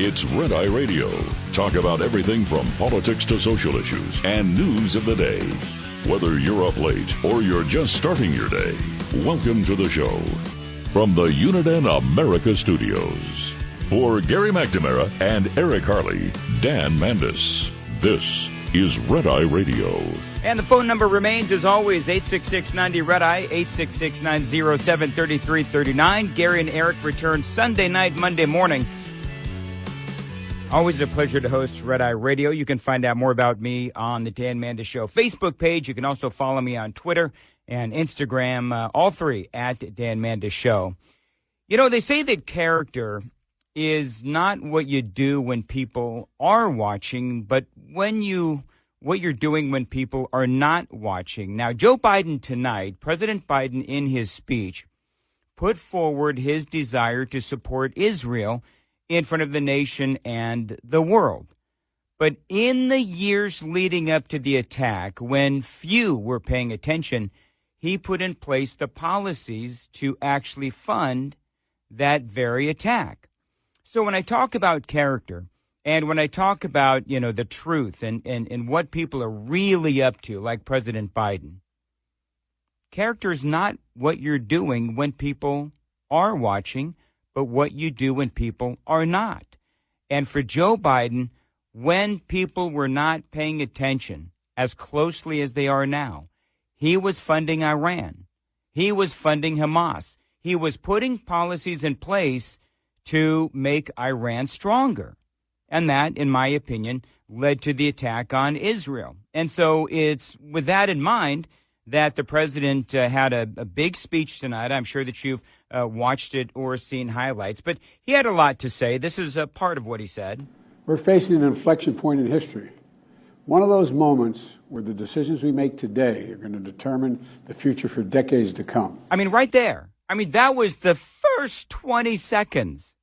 It's Red Eye Radio. Talk about everything from politics to social issues and news of the day. Whether you're up late or you're just starting your day, welcome to the show. From the Uniden America Studios. For Gary McNamara and Eric Harley, Dan Mandis, this is Red Eye Radio. And the phone number remains, as always, 866-90-RED-EYE, 866-907-3339. Gary and Eric return Sunday night, Monday morning. Always a pleasure to host Red Eye Radio. You can find out more about me on the Dan Mandis Show Facebook page. You can also follow me on Twitter and Instagram, all three at Dan Mandis Show. You know, they say that character is not what you do when people are watching, but what you're doing when people are not watching. Now, Joe Biden tonight, President Biden in his speech, put forward his desire to support Israel in front of the nation and the world. But in the years leading up to the attack, when few were paying attention, he put in place the policies to actually fund that very attack. So when I talk about character, and when I talk about, you know, the truth and what people are really up to, like President Biden, character is not what you're doing when people are watching, but what you do when people are not. And for Joe Biden, when people were not paying attention as closely as they are now, he was funding Iran. He was funding Hamas. He was putting policies in place to make Iran stronger. And that, in my opinion, led to the attack on Israel. And so it's with that in mind that the president had a big speech tonight. I'm sure that you've watched it or seen highlights. But he had a lot to say. This is a part of what he said. We're facing an inflection point in history. One of those moments where the decisions we make today are going to determine the future for decades to come. I mean, right there. I mean, that was the first 20 seconds.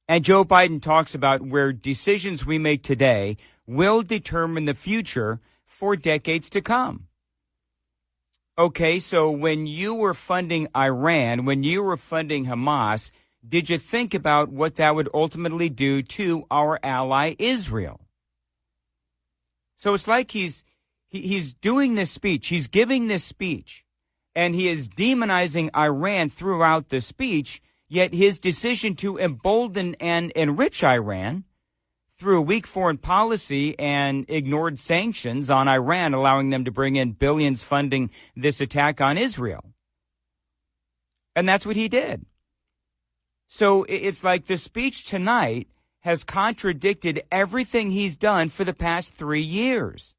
And Joe Biden talks about where decisions we make today will determine the future for decades to come. Okay, so when you were funding Iran, when you were funding Hamas, did you think about what that would ultimately do to our ally Israel? So it's like he's doing this speech, he's giving this speech, and he is demonizing Iran throughout the speech. Yet his decision to embolden and enrich Iran through a weak foreign policy and ignored sanctions on Iran, allowing them to bring in billions funding this attack on Israel. And that's what he did. So it's like the speech tonight has contradicted everything he's done for the past 3 years.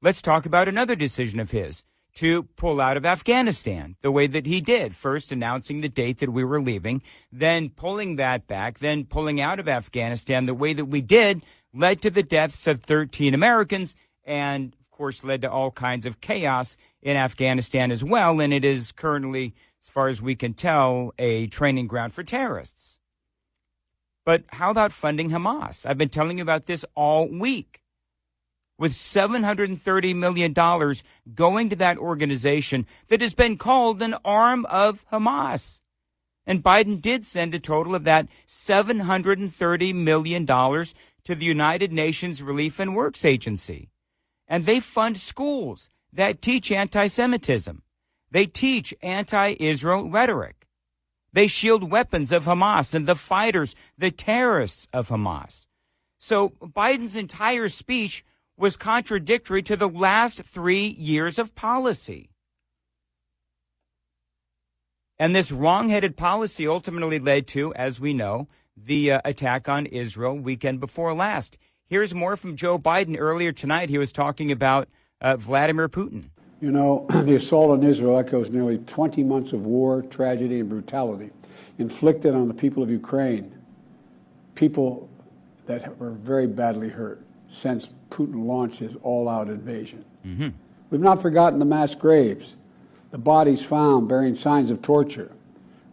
Let's talk about another decision of his. To pull out of Afghanistan the way that he did, first announcing the date that we were leaving, then pulling that back, then pulling out of Afghanistan the way that we did led to the deaths of 13 Americans and, of course, led to all kinds of chaos in Afghanistan as well. And it is currently, as far as we can tell, a training ground for terrorists. But how about funding Hamas? I've been telling you about this all week. With $730 million going to that organization that has been called an arm of Hamas. And Biden did send a total of that $730 million to the United Nations Relief and Works Agency. And they fund schools that teach anti-Semitism. They teach anti-Israel rhetoric. They shield weapons of Hamas and the fighters, the terrorists of Hamas. So Biden's entire speech was contradictory to the last 3 years of policy. And this wrong-headed policy ultimately led to, as we know, the attack on Israel weekend before last. Here's more from Joe Biden earlier tonight. He was talking about Vladimir Putin. You know, the assault on Israel echoes nearly 20 months of war, tragedy, and brutality inflicted on the people of Ukraine, people that were very badly hurt since Putin launched his all-out invasion. Mm-hmm. We've not forgotten the mass graves, the bodies found bearing signs of torture,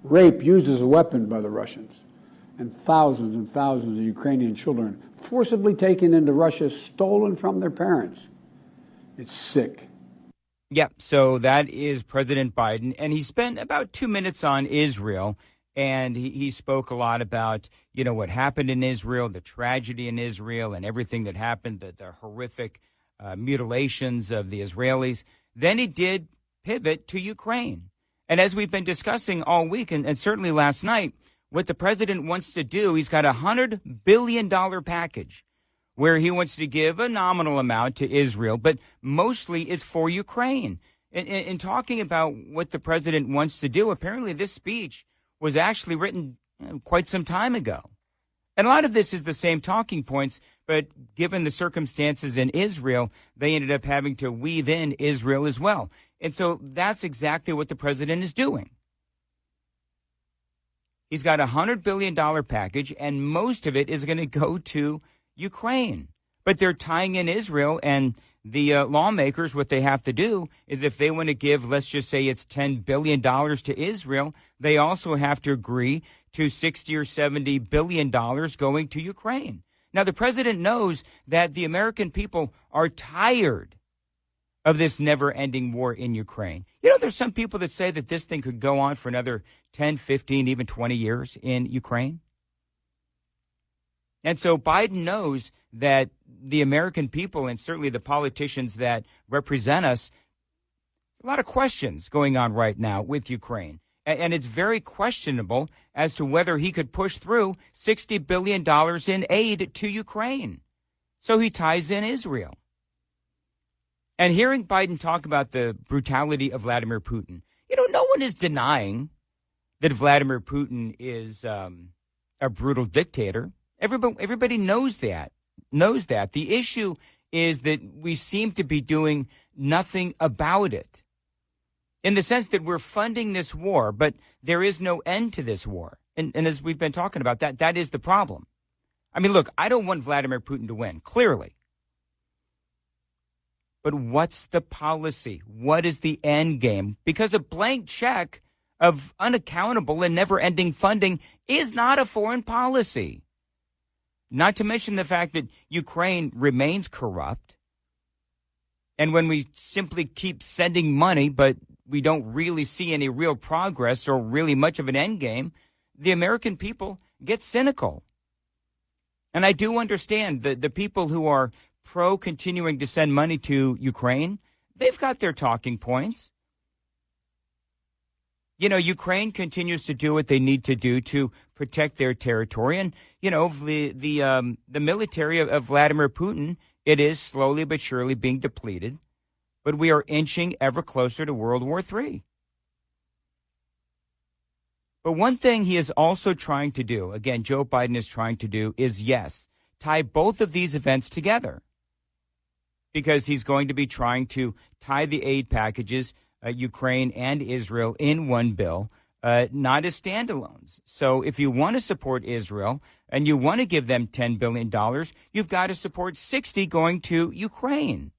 rape used as a weapon by the Russians, and thousands of Ukrainian children forcibly taken into Russia, stolen from their parents. It's sick. Yeah, so that is President Biden, and he spent about 2 minutes on Israel. And he spoke a lot about, what happened in Israel, the tragedy in Israel, and everything that happened, the horrific mutilations of the Israelis. Then he did pivot to Ukraine. And as we've been discussing all week, and certainly last night, what the president wants to do, he's got a $100 billion package where he wants to give a nominal amount to Israel, but mostly it's for Ukraine. In talking about what the president wants to do, apparently this speech was actually written quite some time ago. And a lot of this is the same talking points, but given the circumstances in Israel, they ended up having to weave in Israel as well. And so that's exactly what the president is doing. He's got a $100 billion package, and most of it is going to go to Ukraine. But they're tying in Israel, and the lawmakers, what they have to do is if they want to give, let's just say it's $10 billion to Israel, they also have to agree to $60 or $70 billion going to Ukraine. Now, the president knows that the American people are tired of this never-ending war in Ukraine. There's some people that say that this thing could go on for another 10, 15, even 20 years in Ukraine. And so Biden knows that the American people and certainly the politicians that represent us, a lot of questions going on right now with Ukraine. And it's very questionable as to whether he could push through $60 billion in aid to Ukraine. So he ties in Israel. And hearing Biden talk about the brutality of Vladimir Putin, no one is denying that Vladimir Putin is a brutal dictator. Everybody knows that. The issue is that we seem to be doing nothing about it. In the sense that we're funding this war, but there is no end to this war. And as we've been talking about, that is the problem. I mean, look, I don't want Vladimir Putin to win, clearly. But what's the policy? What is the end game? Because a blank check of unaccountable and never-ending funding is not a foreign policy. Not to mention the fact that Ukraine remains corrupt. And when we simply keep sending money, but we don't really see any real progress or really much of an end game, the American people get cynical. And I do understand that the people who are pro-continuing to send money to Ukraine, they've got their talking points. Ukraine continues to do what they need to do to protect their territory. And, the military of Vladimir Putin, it is slowly but surely being depleted. But we are inching ever closer to World War III. But one thing he is also trying to do, again, Joe Biden is trying to do, is, yes, tie both of these events together. Because he's going to be trying to tie the aid packages, Ukraine and Israel, in one bill, not as standalones. So if you want to support Israel and you want to give them $10 billion, you've got to support 60 going to Ukraine.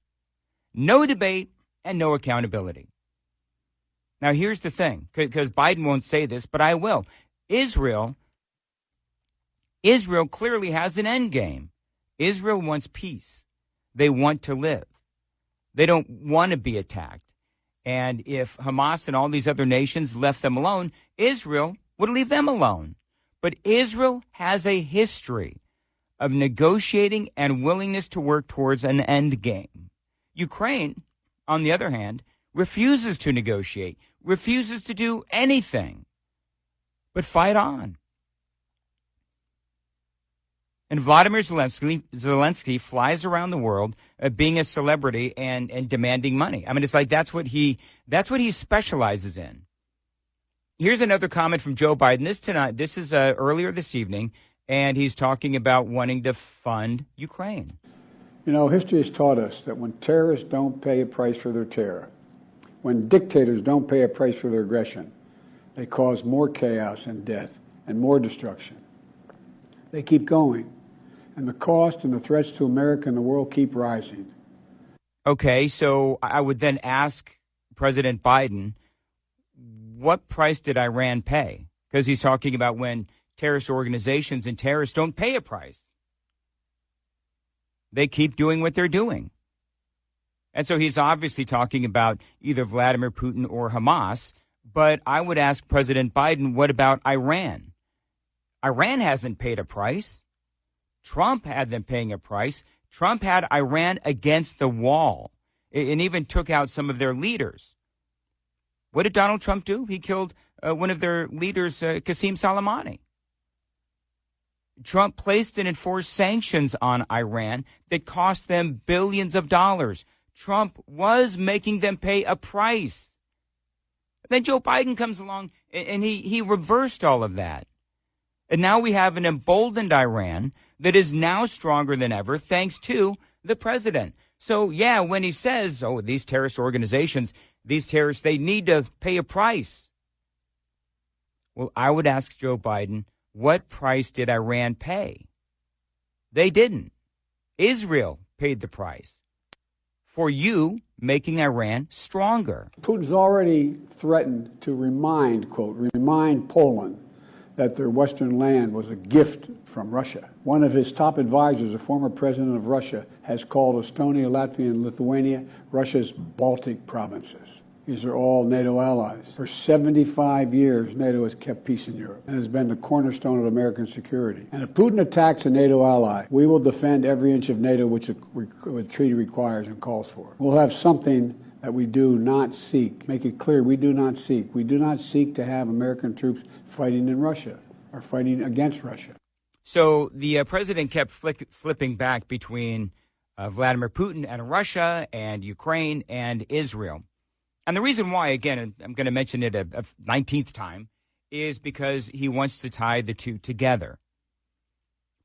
No debate and no accountability. Now, here's the thing, because Biden won't say this, but I will. Israel clearly has an end game. Israel wants peace. They want to live. They don't want to be attacked. And if Hamas and all these other nations left them alone, Israel would leave them alone. But Israel has a history of negotiating and willingness to work towards an end game. Ukraine, on the other hand, refuses to negotiate, refuses to do anything but fight on. And Vladimir Zelensky flies around the world being a celebrity and demanding money. I mean, it's like that's what he specializes in. Here's another comment from Joe Biden. This is earlier this evening, and he's talking about wanting to fund Ukraine. History has taught us that when terrorists don't pay a price for their terror, when dictators don't pay a price for their aggression, they cause more chaos and death and more destruction. They keep going. And the cost and the threats to America and the world keep rising. Okay, so I would then ask President Biden, what price did Iran pay? Because he's talking about when terrorist organizations and terrorists don't pay a price. They keep doing what they're doing. And so he's obviously talking about either Vladimir Putin or Hamas, But I would ask President Biden, what about Iran? Iran hasn't paid a price. Trump had them paying a price. Trump had Iran against the wall and even took out some of their leaders. What did Donald Trump do? He killed one of their leaders, Qasem Soleimani. Trump placed and enforced sanctions on Iran that cost them billions of dollars. Trump was making them pay a price. Then Joe Biden comes along and he reversed all of that. And now we have an emboldened Iran that is now stronger than ever thanks to the president. So, yeah, when he says, oh, these terrorist organizations, these terrorists, they need to pay a price. Well, I would ask Joe Biden, what price did Iran pay? They didn't. Israel paid the price for you making Iran stronger. Putin's already threatened to remind Poland that their western land was a gift from Russia. One of his top advisors, a former president of Russia, has called Estonia, Latvia, and Lithuania Russia's Baltic provinces. These are all NATO allies. For 75 years, NATO has kept peace in Europe and has been the cornerstone of American security. And if Putin attacks a NATO ally, we will defend every inch of NATO which the treaty requires and calls for. We'll have something that we do not seek. Make it clear, we do not seek. We do not seek to have American troops fighting in Russia or fighting against Russia. So the president kept flipping back between Vladimir Putin and Russia and Ukraine and Israel. And the reason why, again, I'm going to mention it a 19th time, is because he wants to tie the two together.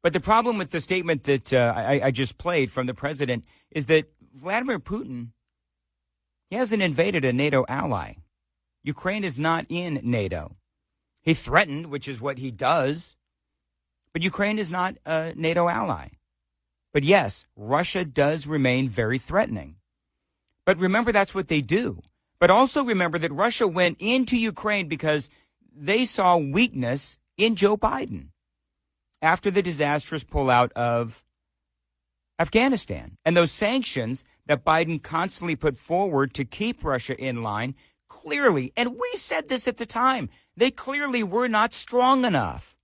But the problem with the statement that I just played from the president is that Vladimir Putin, he hasn't invaded a NATO ally. Ukraine is not in NATO. He threatened, which is what he does, but Ukraine is not a NATO ally. But yes, Russia does remain very threatening. But remember, that's what they do. But also remember that Russia went into Ukraine because they saw weakness in Joe Biden after the disastrous pullout of Afghanistan. And those sanctions that Biden constantly put forward to keep Russia in line clearly, and we said this at the time, they clearly were not strong enough.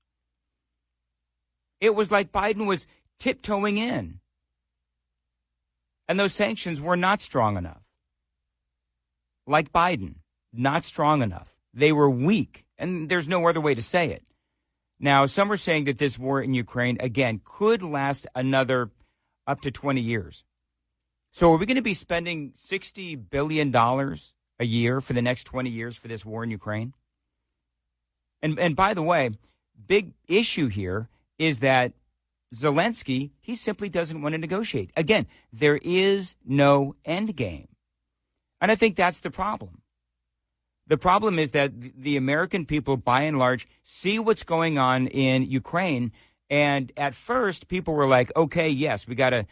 It was like Biden was tiptoeing in. And those sanctions were not strong enough. Like Biden, not strong enough. They were weak, and there's no other way to say it. Now, some are saying that this war in Ukraine, again, could last another up to 20 years. So are we going to be spending $60 billion a year for the next 20 years for this war in Ukraine? And by the way, big issue here is that Zelensky, he simply doesn't want to negotiate. Again, there is no end game. And I think that's the problem. The problem is that the American people, by and large, see what's going on in Ukraine. And at first, people were like, okay, yes, we got to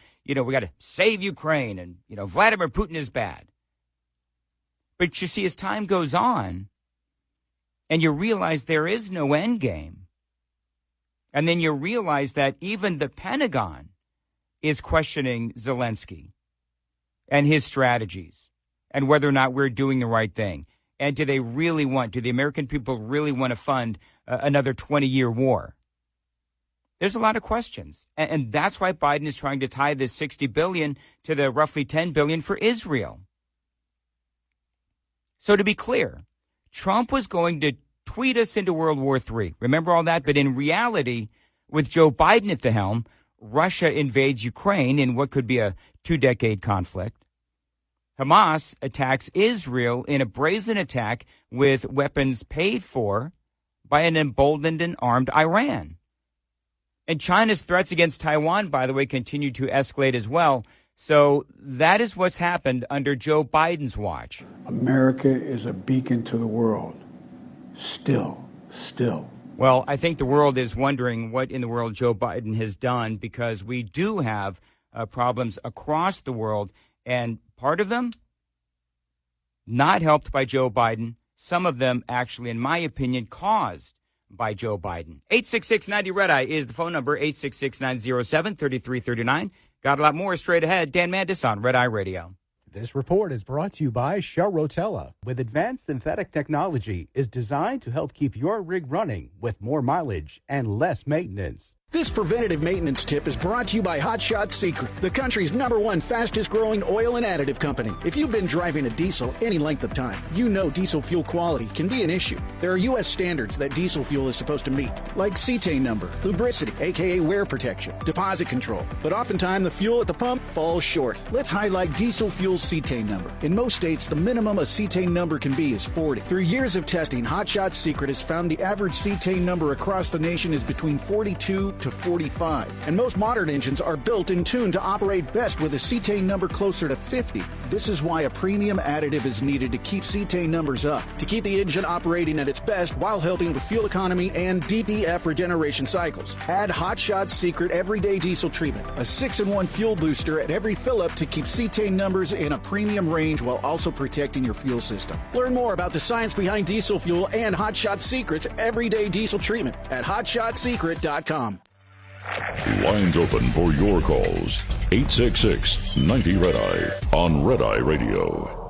save Ukraine. And, Vladimir Putin is bad. But you see, as time goes on, and you realize there is no end game, and then you realize that even the Pentagon is questioning Zelensky and his strategies and whether or not we're doing the right thing. And do the American people really want to fund another 20-year war? There's a lot of questions. And that's why Biden is trying to tie this $60 billion to the roughly $10 billion for Israel. So to be clear, Trump was going to tweet us into World War III. Remember all that? But in reality, with Joe Biden at the helm, Russia invades Ukraine in what could be a 2-decade conflict. Hamas attacks Israel in a brazen attack with weapons paid for by an emboldened and armed Iran. And China's threats against Taiwan, by the way, continue to escalate as well. So that is what's happened under Joe Biden's watch. America is a beacon to the world. Still. Well, I think the world is wondering what in the world Joe Biden has done, because we do have problems across the world. And part of them, not helped by Joe Biden. Some of them actually, in my opinion, caused by Joe Biden. 866-90-RED-EYE is the phone number, 866-907-3339. Got a lot more straight ahead. Dan Mandis on Red Eye Radio. This report is brought to you by Shell Rotella. With advanced synthetic technology, is designed to help keep your rig running with more mileage and less maintenance. This preventative maintenance tip is brought to you by Hot Shot Secret, the country's #1 fastest growing oil and additive company. If you've been driving a diesel any length of time, you know diesel fuel quality can be an issue. There are U.S. standards that diesel fuel is supposed to meet, like cetane number, lubricity, aka wear protection, deposit control. But oftentimes the fuel at the pump falls short. Let's highlight diesel fuel's cetane number. In most states, the minimum a cetane number can be is 40. Through years of testing, Hot Shot Secret has found the average cetane number across the nation is between 42 to 45. And most modern engines are built and tuned to operate best with a cetane number closer to 50. This is why a premium additive is needed to keep cetane numbers up, to keep the engine operating at its best while helping with fuel economy and DEF regeneration cycles. Add Hot Shot Secret Everyday Diesel Treatment, a 6-in-1 fuel booster at every fill-up to keep cetane numbers in a premium range while also protecting your fuel system. Learn more about the science behind diesel fuel and Hot Shot Secret's Everyday Diesel Treatment at hotshotsecret.com. Lines open for your calls. 866-90-RED-EYE on Red Eye Radio.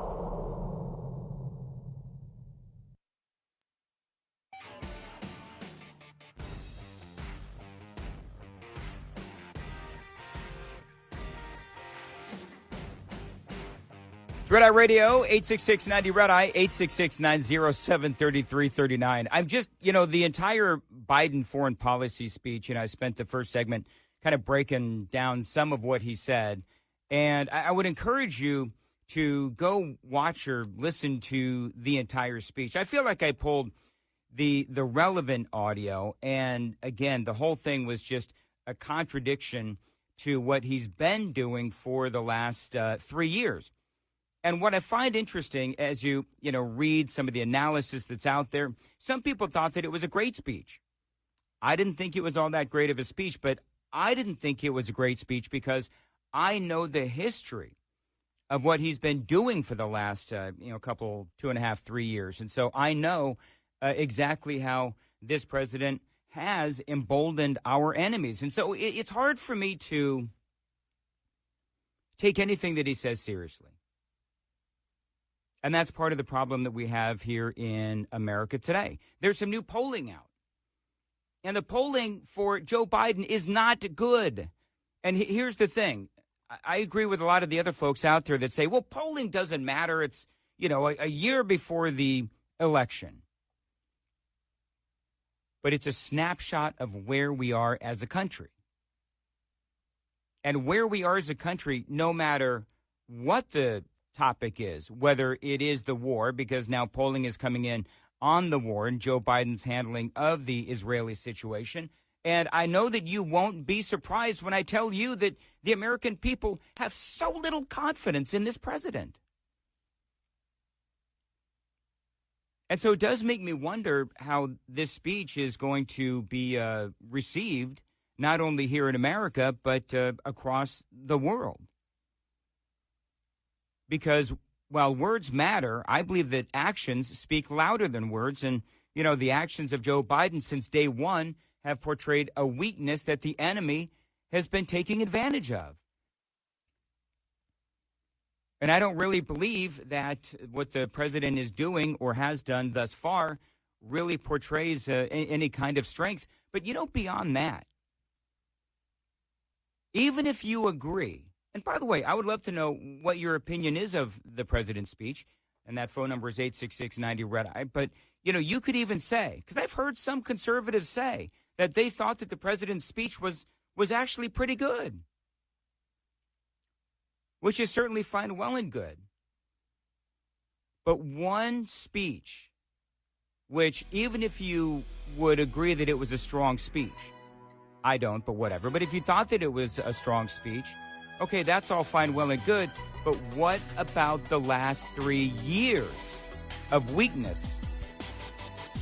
It's Red Eye Radio, 866-90-RED-EYE, 866-907-3339. I'm just, the entire Biden foreign policy speech, I spent the first segment kind of breaking down some of what he said. And I would encourage you to go watch or listen to the entire speech. I feel like I pulled the relevant audio. And again, the whole thing was just a contradiction to what he's been doing for the last 3 years. And what I find interesting as you read some of the analysis that's out there, some people thought that it was a great speech. I didn't think it was all that great of a speech, but I didn't think it was a great speech because I know the history of what he's been doing for the last, couple, 2.5, 3 years. And so I know exactly how this president has emboldened our enemies. And so it's hard for me to take anything that he says seriously. And that's part of the problem that we have here in America today. There's some new polling out. And the polling for Joe Biden is not good. And here's the thing. I agree with a lot of the other folks out there that say, well, polling doesn't matter. It's, a year before the election. But it's a snapshot of where we are as a country. And where we are as a country, no matter what the topic is, whether it is the war, because now polling is coming in on the war and Joe Biden's handling of the Israeli situation. And I know that you won't be surprised when I tell you that the American people have so little confidence in this president. And so it does make me wonder how this speech is going to be received, not only here in America, but across the world. Because while words matter, I believe that actions speak louder than words. And, the actions of Joe Biden since day one have portrayed a weakness that the enemy has been taking advantage of. And I don't really believe that what the president is doing or has done thus far really portrays any kind of strength. But, beyond that, even if you agree, and by the way, I would love to know what your opinion is of the president's speech. And that phone number is 866-90-RED-EYE. But, you could even say, because I've heard some conservatives say that they thought that the president's speech was actually pretty good, which is certainly fine, well and good. But one speech, which even if you would agree that it was a strong speech, I don't, but whatever. But if you thought that it was a strong speech, okay, that's all fine, well, and good, but what about the last 3 years of weakness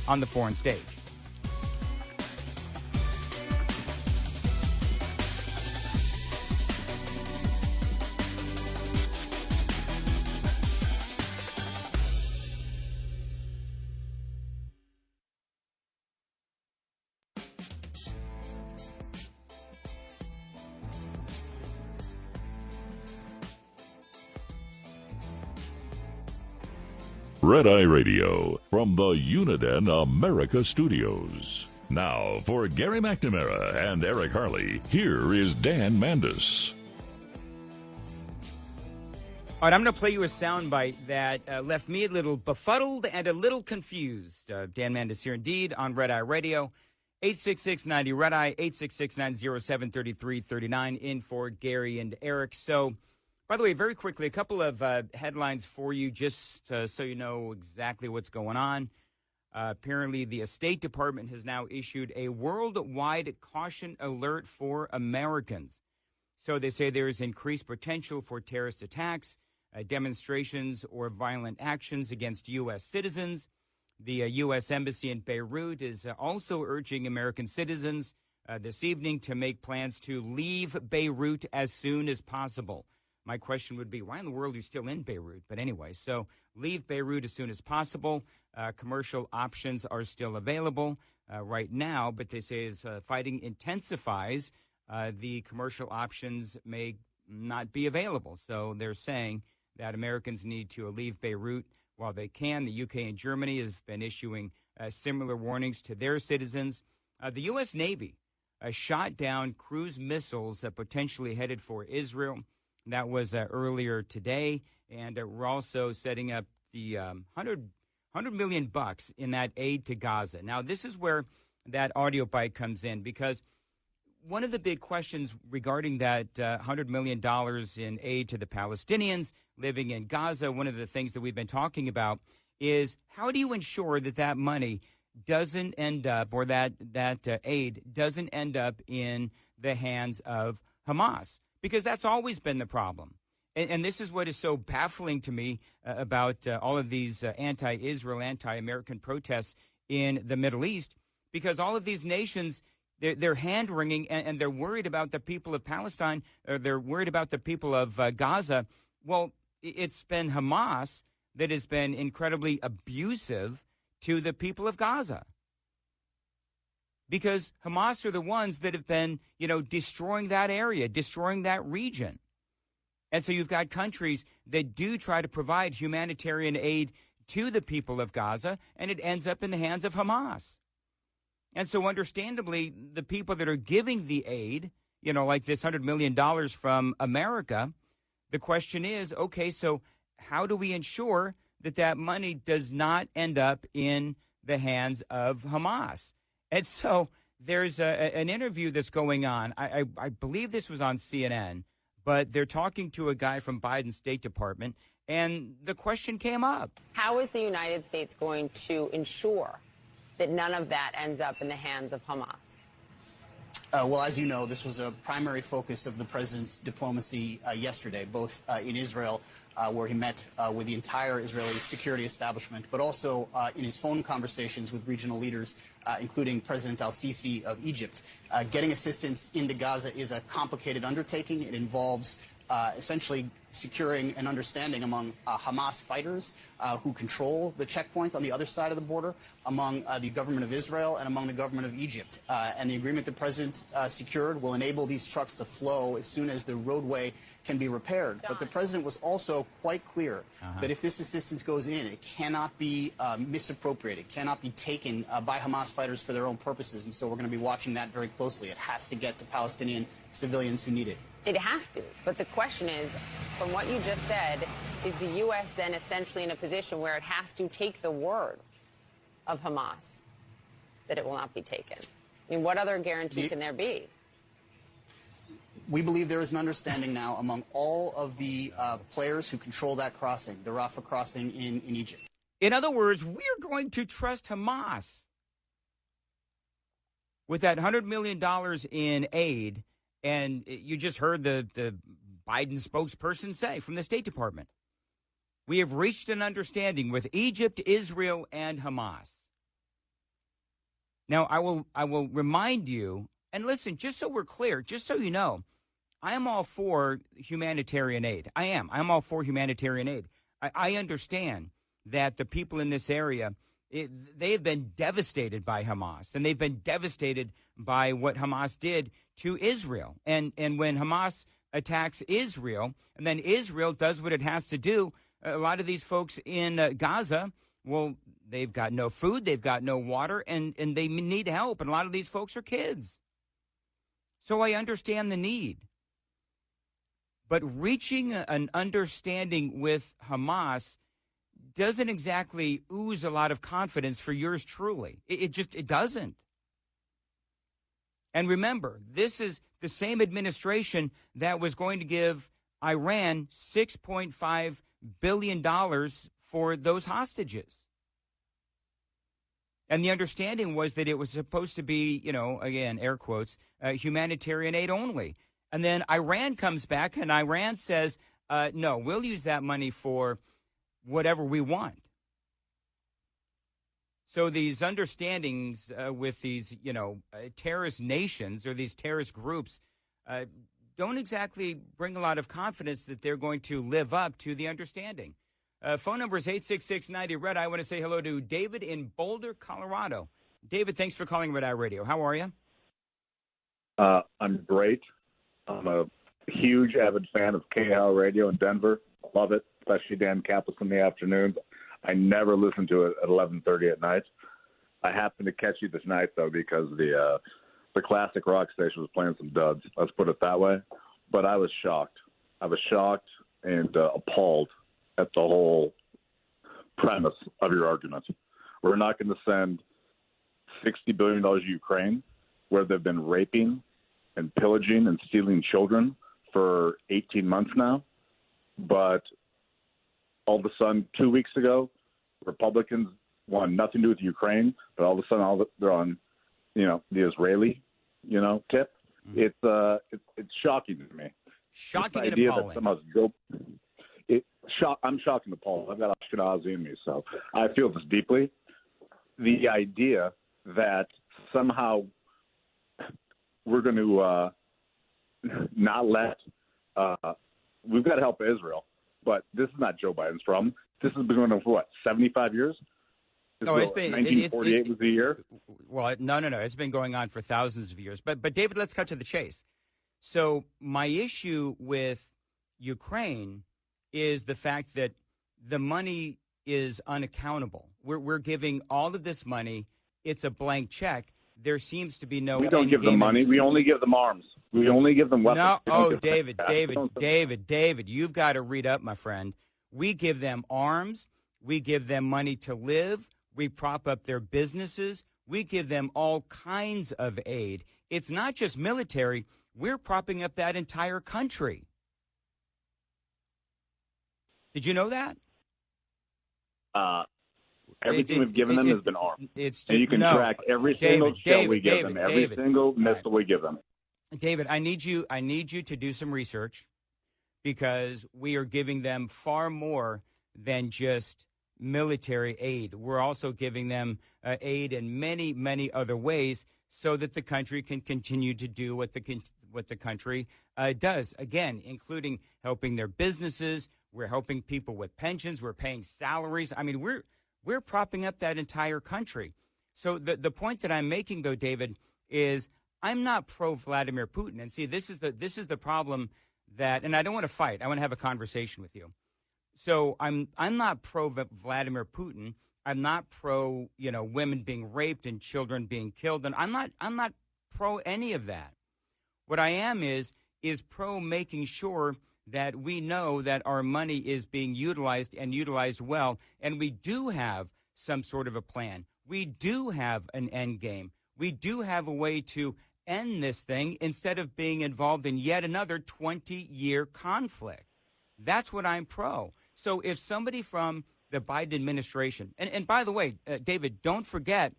on the foreign stage? Red Eye Radio from the Uniden America Studios. Now, for Gary McNamara and Eric Harley, here is Dan Mandis. All right, I'm going to play you a soundbite that left me a little befuddled and a little confused. Dan Mandis here indeed on Red Eye Radio. 866-90 Red Eye, 866-907-3339 in for Gary and Eric. So, by the way, very quickly, a couple of headlines for you just so you know exactly what's going on. Apparently, the State Department has now issued a worldwide caution alert for Americans. So they say there is increased potential for terrorist attacks, demonstrations, or violent actions against U.S. citizens. The U.S. Embassy in Beirut is also urging American citizens this evening to make plans to leave Beirut as soon as possible. My question would be, why in the world are you still in Beirut? But anyway, so leave Beirut as soon as possible. Commercial options are still available right now, but they say as fighting intensifies, the commercial options may not be available. So they're saying that Americans need to leave Beirut while they can. The UK and Germany have been issuing similar warnings to their citizens. The U.S. Navy shot down cruise missiles potentially headed for Israel. That was earlier today. And we're also setting up the $100 million in that aid to Gaza. Now, this is where that audio bite comes in, because one of the big questions regarding that $100 million in aid to the Palestinians living in Gaza, one of the things that we've been talking about is how do you ensure that that money doesn't end up, or that aid doesn't end up in the hands of Hamas? Because that's always been the problem. And this is what is so baffling to me about all of these anti-Israel, anti-American protests in the Middle East, because all of these nations, they're hand-wringing and they're worried about the people of Palestine, or they're worried about the people of Gaza. Well, it's been Hamas that has been incredibly abusive to the people of Gaza, because Hamas are the ones that have been, destroying that area, destroying that region. And so you've got countries that do try to provide humanitarian aid to the people of Gaza, and it ends up in the hands of Hamas. And so understandably, the people that are giving the aid, like this $100 million from America, the question is, okay, so how do we ensure that that money does not end up in the hands of Hamas? And so there's an interview that's going on. I believe this was on CNN, but they're talking to a guy from Biden's State Department, and the question came up. How is the United States going to ensure that none of that ends up in the hands of Hamas? Well, as you know, this was a primary focus of the president's diplomacy yesterday, both in Israel, where he met with the entire Israeli security establishment, but also in his phone conversations with regional leaders, including President al-Sisi of Egypt. Getting assistance into Gaza is a complicated undertaking. It involves essentially securing an understanding among Hamas fighters who control the checkpoint on the other side of the border, among the government of Israel and among the government of Egypt. And the agreement the president secured will enable these trucks to flow as soon as the roadway can be repaired. But the president was also quite clear that if this assistance goes in, it cannot be misappropriated, cannot be taken by Hamas fighters for their own purposes. And so we're going to be watching that very closely. It has to get to Palestinian civilians who need it. It has to. But the question is, from what you just said, is the U.S. then essentially in a position where it has to take the word of Hamas that it will not be taken? I mean, what other guarantee can there be? We believe there is an understanding now among all of the players who control that crossing, the Rafah crossing in Egypt. In other words, we're going to trust Hamas with that $100 million in aid. And you just heard the Biden spokesperson say from the State Department, we have reached an understanding with Egypt, Israel, and Hamas. Now, I will remind you, and listen, just so we're clear, just so you know, I am all for humanitarian aid. I am. I'm all for humanitarian aid. I understand that the people in this area, they have been devastated by Hamas, and they've been devastated by what Hamas did to Israel. And when Hamas attacks Israel, and then Israel does what it has to do A lot of these folks in Gaza, well, they've got no food, they've got no water, and they need help. And a lot of these folks are kids. So I understand the need. But reaching an understanding with Hamas doesn't exactly ooze a lot of confidence for yours truly. It doesn't. And remember, this is the same administration that was going to give Iran $6.5 billion for those hostages. And the understanding was that it was supposed to be, again, air quotes, humanitarian aid only. And then Iran comes back and Iran says, no, we'll use that money for whatever we want. So these understandings with these, terrorist nations or these terrorist groups don't exactly bring a lot of confidence that they're going to live up to the understanding. Phone number is 866-90-RED. I want to say hello to David in Boulder, Colorado. David, thanks for calling Red Eye Radio. How are you? I'm great. I'm a huge avid fan of KHL Radio in Denver. Love it, especially Dan Kaplan in the afternoons. I never listen to it at 11:30 at night. I happened to catch you this night, though, because the classic rock station was playing some duds. Let's put it that way. But I was shocked. I was shocked and appalled at the whole premise of your argument. We're not going to send $60 billion to Ukraine, where they've been raping and pillaging and stealing children for 18 months now. But all of a sudden, 2 weeks ago, Republicans want nothing to do with Ukraine, but all of a sudden they're on, the Israeli, tip. It's shocking to me. Shocking and appalling. I'm shocked and appalled. I've got Ashkenazi in me, so I feel this deeply. The idea that somehow we're going to not let we've got to help Israel, but this is not Joe Biden's problem. This has been going on for, 75 years? No, it's been 1948 was the year. Well, no. It's been going on for thousands of years. But David, let's cut to the chase. So my issue with Ukraine is the fact that the money is unaccountable. We're giving all of this money. It's a blank check. There seems to be no. We don't give them money. We only give them arms. We only give them weapons. No, David, you've got to read up, my friend. We give them arms. We give them money to live. We prop up their businesses. We give them all kinds of aid. It's not just military. We're propping up that entire country. Did you know that? Everything we've given them has been armed. And you can track every single shell we give them, every single missile we give them. David, I need you to do some research, because we are giving them far more than just military aid. We're also giving them aid in many, many other ways so that the country can continue to do what the country does, again, including helping their businesses. We're helping people with pensions. We're paying salaries. I mean, we're propping up that entire country. So the point that I'm making, though, David, is I'm not pro Vladimir Putin. And see, this is the problem that, and I don't want to fight. I want to have a conversation with you. So I'm not pro Vladimir Putin. I'm not pro, women being raped and children being killed. And I'm not pro any of that. What I am is pro making sure that we know that our money is being utilized and utilized well. And we do have some sort of a plan. We do have an end game. We do have a way to end this thing instead of being involved in yet another 20-year conflict. That's what I'm pro. So if somebody from the Biden administration, and by the way, David, don't forget,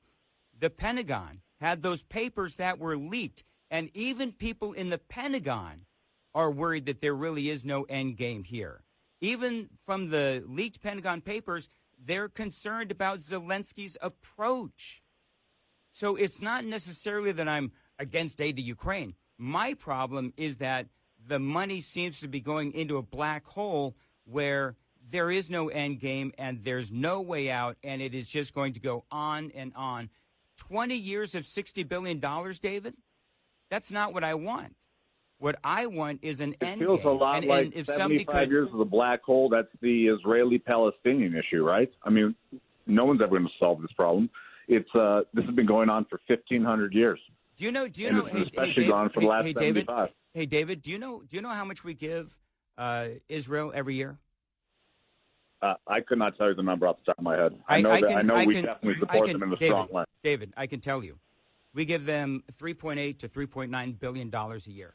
the Pentagon had those papers that were leaked, and even people in the Pentagon are worried that there really is no end game here. Even from the leaked Pentagon papers, they're concerned about Zelensky's approach. So it's not necessarily that I'm against aid to Ukraine. My problem is that the money seems to be going into a black hole where there is no end game and there's no way out, and it is just going to go on and on. 20 years of $60 billion, David? That's not what I want. What I want is an It end feels game. a lot like if 75 years of the black hole. That's the Israeli-Palestinian issue, right? I mean, no one's ever going to solve this problem. This has been going on for 1,500 years. Do you know? It's especially gone for the last 75. Hey, David, do you know how much we give Israel every year? I could not tell you the number off the top of my head. I know we definitely support them in a strong way. David, I can tell you. We give them $3.8 to $3.9 billion a year.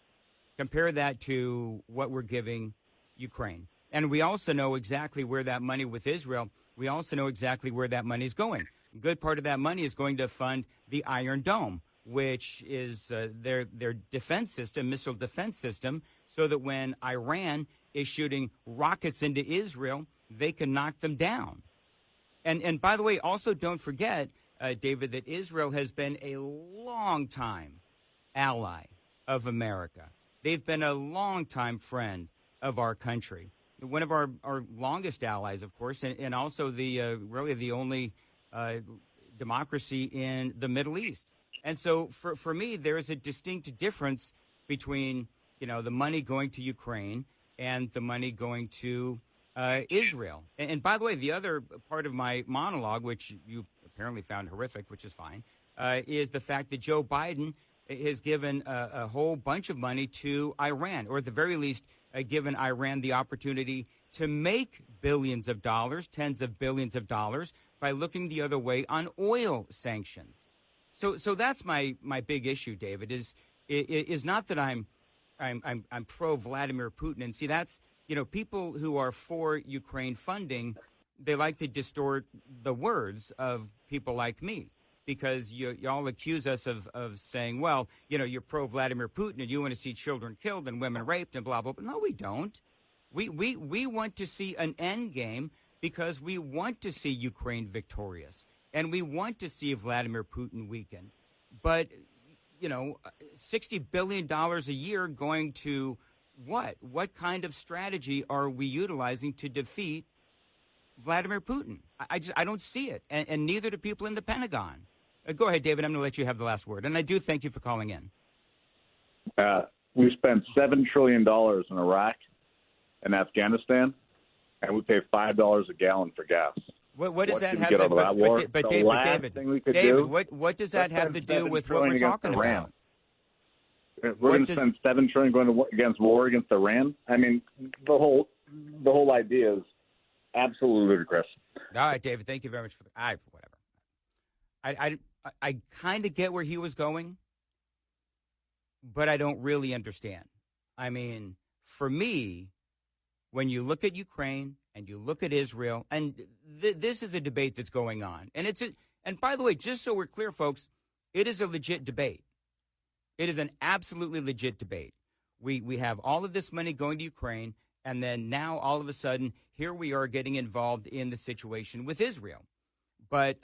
Compare that to what we're giving Ukraine. And we also know exactly where that money with Israel, we also know exactly where that money is going. A good part of that money is going to fund the Iron Dome, which is their defense system, missile defense system, so that when Iran is shooting rockets into Israel, they can knock them down. And by the way, also don't forget, David, that Israel has been a long-time ally of America. They've been a long-time friend of our country. One of our longest allies, of course, and also really the only democracy in the Middle East. And so for me, there is a distinct difference between, the money going to Ukraine and the money going to Israel. And by the way, the other part of my monologue, which you apparently found horrific, which is fine, is the fact that Joe Biden has given a whole bunch of money to Iran, or at the very least, given Iran the opportunity to make billions of dollars, tens of billions of dollars, by looking the other way on oil sanctions. So that's my big issue, David, is not that I'm pro Vladimir Putin. And see, that's, people who are for Ukraine funding, they like to distort the words of people like me, because y'all accuse us of saying, well, you're pro Vladimir Putin and you want to see children killed and women raped and blah, blah, blah. No, we don't. We want to see an end game because we want to see Ukraine victorious and we want to see Vladimir Putin weakened. But, $60 billion a year going to what? What kind of strategy are we utilizing to defeat Vladimir Putin? I don't see it, and neither do people in the Pentagon. Go ahead, David. I'm going to let you have the last word, and I do thank you for calling in. We spent $7 trillion in Iraq and Afghanistan, and we pay $5 a gallon for gas. What does that have to do? But David, what does that have to do with what we're talking about? We're going to spend $7 trillion going against war against Iran. I mean, the whole idea is absolutely ludicrous. All right, David. Thank you very much for whatever. I kind of get where he was going, but I don't really understand. I mean, for me, when you look at Ukraine and you look at Israel, and this is a debate that's going on, and by the way, just so we're clear, folks, it is a legit debate. It is an absolutely legit debate. We have all of this money going to Ukraine, and then now all of a sudden, here we are getting involved in the situation with Israel. But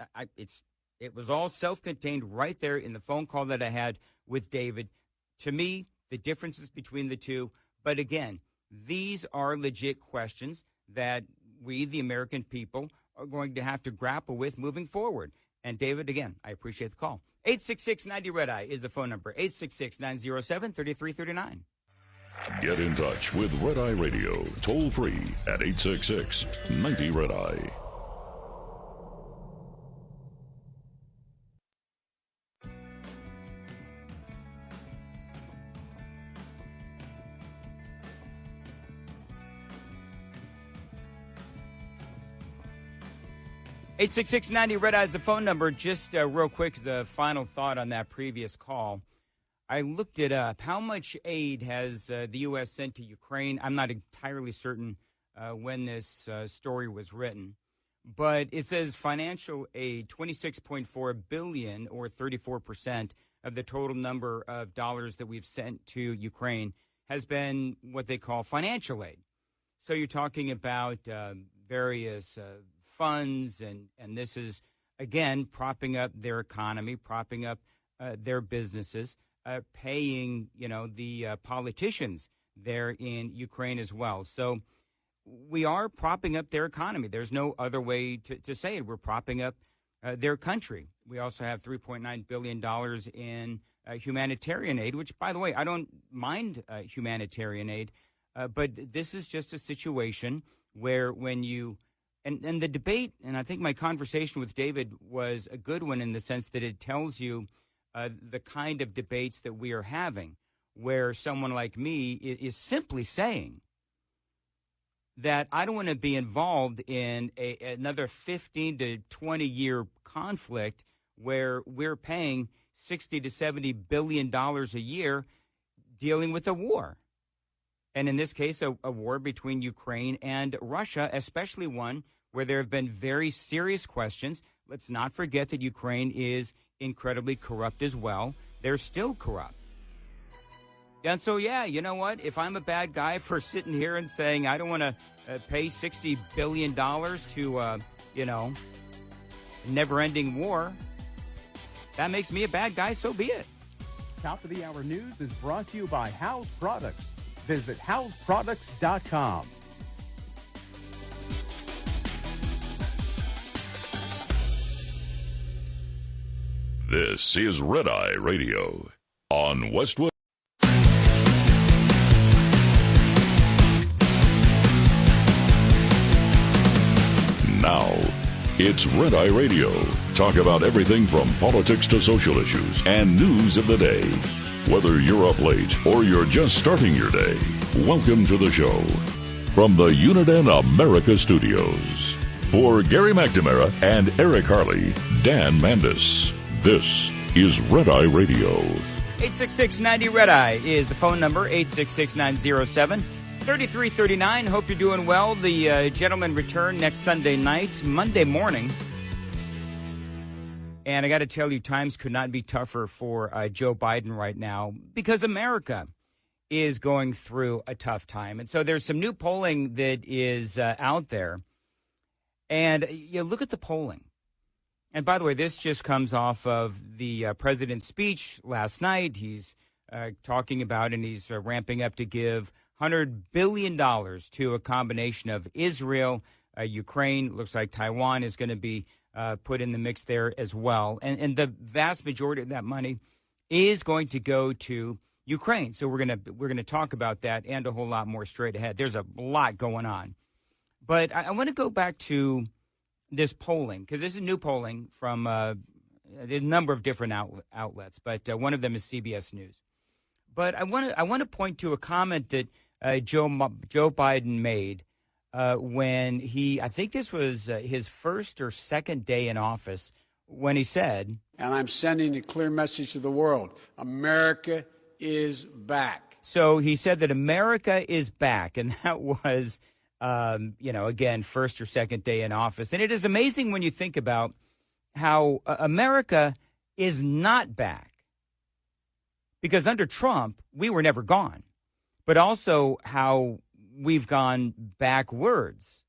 it was all self-contained right there in the phone call that I had with David. To me, the differences between the two. But again, these are legit questions that we, the American people, are going to have to grapple with moving forward. And David, again, I appreciate the call. 866-90-RED-EYE is the phone number. 866-907-3339. Get in touch with Red Eye Radio, toll free at 866-90-RED-EYE. Eight 866-90-RED-EYE is the phone number. Just real quick as a final thought on that previous call. I looked it up. How much aid has the U.S. sent to Ukraine? I'm not entirely certain when this story was written. But it says financial aid, $26.4 billion, or 34% of the total number of dollars that we've sent to Ukraine, has been what they call financial aid. So you're talking about various funds, and this is, again, propping up their economy, propping up their businesses, paying, the politicians there in Ukraine as well. So we are propping up their economy. There's no other way to say it. We're propping up their country. We also have $3.9 billion in humanitarian aid, which, by the way, I don't mind humanitarian aid, but this is just a situation where when you and the debate, and I think my conversation with David was a good one in the sense that it tells you the kind of debates that we are having, where someone like me is simply saying that I don't want to be involved in another 15 to 20 year conflict where we're paying $60 to $70 billion a year dealing with a war. And in this case, a war between Ukraine and Russia, especially one where there have been very serious questions. Let's not forget that Ukraine is incredibly corrupt as well. They're still corrupt. And so, yeah, you know what? If I'm a bad guy for sitting here and saying I don't want to pay $60 billion to, never-ending war, that makes me a bad guy, so be it. Top of the Hour News is brought to you by House Products. Visit houseproducts.com. This is Red Eye Radio on Westwood. Now, it's Red Eye Radio. Talk about everything from politics to social issues and news of the day. Whether you're up late or you're just starting your day, welcome to the show. From the Uniden America Studios. For Gary McNamara and Eric Harley, Dan Mandis, this is Red Eye Radio. 866-90-RED-EYE is the phone number, 866-907-3339. Hope you're doing well. The gentlemen return next Sunday night, Monday morning. And I got to tell you, times could not be tougher for Joe Biden right now because America is going through a tough time. And so there's some new polling that is out there. And you look at the polling. And by the way, this just comes off of the president's speech last night. He's talking about and he's ramping up to give $100 billion to a combination of Israel, Ukraine. Looks like Taiwan is going to be put in the mix there as well. And the vast majority of that money is going to go to Ukraine. So we're going to talk about that and a whole lot more straight ahead. There's a lot going on. But I want to go back to this polling, because this is new polling from a number of different outlets, but one of them is CBS News. But I want to point to a comment that Joe Biden made when I think this was his first or second day in office, when he said, and I'm sending a clear message to the world, America is back. So he said that America is back, and that was, again, first or second day in office. And it is amazing when you think about how America is not back. Because under Trump, we were never gone. But also how we've gone backwards.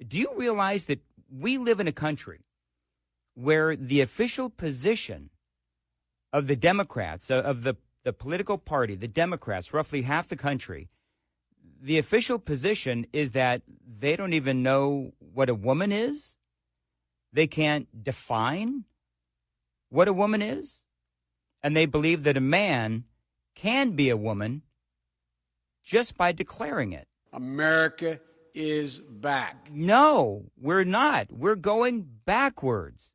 Do you realize that we live in a country where the official position of the Democrats, of the political party, the Democrats, roughly half the country, the official position is that they don't even know what a woman is? They can't define what a woman is? And they believe that a man can be a woman just by declaring it. America is back. No, we're not. We're going backwards.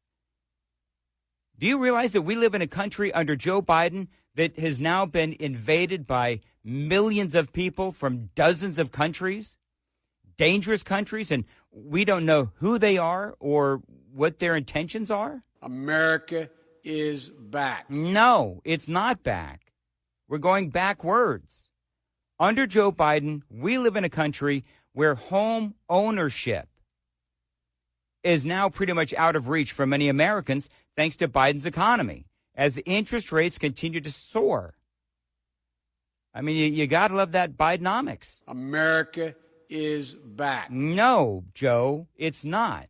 Do you realize that we live in a country under Joe Biden that has now been invaded by millions of people from dozens of countries, dangerous countries, and we don't know who they are or what their intentions are? America is back. No, it's not back. We're going backwards. Under Joe Biden, we live in a country where home ownership is now pretty much out of reach for many Americans thanks to Biden's economy as interest rates continue to soar. I mean, you got to love that Bidenomics. America is back. No, Joe, it's not.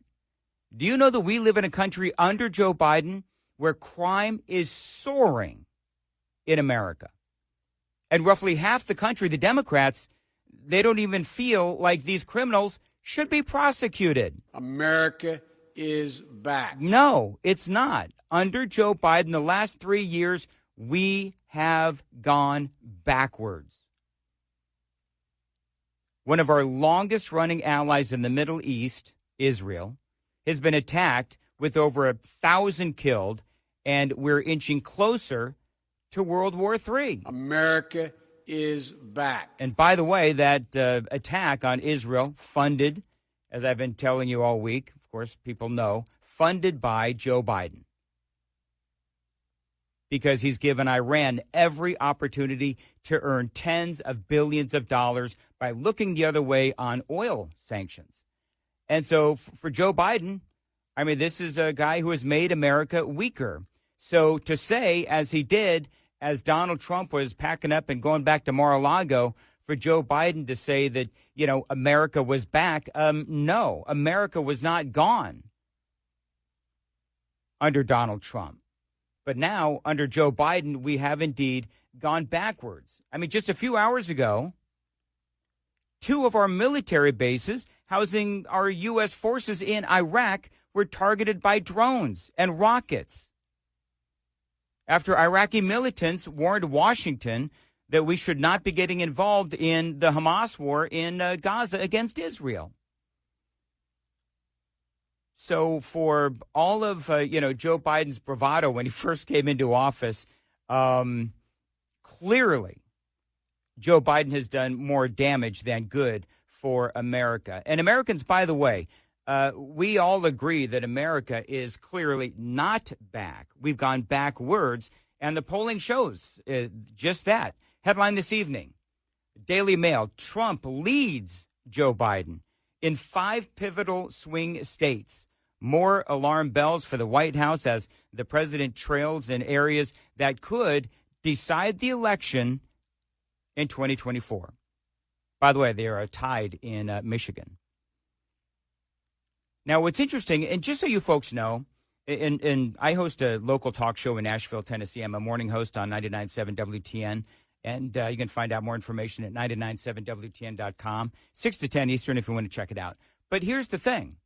Do you know that we live in a country under Joe Biden where crime is soaring in America? And roughly half the country, the Democrats, they don't even feel like these criminals should be prosecuted. America is back. No, it's not. Under Joe Biden, the last 3 years, we have gone backwards. One of our longest-running allies in the Middle East, Israel, has been attacked with over 1,000 killed, and we're inching closer to World War III. America is back. And by the way, that attack on Israel, funded, as I've been telling you all week, of course, people know, funded by Joe Biden. Because he's given Iran every opportunity to earn tens of billions of dollars by looking the other way on oil sanctions. And so for Joe Biden, I mean, this is a guy who has made America weaker. So to say, as he did, as Donald Trump was packing up and going back to Mar-a-Lago, for Joe Biden to say that, you know, America was back, no, America was not gone under Donald Trump. But now, under Joe Biden, we have indeed gone backwards. I mean, just a few hours ago, 2 of our military bases housing our U.S. forces in Iraq were targeted by drones and rockets after Iraqi militants warned Washington that we should not be getting involved in the Hamas war in Gaza against Israel. So for all of, Joe Biden's bravado when he first came into office, clearly Joe Biden has done more damage than good for America. And Americans, by the way, we all agree that America is clearly not back. We've gone backwards, and the polling shows just that. Headline this evening, Daily Mail, Trump leads Joe Biden in 5 pivotal swing states. More alarm bells for the White House as the president trails in areas that could decide the election in 2024. By the way, they are tied in Michigan. Now, what's interesting, and just so you folks know, and I host a local talk show in Nashville, Tennessee. I'm a morning host on 99.7 WTN, and you can find out more information at 997WTN.com, 6 to 10 Eastern if you want to check it out. But here's the thing.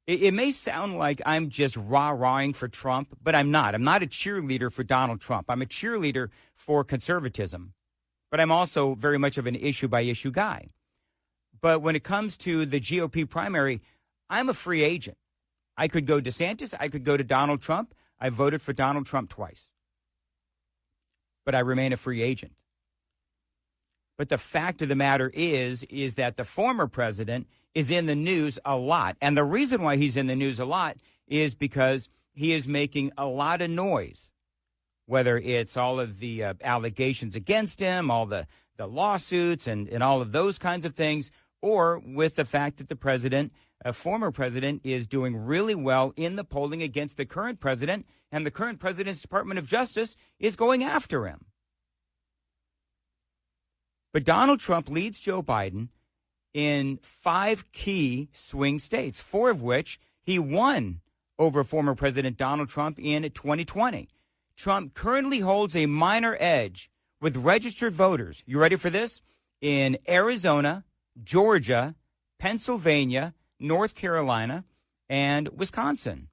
It may sound like I'm just rah-rahing for Trump, but I'm not. I'm not a cheerleader for Donald Trump. I'm a cheerleader for conservatism. But I'm also very much of an issue-by-issue guy. But when it comes to the GOP primary, I'm a free agent. I could go DeSantis. I could go to Donald Trump. I voted for Donald Trump twice. But I remain a free agent. But the fact of the matter is that the former president is in the news a lot. And the reason why he's in the news a lot is because he is making a lot of noise, whether it's all of the allegations against him, all the lawsuits and all of those kinds of things, or with the fact that the president, a former president, is doing really well in the polling against the current president, and the current president's Department of Justice is going after him. But Donald Trump leads Joe Biden in 5 key swing states, 4 of which he won over former President Donald Trump in 2020. Trump currently holds a minor edge with registered voters. You ready for this? In Arizona, Georgia, Pennsylvania, North Carolina, and Wisconsin.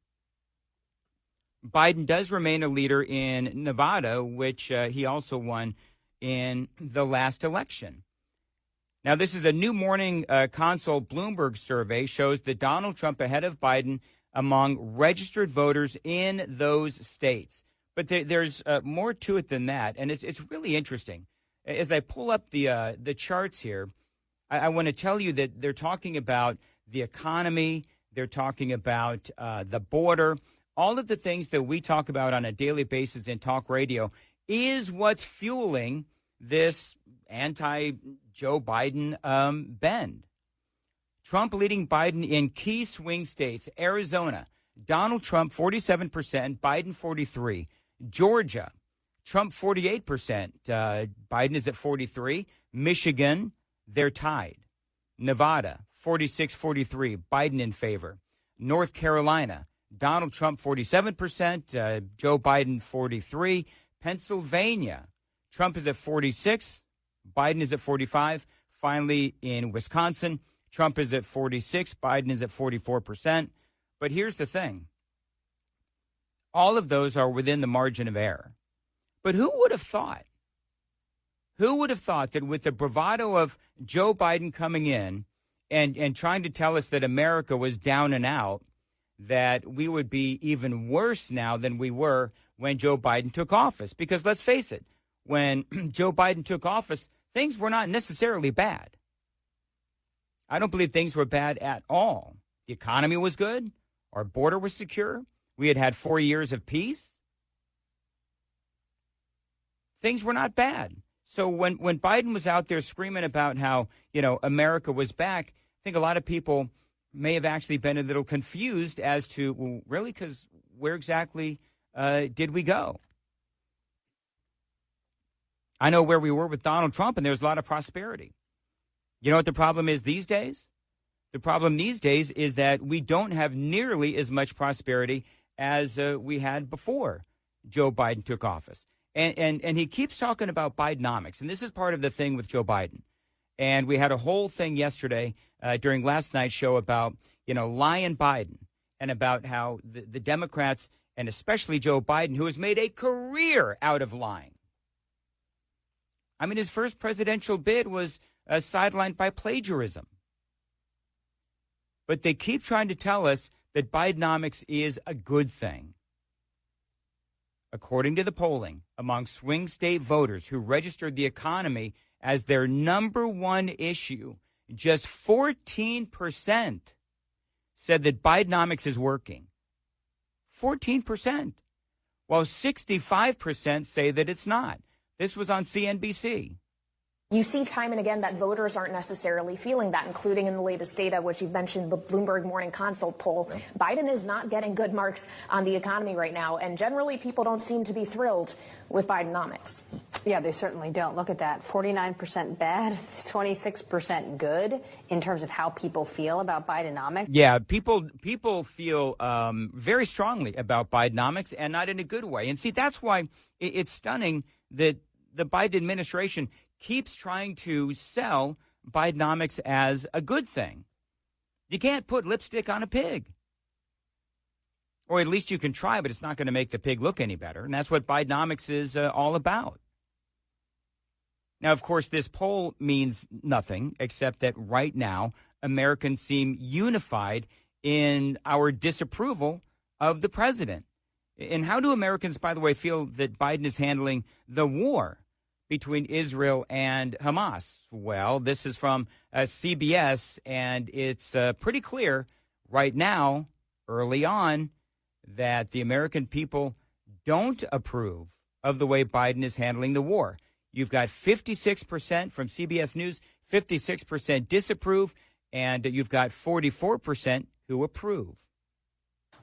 Biden does remain a leader in Nevada, which he also won in the last election. Now, this is a new Morning Consult Bloomberg survey shows that Donald Trump ahead of Biden among registered voters in those states. But there's more to it than that, and it's really interesting. As I pull up the charts here, I want to tell you that they're talking about the economy, they're talking about the border, all of the things that we talk about on a daily basis in talk radio is what's fueling this anti-Joe Biden bend. Trump leading Biden in key swing states. Arizona, Donald Trump 47%, Biden 43%. Georgia, Trump 48%, Biden is at 43%. Michigan, they're tied. Nevada, 46-43, Biden in favor. North Carolina, Donald Trump 47%, Joe Biden 43%. Pennsylvania, Trump is at 46%, Biden is at 45%. Finally, in Wisconsin, Trump is at 46%, Biden is at 44%. But here's the thing. All of those are within the margin of error. But who would have thought? Who would have thought that with the bravado of Joe Biden coming in and trying to tell us that America was down and out, that we would be even worse now than we were when Joe Biden took office? Because let's face it, when Joe Biden took office, things were not necessarily bad. I don't believe things were bad at all. The economy was good. Our border was secure. We had 4 years of peace. Things were not bad. So when Biden was out there screaming about how, America was back, I think a lot of people may have actually been a little confused as to, well, really, because where exactly did we go? I know where we were with Donald Trump, and there was a lot of prosperity. You know what the problem is these days? The problem these days is that we don't have nearly as much prosperity as we had before Joe Biden took office. And he keeps talking about Bidenomics, and this is part of the thing with Joe Biden. And we had a whole thing yesterday during last night's show about, lying Biden and about how the Democrats, and especially Joe Biden, who has made a career out of lying. I mean, his first presidential bid was sidelined by plagiarism. But they keep trying to tell us that Bidenomics is a good thing. According to the polling among swing state voters who registered the economy as their number one issue, just 14% said that Bidenomics is working. 14%. While 65% say that it's not. This was on CNBC. You see time and again that voters aren't necessarily feeling that, including in the latest data, which you've mentioned, the Bloomberg Morning Consult poll. Yep. Biden is not getting good marks on the economy right now, and generally people don't seem to be thrilled with Bidenomics. Yeah, they certainly don't. Look at that. 49% bad, 26% good in terms of how people feel about Bidenomics. Yeah, people feel very strongly about Bidenomics, and not in a good way. And see, that's why it's stunning that the Biden administration keeps trying to sell Bidenomics as a good thing. You can't put lipstick on a pig. Or at least you can try, but it's not going to make the pig look any better. And that's what Bidenomics is all about. Now, of course, this poll means nothing except that right now Americans seem unified in our disapproval of the president. And how do Americans, by the way, feel that Biden is handling the war between Israel and Hamas? Well, this is from CBS, and it's pretty clear right now, early on, that the American people don't approve of the way Biden is handling the war. You've got 56% from CBS News, 56% disapprove, and you've got 44% who approve.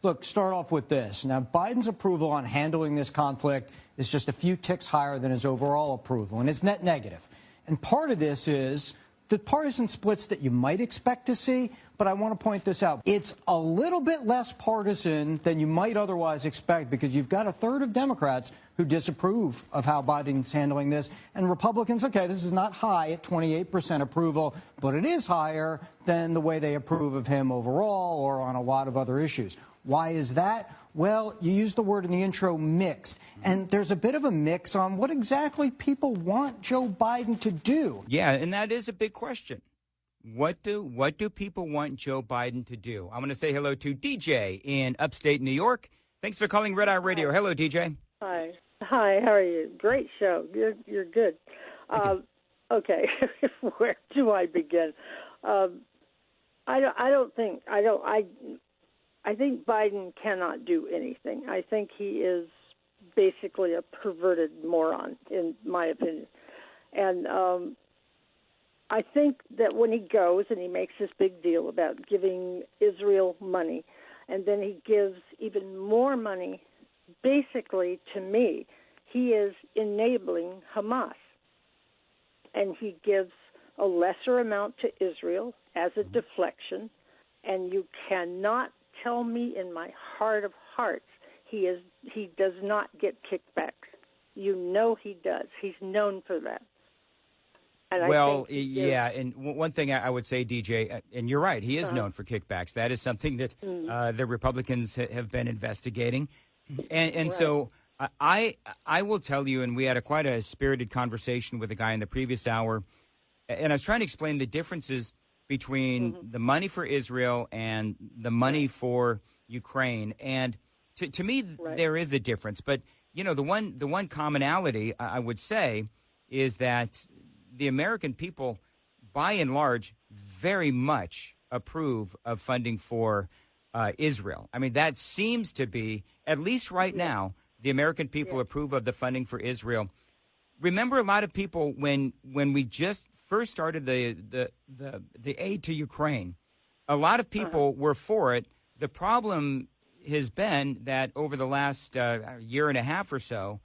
Look, start off with this. Now, Biden's approval on handling this conflict is just a few ticks higher than his overall approval, and it's net negative. And part of this is the partisan splits that you might expect to see, but I want to point this out. It's a little bit less partisan than you might otherwise expect, because you've got a third of Democrats who disapprove of how Biden's handling this, and Republicans, okay, this is not high at 28% approval, but it is higher than the way they approve of him overall or on a lot of other issues. Why is that? Well, you used the word in the intro, mixed. And there's a bit of a mix on what exactly people want Joe Biden to do. Yeah, and that is a big question. What do people want Joe Biden to do? I'm going to say hello to DJ in upstate New York. Thanks for calling Red Eye Radio. Hello, DJ. Hi, how are you? Great show. You're good. Okay, where do I begin? I think Biden cannot do anything. I think he is basically a perverted moron, in my opinion. And I think that when he goes and he makes this big deal about giving Israel money, and then he gives even more money, basically, to me, he is enabling Hamas. And he gives a lesser amount to Israel as a deflection, and you cannot tell me in my heart of hearts he does not get kickbacks. You know he does. He's known for that. And well, I think and one thing I would say, DJ, and you're right, he is known for kickbacks. That is something that the Republicans have been investigating. And so I will tell you, and we had quite a spirited conversation with a guy in the previous hour, and I was trying to explain the differences between the money for Israel and the money for Ukraine. And to me, there is a difference. But, you know, the one commonality I would say is that the American people, by and large, very much approve of funding for Israel. I mean, that seems to be, at least right now, the American people approve of the funding for Israel. Remember, a lot of people, when we just first started the aid to Ukraine, a lot of people were for it. The problem has been that over the last year and a half or so,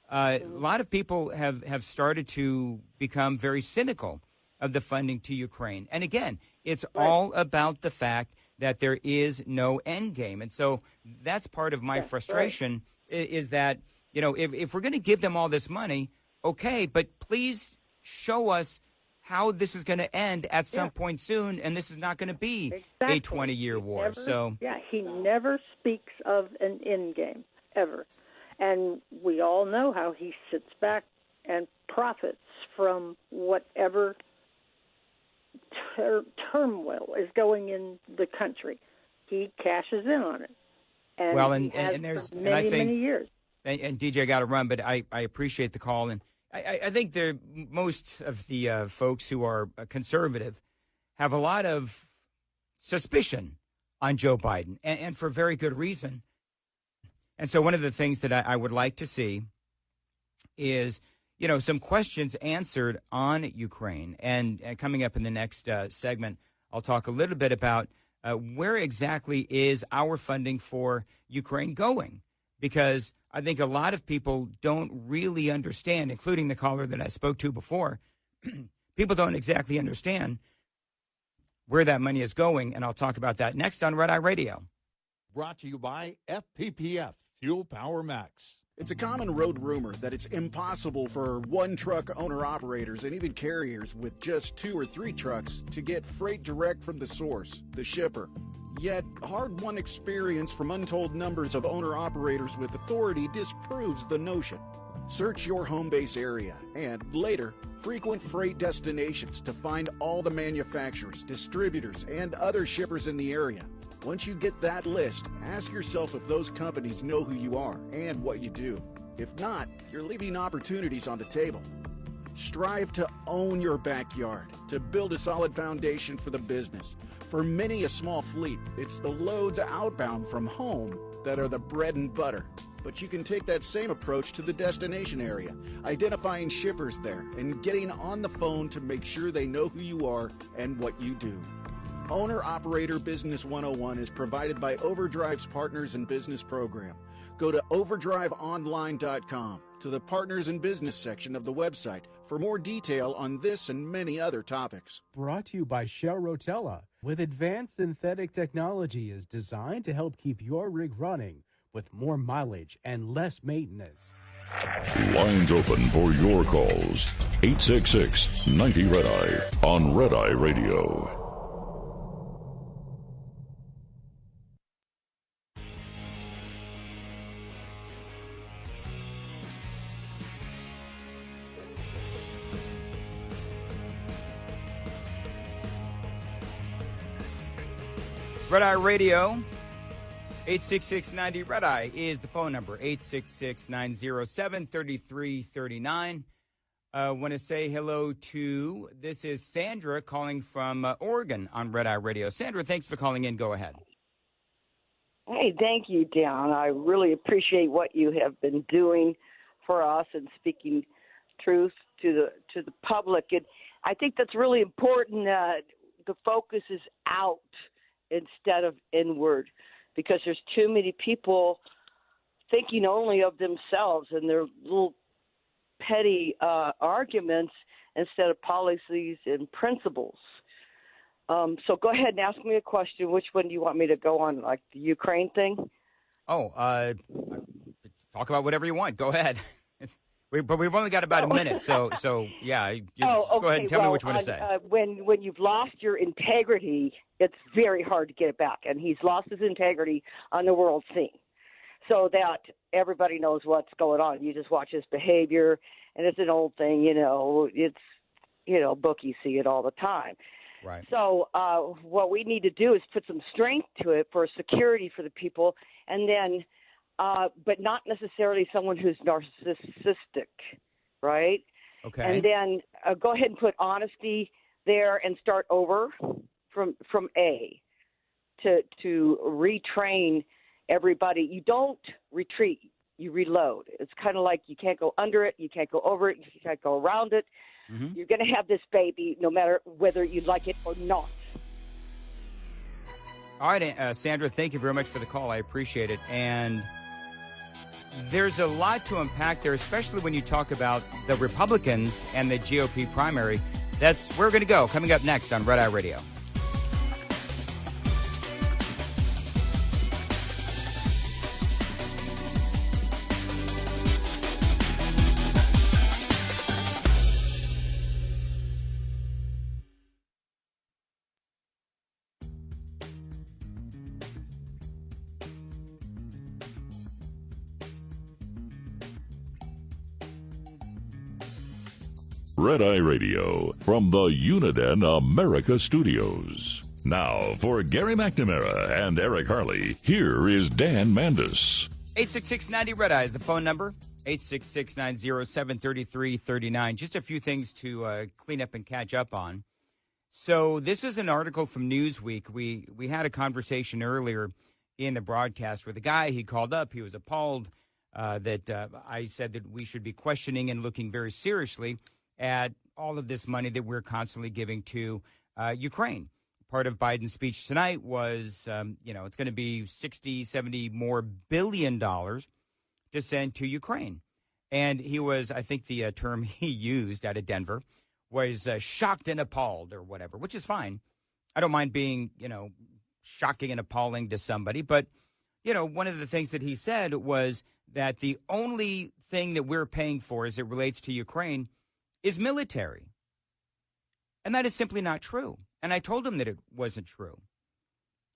a lot of people have started to become very cynical of the funding to Ukraine. And again, it's all about the fact that there is no end game. And so that's part of my frustration is that, you know, if we're going to give them all this money, okay, but please show us how this is going to end at some point soon, and this is not going to be a 20-year war. He never speaks of an end game, ever. And we all know how he sits back and profits from whatever turmoil is going in the country. He cashes in on it. And there's many years. And DJ, got to run, but I appreciate the call. And I think most of the folks who are conservative have a lot of suspicion on Joe Biden, and for very good reason. And so one of the things that I would like to see is, you know, some questions answered on Ukraine. And coming up in the next segment, I'll talk a little bit about where exactly is our funding for Ukraine going? Because I think a lot of people don't really understand, including the caller that I spoke to before. People don't exactly understand where that money is going, and I'll talk about that next on Red Eye Radio. Brought to you by FPPF, Fuel Power Max. It's a common road rumor that it's impossible for one-truck owner-operators and even carriers with just 2 or 3 trucks to get freight direct from the source, the shipper. Yet, hard-won experience from untold numbers of owner-operators with authority disproves the notion. Search your home base area and, later, frequent freight destinations to find all the manufacturers, distributors, and other shippers in the area. Once you get that list, ask yourself if those companies know who you are and what you do. If not, you're leaving opportunities on the table. Strive to own your backyard, to build a solid foundation for the business. For many a small fleet, it's the loads outbound from home that are the bread and butter. But you can take that same approach to the destination area, identifying shippers there and getting on the phone to make sure they know who you are and what you do. Owner-Operator Business 101 is provided by Overdrive's Partners in Business program. Go to overdriveonline.com to the Partners in Business section of the website for more detail on this and many other topics. Brought to you by Shell Rotella. With advanced synthetic technology is designed to help keep your rig running with more mileage and less maintenance. Lines open for your calls. 866-90-RED-EYE on Red Eye Radio. Red Eye Radio, 866-90-RED-EYE is the phone number, 866-907-3339. Want to say hello to, this is Sandra calling from Oregon on Red Eye Radio. Sandra, thanks for calling in. Go ahead. Hey, thank you, Dan. I really appreciate what you have been doing for us and speaking truth to the public. And I think that's really important that the focus is out instead of inward, because there's too many people thinking only of themselves and their little petty arguments instead of policies and principles. So go ahead and ask me a question. Which one do you want me to go on, like the Ukraine thing? Talk about whatever you want. Go ahead. But we've only got about a minute, so yeah. Just go ahead and tell me what you want to say. When you've lost your integrity, it's very hard to get it back, and he's lost his integrity on the world scene, so that everybody knows what's going on. You just watch his behavior, and it's an old thing, It's bookies see it all the time. Right. So what we need to do is put some strength to it for security for the people, and then. But not necessarily someone who's narcissistic, right? Okay. And then go ahead and put honesty there and start over from A to retrain everybody. You don't retreat, you reload. It's kind of like you can't go under it, you can't go over it, you can't go around it. Mm-hmm. You're going to have this baby no matter whether you like it or not. All right, Sandra, thank you very much for the call. I appreciate it. And there's a lot to unpack there, especially when you talk about the Republicans and the GOP primary. That's where we're going to go. Coming up next on Red Eye Radio. Red Eye Radio from the Uniden America Studios. Now, for Gary McNamara and Eric Harley, here is Dan Mandis. 866-90 Red Eye is the phone number. 866-907-3339. Just a few things to clean up and catch up on. So this is an article from Newsweek. We had a conversation earlier in the broadcast with a guy. He called up. He was appalled that I said that we should be questioning and looking very seriously at all of this money that we're constantly giving to Ukraine. Part of Biden's speech tonight was, it's going to be 60, 70 more billion dollars to send to Ukraine. And he was, I think the term he used out of Denver was shocked and appalled or whatever, which is fine. I don't mind being, shocking and appalling to somebody. But, one of the things that he said was that the only thing that we're paying for as it relates to Ukraine is military. And that is simply not true. And I told him that it wasn't true.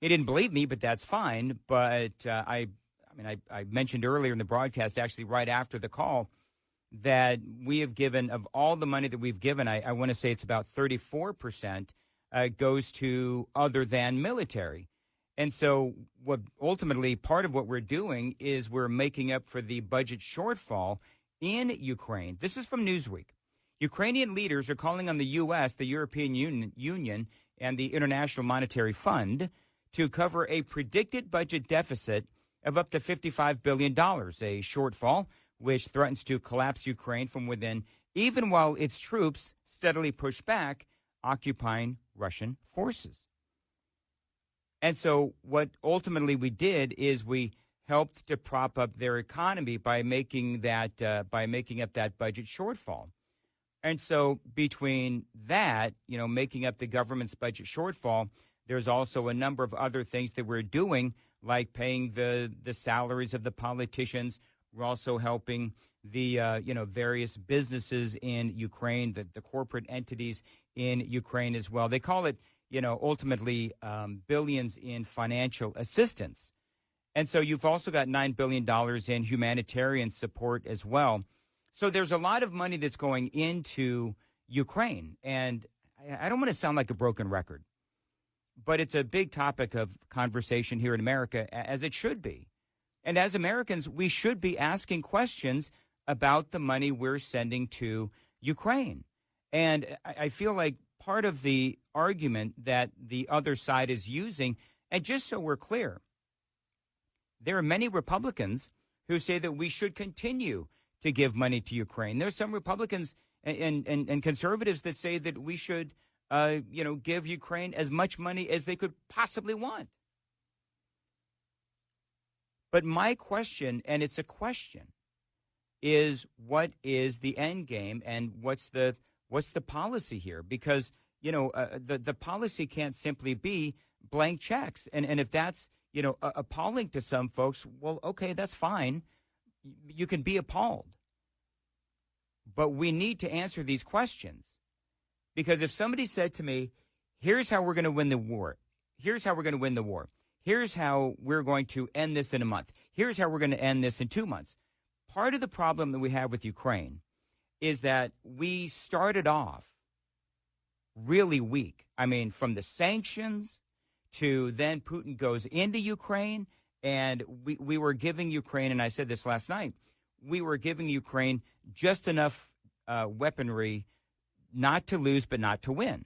He didn't believe me, but that's fine. But I mentioned earlier in the broadcast, actually right after the call, that we have given, of all the money that we've given, I want to say it's about 34% goes to other than military. And so what ultimately part of what we're doing is we're making up for the budget shortfall in Ukraine. This is from Newsweek. Ukrainian leaders are calling on the U.S., the European Union, and the International Monetary Fund to cover a predicted budget deficit of up to $55 billion, a shortfall which threatens to collapse Ukraine from within, even while its troops steadily push back, occupying Russian forces. And so what ultimately we did is we helped to prop up their economy by making up that budget shortfall. And so between that, making up the government's budget shortfall, there's also a number of other things that we're doing, like paying the salaries of the politicians. We're also helping the, various businesses in Ukraine, the corporate entities in Ukraine as well. They call it, ultimately billions in financial assistance. And so you've also got $9 billion in humanitarian support as well. So there's a lot of money that's going into Ukraine. And I don't want to sound like a broken record, but it's a big topic of conversation here in America, as it should be. And as Americans, we should be asking questions about the money we're sending to Ukraine. And I feel like part of the argument that the other side is using, and just so we're clear, there are many Republicans who say that we should continue to give money to Ukraine. There's some Republicans and conservatives that say that we should, give Ukraine as much money as they could possibly want. But my question, and it's a question, is what is the end game and what's the policy here? Because, the policy can't simply be blank checks. And if that's, appalling to some folks, well, okay, that's fine. You can be appalled. But we need to answer these questions. Because if somebody said to me, here's how we're going to win the war. Here's how we're going to win the war. Here's how we're going to end this in a month. Here's how we're going to end this in 2 months. Part of the problem that we have with Ukraine is that we started off really weak. I mean, from the sanctions to then Putin goes into Ukraine, and we were giving Ukraine, and I said this last night, we were giving Ukraine just enough weaponry not to lose but not to win.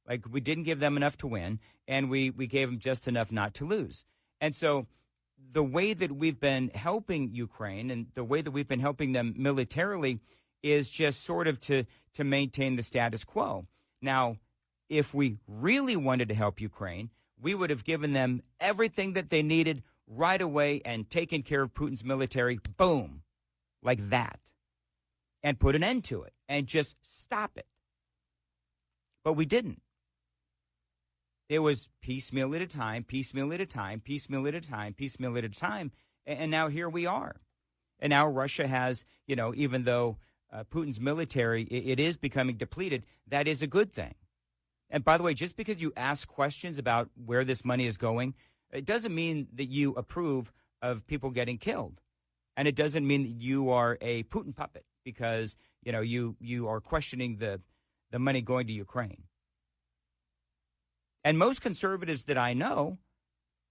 Like, we didn't give them enough to win, and we gave them just enough not to lose. And so the way that we've been helping Ukraine and the way that we've been helping them militarily is just sort of to maintain the status quo. Now, if we really wanted to help Ukraine, we would have given them everything that they needed right away and taken care of Putin's military, boom, like that, and put an end to it and just stop it. But we didn't. It was piecemeal at a time, piecemeal at a time, piecemeal at a time, piecemeal at a time. And now here we are. And now Russia has, even though Putin's military, it is becoming depleted, that is a good thing. And by the way, just because you ask questions about where this money is going, it doesn't mean that you approve of people getting killed. And it doesn't mean that you are a Putin puppet because, you are questioning the money going to Ukraine. And most conservatives that I know,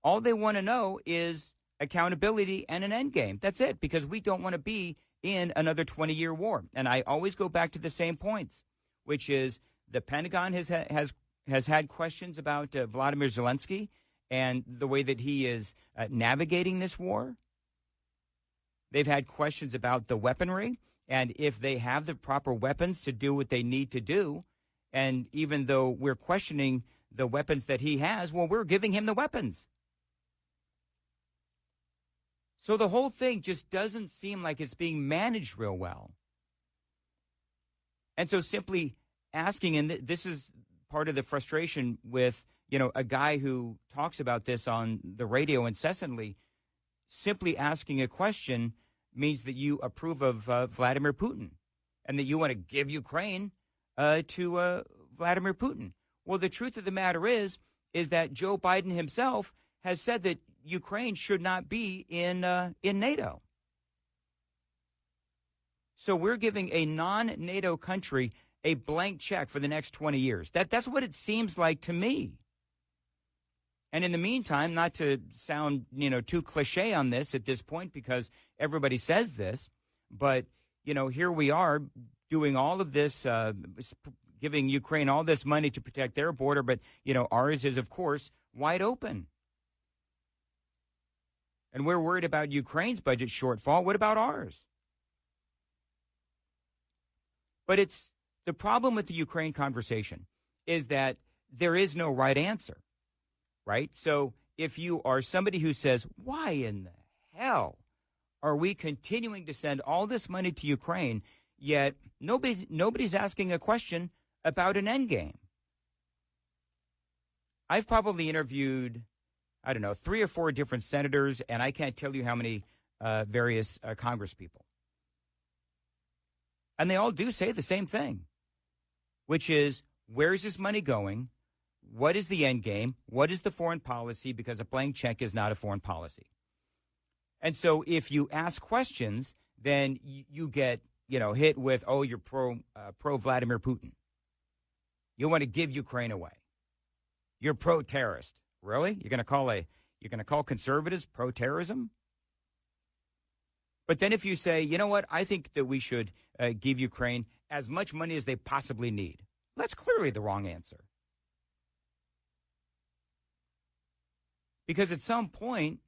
all they want to know is accountability and an end game. That's it, because we don't want to be in another 20-year war. And I always go back to the same points, which is the Pentagon has had questions about Vladimir Zelensky and the way that he is navigating this war. They've had questions about the weaponry and if they have the proper weapons to do what they need to do. And even though we're questioning the weapons that he has, well, we're giving him the weapons. So the whole thing just doesn't seem like it's being managed real well. And so simply asking, and this is part of the frustration with, a guy who talks about this on the radio incessantly, simply asking a question means that you approve of Vladimir Putin and that you want to give Ukraine to Vladimir Putin. Well, the truth of the matter is that Joe Biden himself has said that Ukraine should not be in NATO. So we're giving a non-NATO country a blank check for the next 20 years. That's what it seems like to me. And in the meantime, not to sound, too cliche on this at this point because everybody says this, but, here we are doing all of this, giving Ukraine all this money to protect their border, but, ours is, of course, wide open. And we're worried about Ukraine's budget shortfall. What about ours? But the problem with the Ukraine conversation is that there is no right answer, right? So if you are somebody who says, why in the hell are we continuing to send all this money to Ukraine, yet nobody's asking a question about an end game? I've probably interviewed, 3 or 4 different senators, and I can't tell you how many various Congress people. And they all do say the same thing, which is, where is this money going? What is the end game? What is the foreign policy? Because a blank check is not a foreign policy. And so if you ask questions, then you get, hit with, oh, you're pro Vladimir Putin. You want to give Ukraine away. You're pro-terrorist. Really? You're going to call conservatives pro-terrorism? But then if you say, you know what, I think that we should give Ukraine as much money as they possibly need, that's clearly the wrong answer. Because at some point,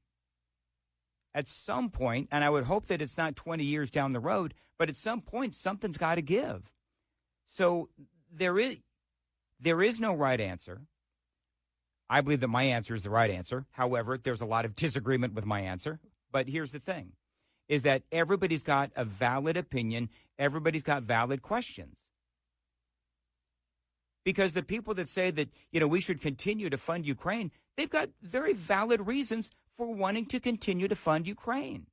and I would hope that it's not 20 years down the road, but at some point, something's got to give. So there is no right answer. I believe that my answer is the right answer. However, there's a lot of disagreement with my answer. But here's the thing, is that everybody's got a valid opinion. Everybody's got valid questions. Because the people that say that, we should continue to fund Ukraine, they've got very valid reasons for wanting to continue to fund Ukraine.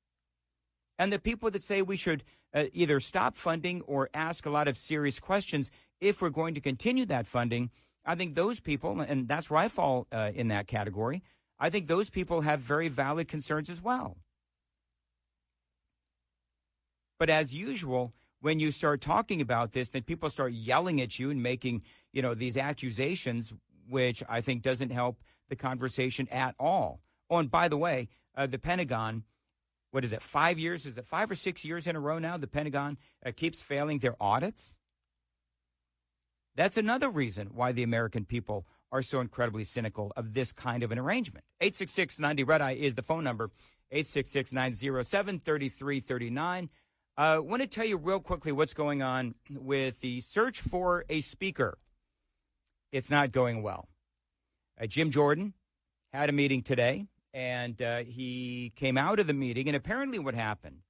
And the people that say we should either stop funding or ask a lot of serious questions if we're going to continue that funding. I think those people, and that's where I fall in that category, I think those people have very valid concerns as well. But as usual, when you start talking about this, then people start yelling at you and making, these accusations, which I think doesn't help the conversation at all. Oh, and by the way, the Pentagon, what is it, 5 years? Is it 5 or 6 years in a row now? The Pentagon keeps failing their audits. That's another reason why the American people are so incredibly cynical of this kind of an arrangement. 866-90-RED-EYE is the phone number, 866-907-3339. I want to tell you real quickly what's going on with the search for a speaker. It's not going well. Jim Jordan had a meeting today, and he came out of the meeting, and apparently what happened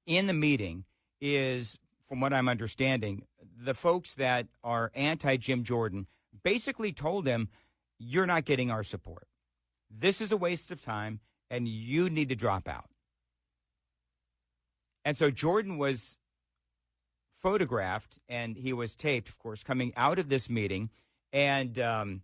in the meeting is, from what I'm understanding, the folks that are anti-Jim Jordan basically told him, you're not getting our support. This is a waste of time, and you need to drop out. And so Jordan was photographed, and he was taped, of course, coming out of this meeting, and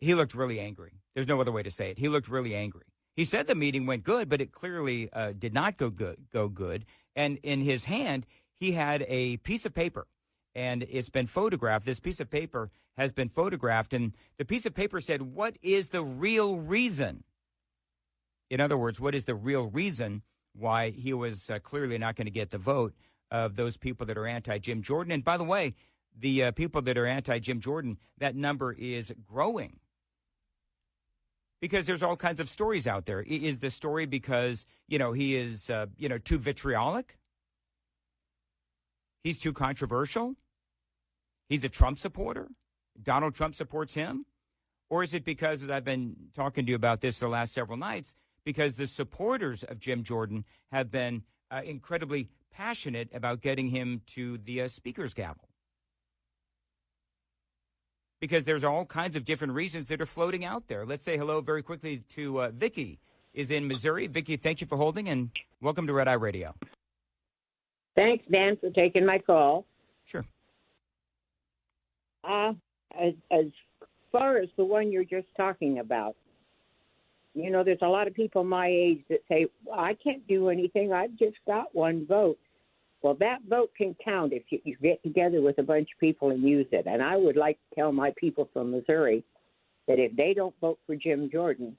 he looked really angry. There's no other way to say it. He looked really angry. He said the meeting went good, but it clearly did not go good. And in his hand, he had a piece of paper, and it's been photographed. This piece of paper has been photographed, and the piece of paper said, what is the real reason? In other words, what is the real reason why he was clearly not going to get the vote of those people that are anti-Jim Jordan? And by the way, the people that are anti-Jim Jordan, that number is growing. Because there's all kinds of stories out there. Is the story because, he is, too vitriolic? He's too controversial? He's a Trump supporter? Donald Trump supports him? Or is it because, as I've been talking to you about this the last several nights, because the supporters of Jim Jordan have been incredibly passionate about getting him to the speaker's gavel? Because there's all kinds of different reasons that are floating out there. Let's say hello very quickly to Vicky is in Missouri. Vicky, thank you for holding, and welcome to Red Eye Radio. Thanks, Dan, for taking my call. Sure. As far as the one you're just talking about, there's a lot of people my age that say, well, I can't do anything. I've just got one vote. Well, that vote can count if you get together with a bunch of people and use it. And I would like to tell my people from Missouri that if they don't vote for Jim Jordan,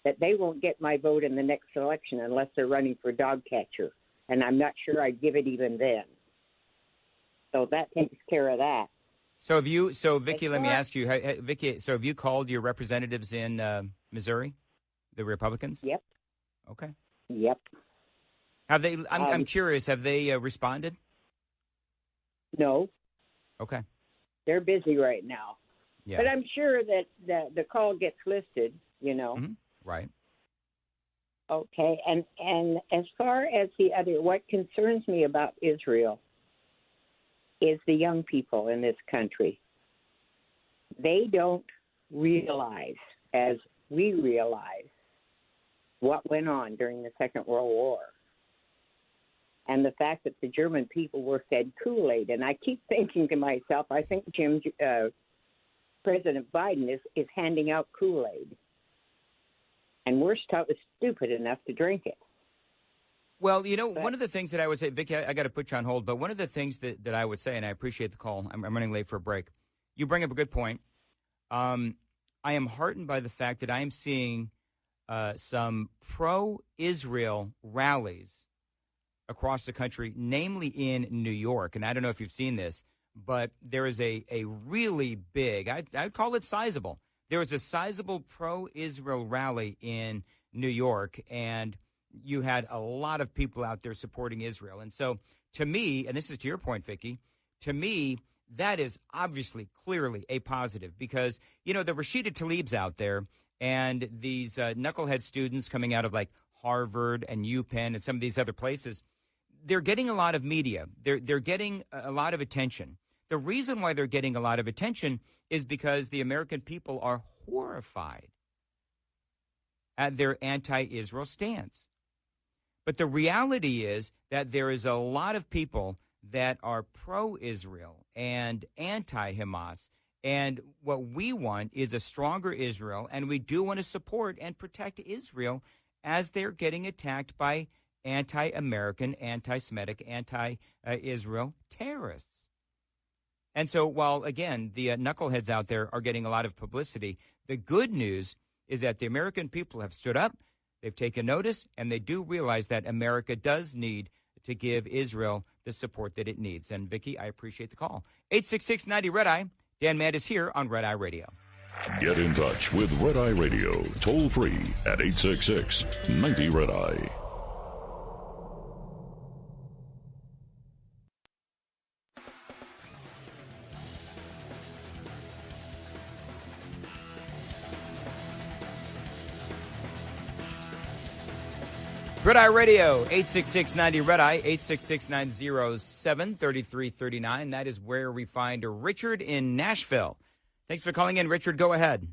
that they won't get my vote in the next election unless they're running for dog catcher. And I'm not sure I'd give it even then. So that takes care of that. So Vicky, let me ask you, Vicky, so have you called your representatives in Missouri, the Republicans? Yep. Okay. Yep. Have they? I'm curious. Have they responded? No. Okay. They're busy right now. Yeah. But I'm sure that the call gets listed. Mm-hmm. Right. Okay. And as far as what concerns me about Israel is the young people in this country. They don't realize, as we realize, what went on during the Second World War. And the fact that the German people were fed Kool-Aid. And I keep thinking to myself, I think President Biden is handing out Kool-Aid. And we're stupid enough to drink it. Well, one of the things that I would say, Vicky, I got to put you on hold, but one of the things that I would say, and I appreciate the call, I'm running late for a break. You bring up a good point. I am heartened by the fact that I am seeing some pro-Israel rallies across the country, namely in New York. And I don't know if you've seen this, but there is a really big, I'd call it sizable. There was a sizable pro-Israel rally in New York, and you had a lot of people out there supporting Israel. And so to me, and this is to your point, Vicky, to me, that is obviously, clearly a positive because, the Rashida Tlaib's out there and these knucklehead students coming out of like Harvard and UPenn and some of these other places, they're getting a lot of media. They're getting a lot of attention. The reason why they're getting a lot of attention is because the American people are horrified at their anti-Israel stance. But the reality is that there is a lot of people that are pro-Israel and anti-Hamas. And what we want is a stronger Israel, and we do want to support and protect Israel as they're getting attacked by anti-American, anti-Semitic, anti-Israel terrorists. And so while, again, the knuckleheads out there are getting a lot of publicity, the good news is that the American people have stood up, they've taken notice, and they do realize that America does need to give Israel the support that it needs. And, Vicki, I appreciate the call. 866-90-RED-EYE. Dan Mandis here on Red Eye Radio. Get in touch with Red Eye Radio, toll free at 866-90-RED-EYE. Red Eye Radio, 866-90-RED-EYE, 866-907-3339. That is where we find Richard in Nashville. Thanks for calling in, Richard. Go ahead.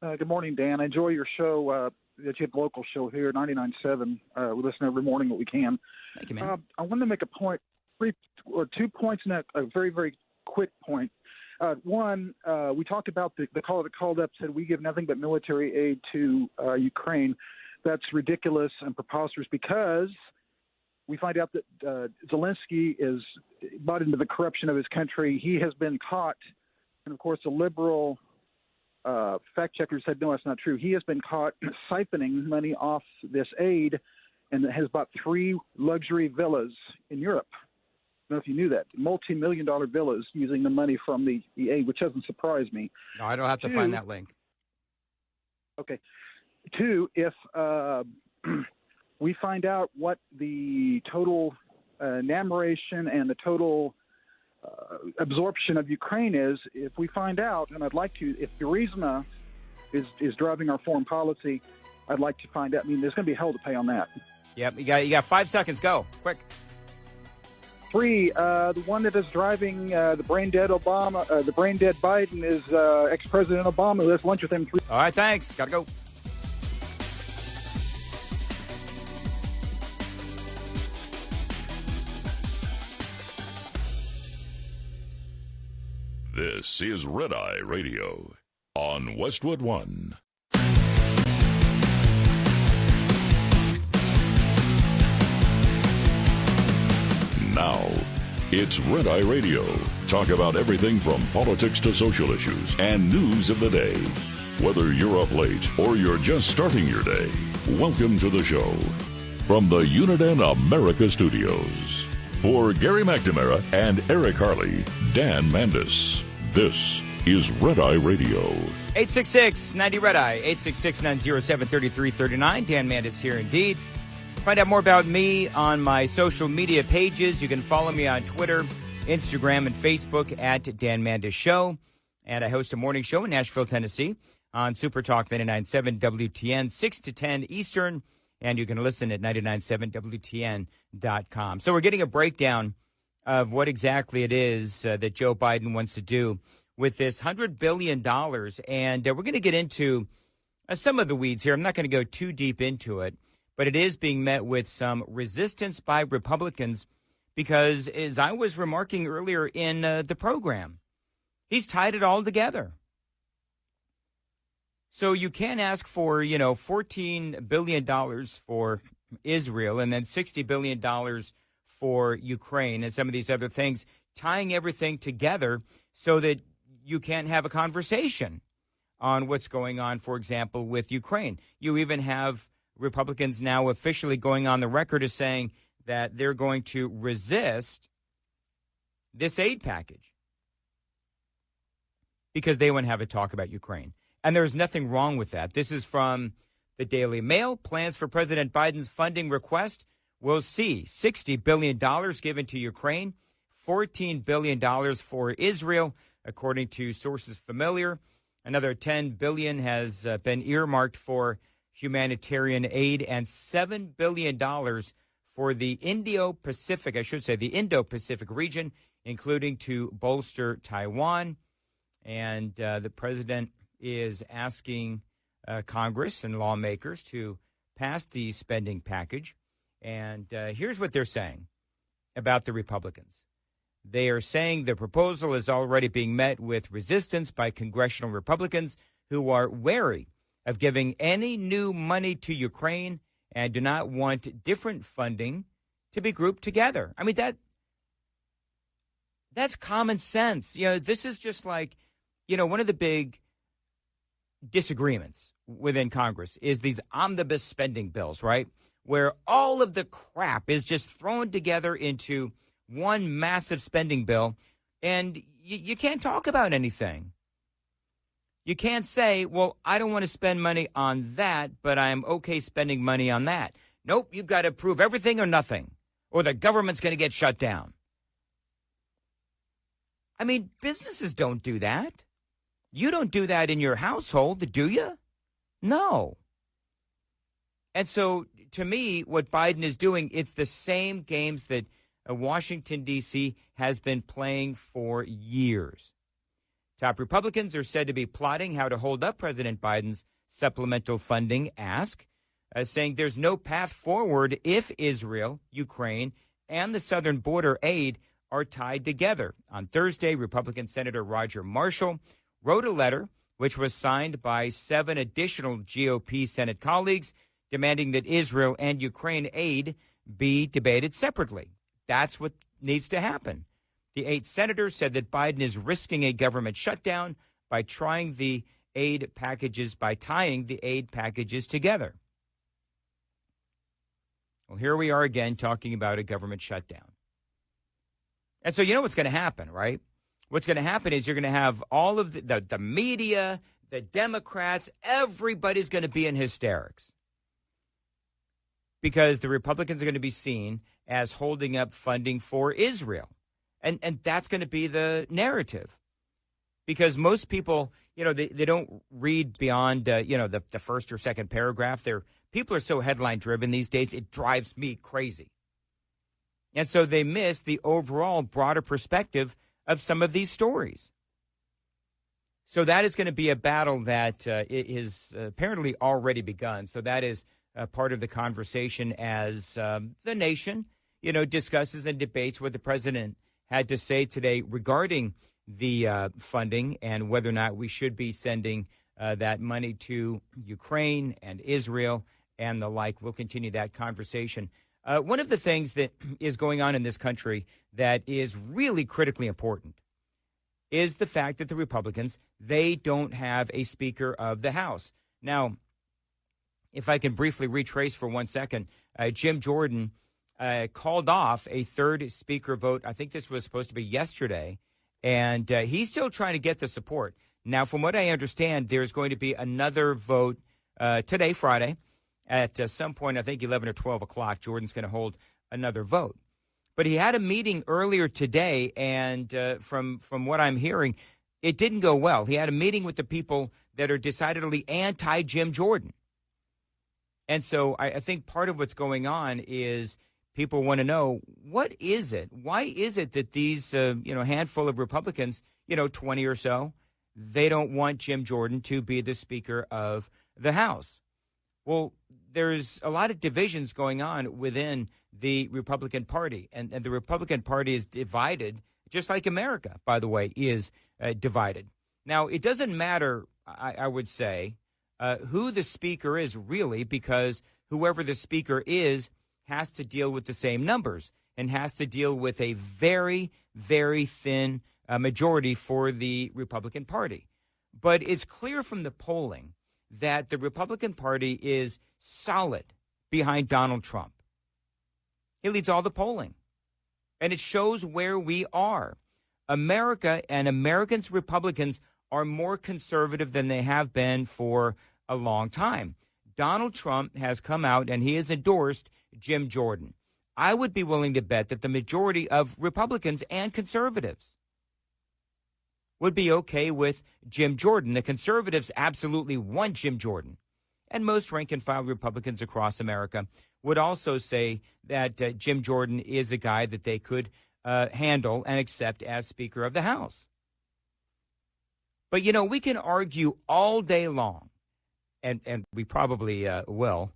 Good morning, Dan. I enjoy your show, that you have a local show here, 99.7. We listen every morning when we can. Thank you, man. I wanted to make a point, 2 points and a very, very quick point. One, we talked about the caller that called up said we give nothing but military aid to Ukraine. That's ridiculous and preposterous because we find out that Zelensky is bought into the corruption of his country. He has been caught, and of course the liberal fact checkers said, no, that's not true. He has been caught siphoning money off this aid and has bought 3 luxury villas in Europe. I don't know if you knew that. Multi-million-dollar villas using the money from the aid, which doesn't surprise me. No, I don't have to find that link. Okay. 2, if we find out what the total enamoration and the total absorption of Ukraine is, if we find out, and I'd like to, if Burisma is driving our foreign policy, I'd like to find out. I mean, there's going to be hell to pay on that. Yep, you got 5 seconds. Go, quick. 3, the one that is driving the brain dead Obama, the brain dead Biden is ex-President Obama, who has lunch with him. All right, thanks. Got to go. This is Red Eye Radio on Westwood One. Now, it's Red Eye Radio. Talk about everything from politics to social issues and news of the day. Whether you're up late or you're just starting your day, welcome to the show. From the Uniden America Studios. For Gary McNamara and Eric Harley, Dan Mandis. This is Red Eye Radio. 866-90-RED-EYE, 866-907-3339. Dan Mandis here indeed. Find out more about me on my social media pages. You can follow me on Twitter, Instagram, and Facebook at Dan Mandis Show. And I host a morning show in Nashville, Tennessee on Super Talk 99.7 WTN, 6 to 10 Eastern. And you can listen at 997WTN.com. So we're getting a breakdown of what exactly it is that Joe Biden wants to do with this $100 billion. And we're going to get into some of the weeds here. I'm not going to go too deep into it, but it is being met with some resistance by Republicans because, as I was remarking earlier in the program, he's tied it all together. So you can't ask for, $14 billion for Israel and then $60 billion for Ukraine and some of these other things, tying everything together so that you can't have a conversation on what's going on, for example, with Ukraine. You even have Republicans now officially going on the record as saying that they're going to resist this aid package because they want to have a talk about Ukraine. And there's nothing wrong with that. This is from the Daily Mail. Plans for President Biden's funding request will see $60 billion given to Ukraine, $14 billion for Israel, according to sources familiar. Another $10 billion has been earmarked for humanitarian aid and $7 billion for the Indo-Pacific region, including to bolster Taiwan. And the president is asking Congress and lawmakers to pass the spending package. And here's what they're saying about the Republicans. They are saying the proposal is already being met with resistance by congressional Republicans who are wary of giving any new money to Ukraine and do not want different funding to be grouped together. I mean, that's common sense. This is just like, one of the big disagreements within Congress is these omnibus spending bills, right? Where all of the crap is just thrown together into one massive spending bill, and you can't talk about anything. You can't say, well, I don't want to spend money on that, but I'm okay spending money on that. Nope, you've got to approve everything or nothing, or the government's going to get shut down. I mean, businesses don't do that. You don't do that in your household, do you? No. And so, to me, what Biden is doing, it's the same games that Washington, D.C. has been playing for years. Top Republicans are said to be plotting how to hold up President Biden's supplemental funding ask, saying there's no path forward if Israel, Ukraine, and the southern border aid are tied together. On Thursday, Republican Senator Roger Marshall wrote a letter which was signed by 7 additional GOP Senate colleagues demanding that Israel and Ukraine aid be debated separately. That's what needs to happen. The 8 senators said that Biden is risking a government shutdown by tying the aid packages together. Well, here we are again talking about a government shutdown. And so you know what's going to happen, right? What's going to happen is you're going to have all of the media, the Democrats, everybody's going to be in hysterics because the Republicans are going to be seen as holding up funding for Israel. And that's going to be the narrative because most people, they don't read beyond, the first or second paragraph. People are so headline driven these days. It drives me crazy. And so they miss the overall broader perspective of some of these stories. So that is going to be a battle that is apparently already begun. So that is part of the conversation as the nation, discusses and debates what the president had to say today regarding the funding and whether or not we should be sending that money to Ukraine and Israel and the like. We'll continue that conversation. One of the things that is going on in this country that is really critically important is the fact that the Republicans, they don't have a Speaker of the House. Now, if I can briefly retrace for 1 second, Jim Jordan called off a third Speaker vote. I think this was supposed to be yesterday, and he's still trying to get the support. Now, from what I understand, there's going to be another vote today, Friday, at some point, I think 11 or 12 o'clock. Jordan's going to hold another vote. But he had a meeting earlier today, and from what I'm hearing, it didn't go well. He had a meeting with the people that are decidedly anti-Jim Jordan. And so I think part of what's going on is people want to know, what is it? Why is it that these, handful of Republicans, 20 or so, they don't want Jim Jordan to be the Speaker of the House? Well, there's a lot of divisions going on within the Republican Party, and the Republican Party is divided, just like America, by the way, is divided. Now, it doesn't matter, I would say, who the Speaker is really, because whoever the Speaker is has to deal with the same numbers and has to deal with a very, very thin majority for the Republican Party. But it's clear from the polling that the Republican Party is solid behind Donald Trump. He leads all the polling, and it shows where we are. America and Americans, Republicans, are more conservative than they have been for a long time. Donald Trump has come out and he has endorsed Jim Jordan. I would be willing to bet that the majority of Republicans and conservatives would be okay with Jim Jordan. The conservatives absolutely want Jim Jordan. And most rank-and-file Republicans across America would also say that Jim Jordan is a guy that they could handle and accept as Speaker of the House. But, we can argue all day long, and we probably will,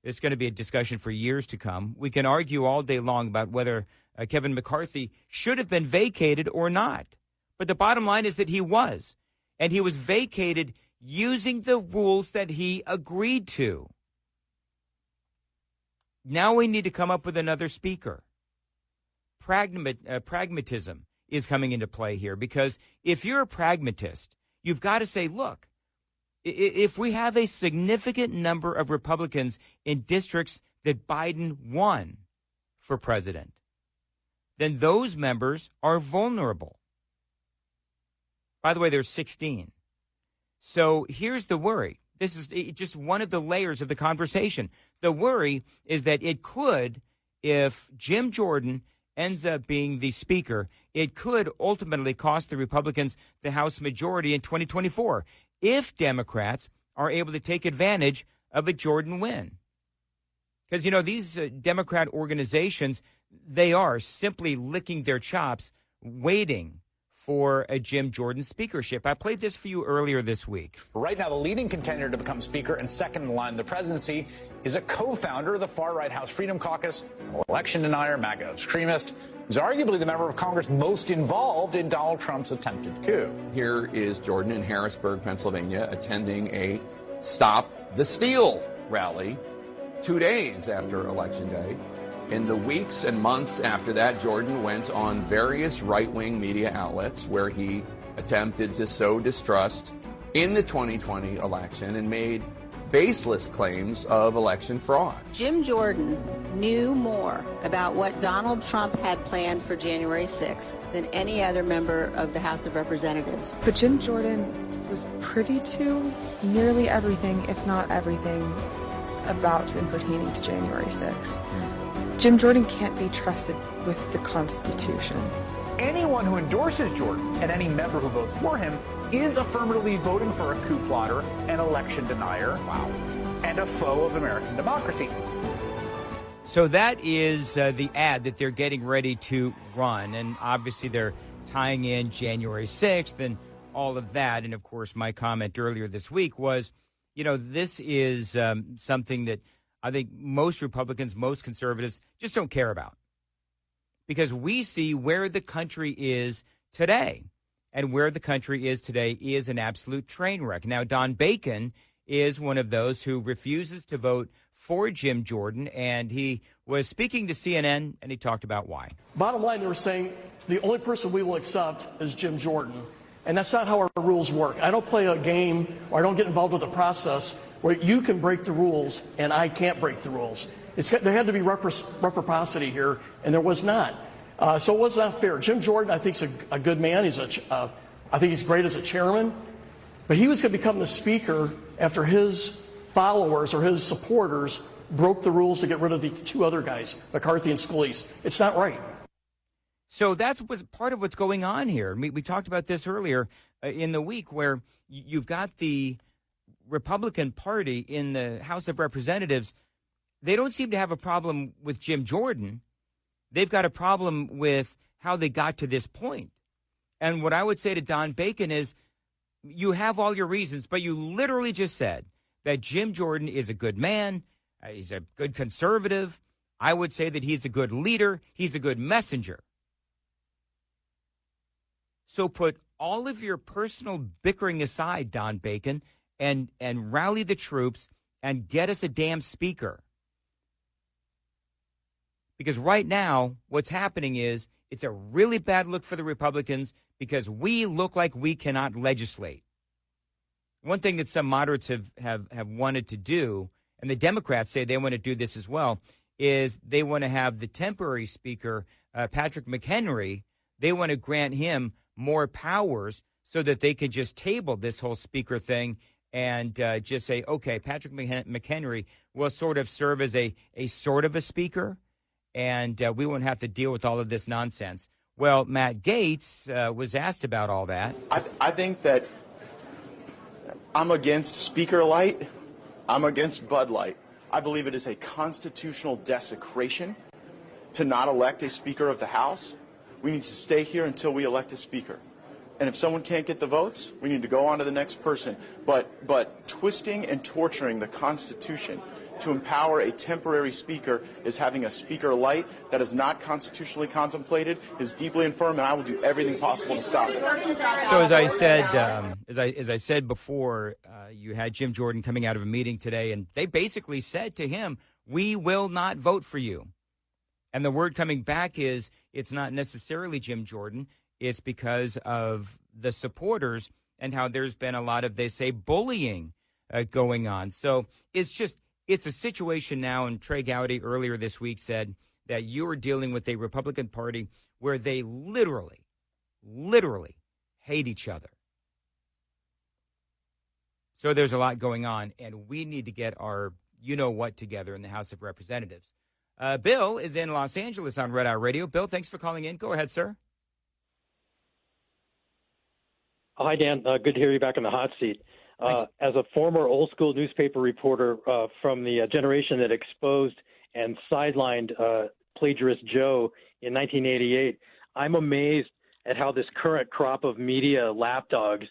It's going to be a discussion for years to come. We can argue all day long about whether Kevin McCarthy should have been vacated or not. But the bottom line is that he was. And he was vacated using the rules that he agreed to. Now we need to come up with another speaker. Pragmatism is coming into play here, because if you're a pragmatist, you've got to say, look, if we have a significant number of Republicans in districts that Biden won for president, then those members are vulnerable. By the way, there's 16. So here's the worry. This is just one of the layers of the conversation. The worry is that it could, if Jim Jordan ends up being the speaker, it could ultimately cost the Republicans the House majority in 2024 if Democrats are able to take advantage of a Jordan win. Because, you know, these Democrat organizations, they are simply licking their chops, waiting for a Jim Jordan speakership. I played this for you earlier this week. Right now, the leading contender to become speaker and second in line in the presidency is a co-founder of the far-right House Freedom Caucus, an election denier, MAGA extremist, who's arguably the member of Congress most involved in Donald Trump's attempted coup. Here is Jordan in Harrisburg, Pennsylvania, attending a Stop the Steal rally 2 days after Election Day. In the weeks and months after that, Jordan went on various right-wing media outlets where he attempted to sow distrust in the 2020 election and made baseless claims of election fraud. Jim Jordan knew more about what Donald Trump had planned for January 6th than any other member of the House of Representatives. But Jim Jordan was privy to nearly everything, if not everything, about and pertaining to January 6th. Jim Jordan can't be trusted with the Constitution. Anyone who endorses Jordan and any member who votes for him is affirmatively voting for a coup plotter, an election denier, and a foe of American democracy. So that is the ad that they're getting ready to run. And obviously they're tying in January 6th and all of that. And, of course, my comment earlier this week was, you know, this is something that I think most Republicans, most conservatives just don't care about, because we see where the country is today, and where the country is today is an absolute train wreck. Now, Don Bacon is one of those who refuses to vote for Jim Jordan, and he was speaking to CNN, and he talked about why. Bottom line, they were saying the only person we will accept is Jim Jordan. And that's not how our rules work. I don't play a game, or I don't get involved with a process where you can break the rules and I can't break the rules. There had to be reciprocity here, and there was not. So it was not fair. Jim Jordan, I think, is a good man. I think he's great as a chairman. But he was going to become the speaker after his followers or his supporters broke the rules to get rid of the two other guys, McCarthy and Scalise. It's not right. So that's part of what's going on here. We talked about this earlier in the week, where you've got the Republican Party in the House of Representatives. They don't seem to have a problem with Jim Jordan. They've got a problem with how they got to this point. And what I would say to Don Bacon is, you have all your reasons, but you literally just said that Jim Jordan is a good man. He's a good conservative. I would say that he's a good leader. He's a good messenger. So put all of your personal bickering aside, Don Bacon, and rally the troops and get us a damn speaker. Because right now, what's happening is it's a really bad look for the Republicans, because we look like we cannot legislate. One thing that some moderates have wanted to do, and the Democrats say they want to do this as well, is they want to have the temporary speaker, Patrick McHenry, they want to grant him more powers so that they could just table this whole speaker thing and just say, okay, Patrick McHenry will sort of serve as a sort of a speaker, and we won't have to deal with all of this nonsense. Well, Matt Gaetz was asked about all that. I think that I'm against Speaker Light. I'm against Bud Light. I believe it is a constitutional desecration to not elect a Speaker of the House. We need to stay here until we elect a speaker. And if someone can't get the votes, we need to go on to the next person. But twisting and torturing the Constitution to empower a temporary speaker is having a speaker light that is not constitutionally contemplated, is deeply infirm, and I will do everything possible to stop it. So as I said, as I said before, you had Jim Jordan coming out of a meeting today, and they basically said to him, "We will not vote for you." And the word coming back is it's not necessarily Jim Jordan. It's because of the supporters and how there's been a lot of, they say, bullying going on. So it's a situation now, and Trey Gowdy earlier this week said that you are dealing with a Republican Party where they literally hate each other. So there's a lot going on, and we need to get our you-know-what together in the House of Representatives. Bill is in Los Angeles on Red Eye Radio. Bill, thanks for calling in. Go ahead, sir. Hi, Dan. Good to hear you back in the hot seat. As a former old-school newspaper reporter from the generation that exposed and sidelined plagiarist Joe in 1988, I'm amazed at how this current crop of media lapdogs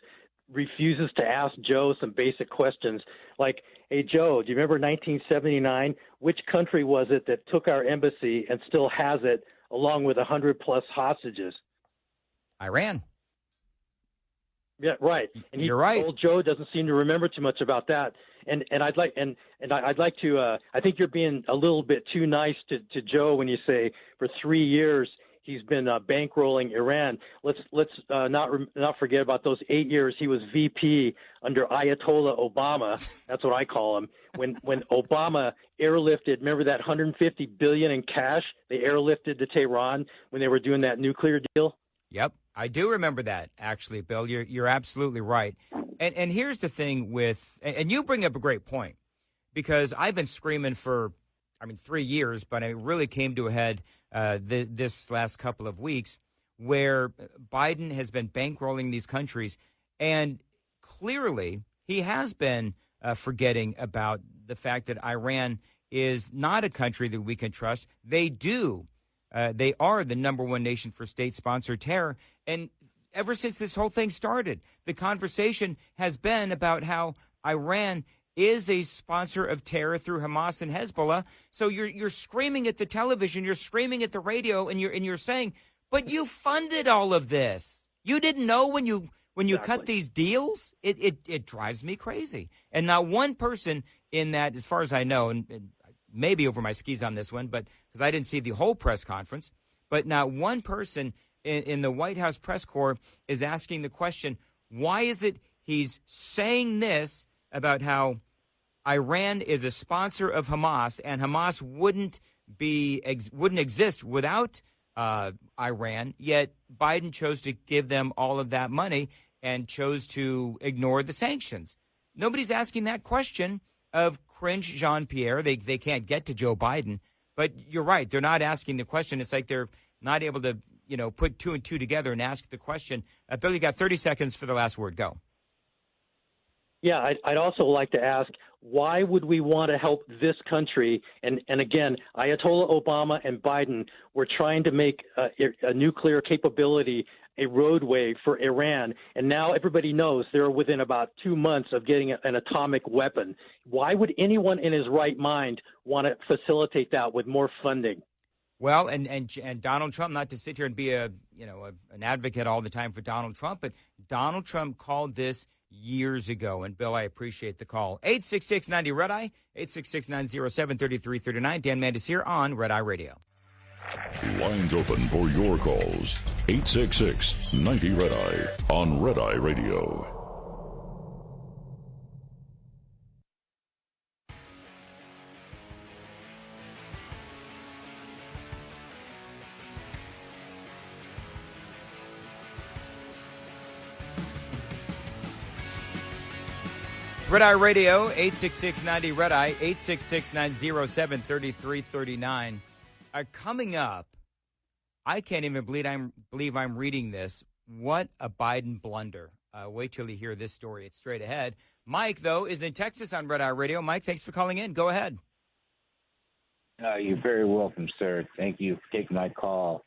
refuses to ask Joe some basic questions like, hey, Joe, do you remember 1979? Which country was it that took our embassy and still has it, along with 100-plus hostages? Iran. Yeah, right. And you're right. Old Joe doesn't seem to remember too much about that. And I'd like to. I think you're being a little bit too nice to Joe when you say for 3 years he's been bankrolling Iran. Let's not forget about those 8 years he was VP under Ayatollah Obama. That's what I call him. When Obama airlifted, remember that $150 billion in cash they airlifted to Tehran when they were doing that nuclear deal? Yep, I do remember that, actually, Bill. You're absolutely right. And here's the thing with, and you bring up a great point, because I've been screaming for, 3 years, but it really came to a head this last couple of weeks, where Biden has been bankrolling these countries, and clearly he has been forgetting about the fact that Iran is not a country that we can trust. They are the number one nation for state-sponsored terror. And ever since this whole thing started, the conversation has been about how Iran is a sponsor of terror through Hamas and Hezbollah. So you're screaming at the television, you're screaming at the radio, and you're saying, but you funded all of this. You didn't know when you cut these deals? It drives me crazy. And not one person in that, as far as I know, and maybe over my skis on this one, but because I didn't see the whole press conference, but not one person in the White House press corps is asking the question, why is it he's saying this about how Iran is a sponsor of Hamas and Hamas wouldn't exist without Iran, yet Biden chose to give them all of that money and chose to ignore the sanctions. Nobody's asking that question of cringe Jean-Pierre. They can't get to Joe Biden. But you're right. They're not asking the question. It's like they're not able to, put two and two together and ask the question. Bill, you got 30 seconds for the last word. Go. Yeah, I'd also like to ask, why would we want to help this country? And again, Ayatollah Obama and Biden were trying to make a nuclear capability a roadway for Iran. And now everybody knows they're within about 2 months of getting an atomic weapon. Why would anyone in his right mind want to facilitate that with more funding? Well, and Donald Trump, not to sit here and be an advocate all the time for Donald Trump, but Donald Trump called this years ago. And, Bill, I appreciate the call. 866-90-RED-EYE, 866-907-3339. Dan Mandis here on Red Eye Radio. Lines open for your calls. 866-90-RED-EYE on Red Eye Radio. Red Eye Radio, 866-90-RED-EYE, 866-907-3339. Coming up, I can't even believe I'm reading this. What a Biden blunder. Wait till you hear this story. It's straight ahead. Mike, though, is in Texas on Red Eye Radio. Mike, thanks for calling in. Go ahead. You're very welcome, sir. Thank you for taking my call.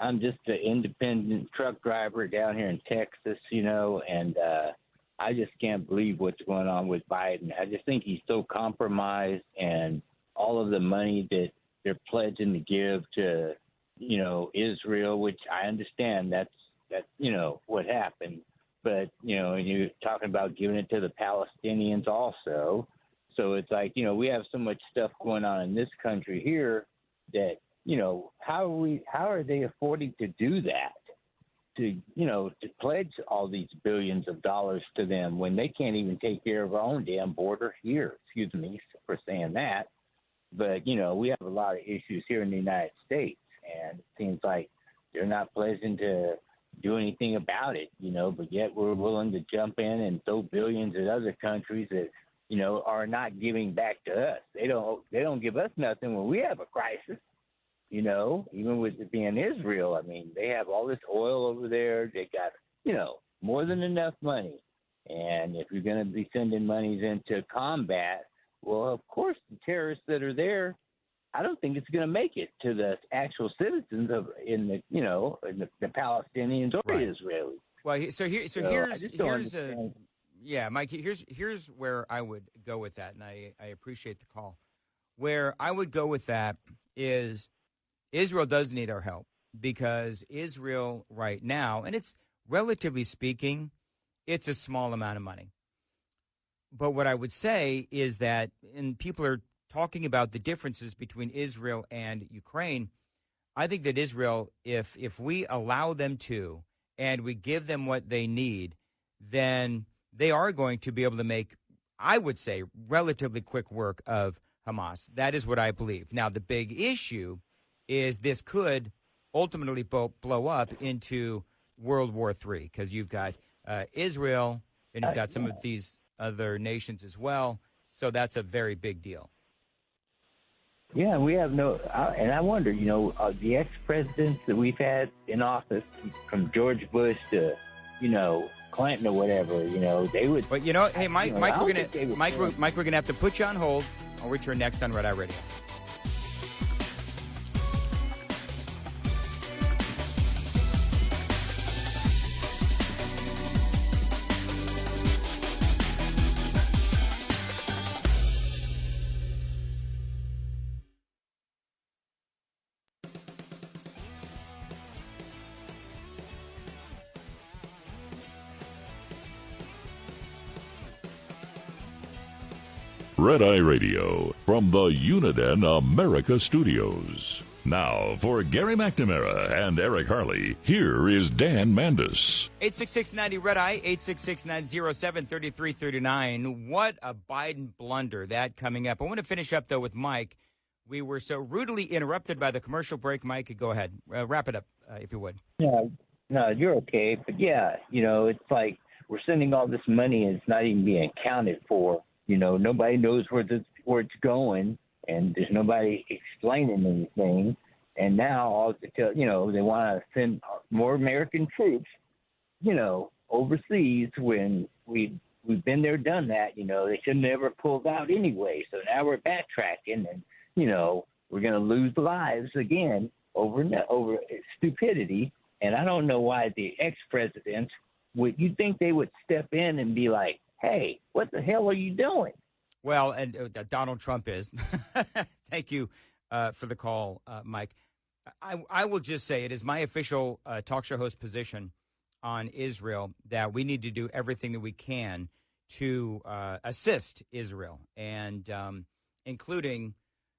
I'm just an independent truck driver down here in Texas, and I just can't believe what's going on with Biden. I just think he's so compromised, and all of the money that they're pledging to give to, Israel, which I understand that's what happened. But, you're talking about giving it to the Palestinians also. So it's like, we have so much stuff going on in this country here that, how are they affording to do that? To pledge all these billions of dollars to them when they can't even take care of our own damn border here. Excuse me for saying that. But, we have a lot of issues here in the United States, and it seems like they're not pledging to do anything about it, but yet we're willing to jump in and throw billions at other countries that, are not giving back to us. They don't give us nothing when we have a crisis. Even with it being Israel, I mean, they have all this oil over there. They got, more than enough money. And if you're going to be sending monies into combat, well, of course, the terrorists that are there, I don't think it's going to make it to the actual citizens in the Palestinians or Right. Israelis. Well, Mike, here's where I would go with that, and I appreciate the call. Where I would go with that is Israel does need our help, because Israel right now, and it's relatively speaking, it's a small amount of money. But what I would say is that, and people are talking about the differences between Israel and Ukraine, I think that Israel, if we allow them to, and we give them what they need, then they are going to be able to make, I would say, relatively quick work of Hamas. That is what I believe. Now, the big issue is this could ultimately blow up into World War III, because you've got Israel, and you've got some of these other nations as well. So that's a very big deal. Yeah, we have and I wonder, the ex-presidents that we've had in office, from George Bush to, Clinton or whatever, they would. But hey, Mike, we're gonna have to put you on hold. I'll return next on Red Eye Radio. Red Eye Radio from the Uniden America Studios. Now, for Gary McNamara and Eric Harley, here is Dan Mandis. 866-90 Red Eye, 866-907-3339. What a Biden blunder, that coming up. I want to finish up, though, with Mike. We were so rudely interrupted by the commercial break. Mike, go ahead. Wrap it up, if you would. No, you're okay. But, it's like we're sending all this money and it's not even being accounted for. Nobody knows where it's going, and there's nobody explaining anything. And now, all to tell, they want to send more American troops, overseas when we've been there, done that. They should have never pulled out anyway. So now we're backtracking, and we're going to lose lives again over stupidity. And I don't know why the ex-presidents you'd think they would step in and be like, hey, what the hell are you doing? Well, and Donald Trump is. Thank you for the call, Mike. I will just say it is my official talk show host position on Israel that we need to do everything that we can to assist Israel, and including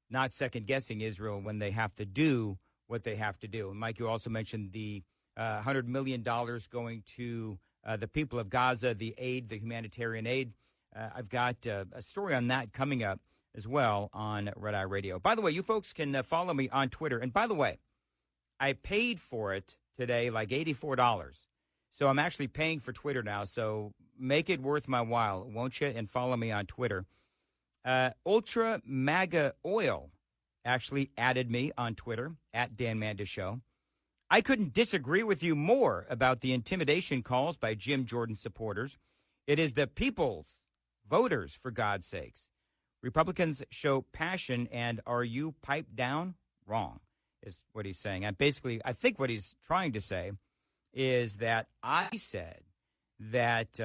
not second-guessing Israel when they have to do what they have to do. And, Mike, you also mentioned the $100 million going to the people of Gaza, the humanitarian aid. I've got a story on that coming up as well on Red Eye Radio. By the way, you folks can follow me on Twitter. And by the way, I paid for it today, like $84. So I'm actually paying for Twitter now. So make it worth my while, won't you? And follow me on Twitter. Ultra MAGA Oil actually added me on Twitter, at Dan Mandis Show. I couldn't disagree with you more about the intimidation calls by Jim Jordan supporters. It is the people's voters, for God's sakes. Republicans show passion, and are you piped down? Wrong, is what he's saying. I think what he's trying to say is that I said that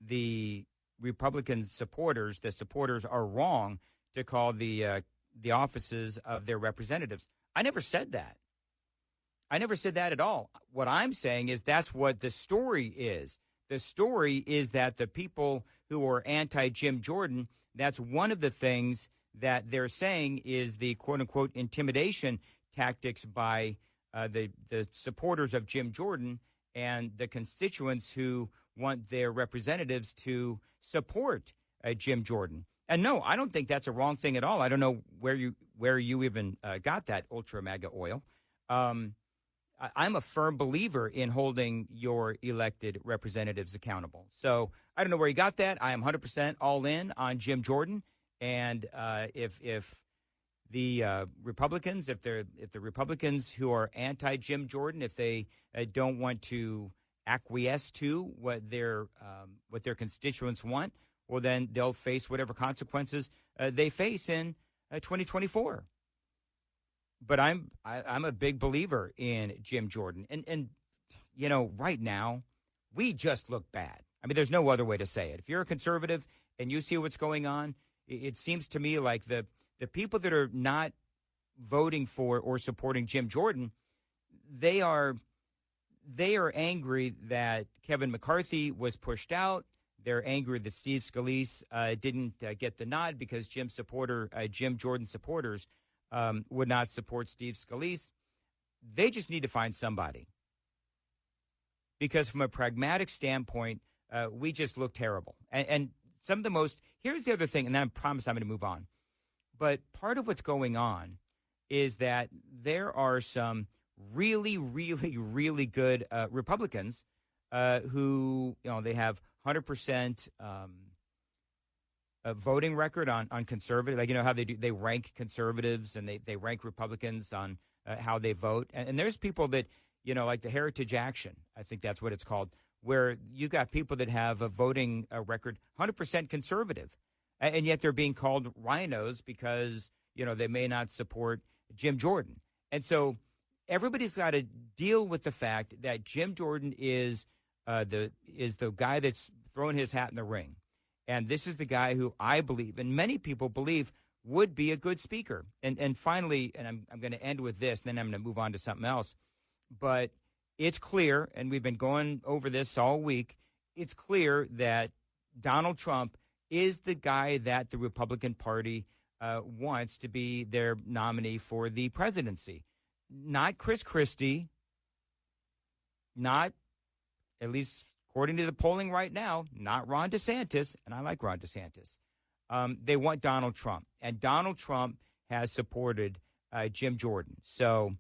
the Republican supporters, the supporters are wrong to call the offices of their representatives. I never said that. I never said that at all. What I'm saying is that's what the story is. The story is that the people who are anti-Jim Jordan, that's one of the things that they're saying is the quote-unquote intimidation tactics by the supporters of Jim Jordan and the constituents who want their representatives to support Jim Jordan. And no, I don't think that's a wrong thing at all. I don't know where you even got that ultra mega oil. I'm a firm believer in holding your elected representatives accountable. So I don't know where you got that. I am 100% all in on Jim Jordan. And if the Republicans, if the Republicans who are anti-Jim Jordan, if they don't want to acquiesce to what their constituents want, well, then they'll face whatever consequences they face in 2024. But I'm a big believer in Jim Jordan. And you know, right now, we just look bad. I mean, there's no other way to say it. If you're a conservative and you see what's going on, it seems to me like the people that are not voting for or supporting Jim Jordan, they are angry that Kevin McCarthy was pushed out. They're angry that Steve Scalise didn't get the nod because Jim Jordan supporters would not support Steve Scalise. They just need to find somebody. Because from a pragmatic standpoint, we just look terrible. And some of the most, here's the other thing, and then I promise I'm going to move on. But part of what's going on is that there are some really, really, really good Republicans who, you know, they have 100% a voting record on conservative, like, you know, how they rank conservatives and they rank Republicans on how they vote. And there's people that, you know, like the Heritage Action, I think that's what it's called, where you got people that have a voting record 100% conservative. And yet they're being called rhinos because, you know, they may not support Jim Jordan. And so everybody's got to deal with the fact that Jim Jordan is the guy that's throwing his hat in the ring. And this is the guy who I believe, and many people believe, would be a good speaker. And finally, and I'm going to end with this, and then I'm going to move on to something else. But it's clear, and we've been going over this all week, it's clear that Donald Trump is the guy that the Republican Party wants to be their nominee for the presidency. Not Chris Christie, not, at least according to the polling right now, not Ron DeSantis, and I like Ron DeSantis. They want Donald Trump, and Donald Trump has supported Jim Jordan. So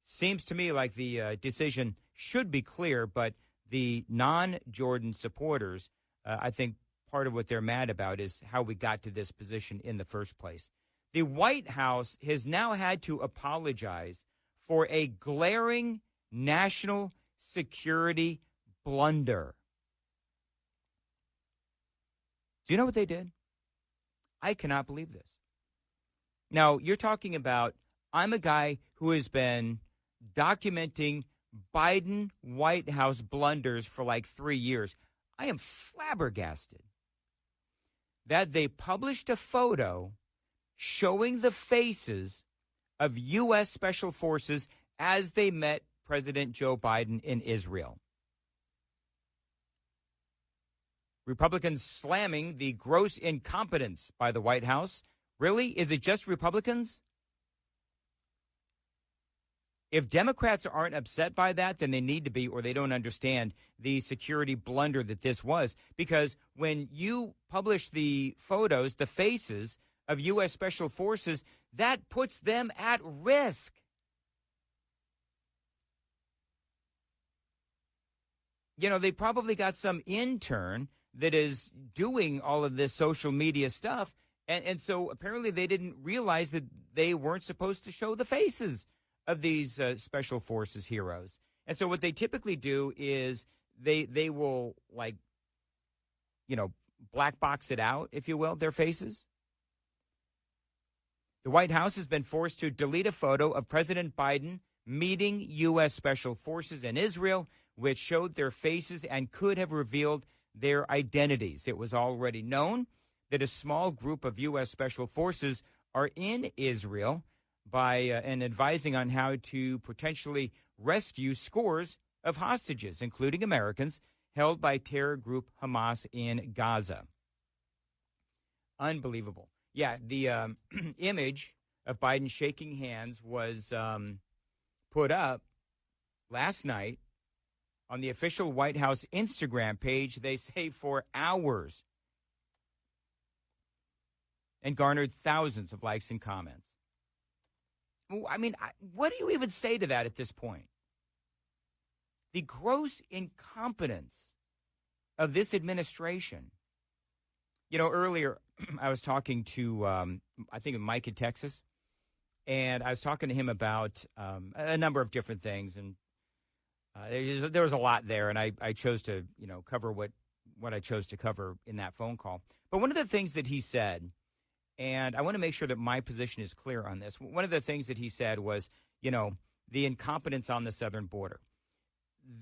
seems to me like the decision should be clear, but the non-Jordan supporters, I think part of what they're mad about is how we got to this position in the first place. The White House has now had to apologize for a glaring national security blunder. Do you know what they did? I cannot believe this. Now, you're talking about, I'm a guy who has been documenting Biden White House blunders for like 3 years. I am flabbergasted that they published a photo showing the faces of U.S. Special Forces as they met President Joe Biden in Israel. Republicans slamming the gross incompetence by the White House. Really? Is it just Republicans? If Democrats aren't upset by that, then they need to be, or they don't understand the security blunder that this was. Because when you publish the photos, the faces of U.S. Special Forces, that puts them at risk. You know, they probably got some intern that is doing all of this social media stuff. And so apparently they didn't realize that they weren't supposed to show the faces of these Special Forces heroes. And so what they typically do is they will, like, you know, black box it out, if you will, their faces. The White House has been forced to delete a photo of President Biden meeting U.S. Special Forces in Israel, which showed their faces and could have revealed their identities. It was already known that a small group of U.S. Special Forces are in Israel and advising on how to potentially rescue scores of hostages, including Americans, held by terror group Hamas in Gaza. Unbelievable. Yeah, the image of Biden shaking hands was put up last night on the official White House Instagram page, they say for hours, and garnered thousands of likes and comments. I mean, what do you even say to that at this point? The gross incompetence of this administration. You know, earlier I was talking to, I think, Mike in Texas, and I was talking to him about a number of different things, and there was a lot there, and I chose to, cover what I chose to cover in that phone call. But one of the things that he said, and I want to make sure that my position is clear on this, one of the things that he said was, the incompetence on the southern border.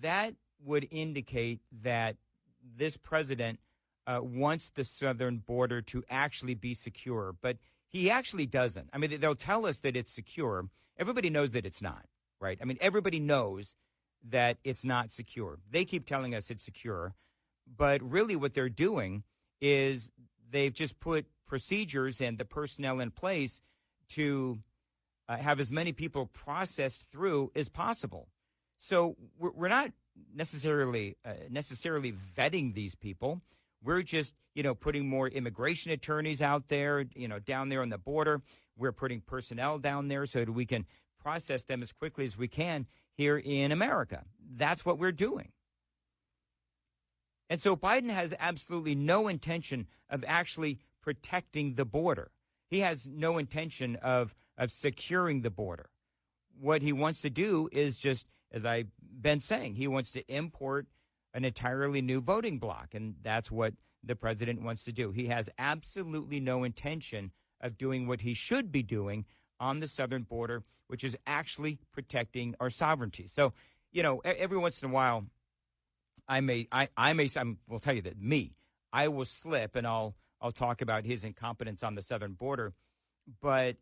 That would indicate that this president wants the southern border to actually be secure, but he actually doesn't. I mean, they'll tell us that it's secure. Everybody knows that it's not, right? I mean, everybody knows that it's not secure. They keep telling us it's secure, but really what they're doing is they've just put procedures and the personnel in place to have as many people processed through as possible. So we're not necessarily vetting these people. We're just, putting more immigration attorneys out there, down there on the border. We're putting personnel down there so that we can process them as quickly as we can here in America. That's what we're doing. And so Biden has absolutely no intention of actually protecting the border. He has no intention of securing the border. What he wants to do is just, as I've been saying, he wants to import an entirely new voting bloc, and that's what the president wants to do. He has absolutely no intention of doing what he should be doing on the southern border, which is actually protecting our sovereignty. So, every once in a while, I will tell you that I will slip and I'll talk about his incompetence on the southern border, but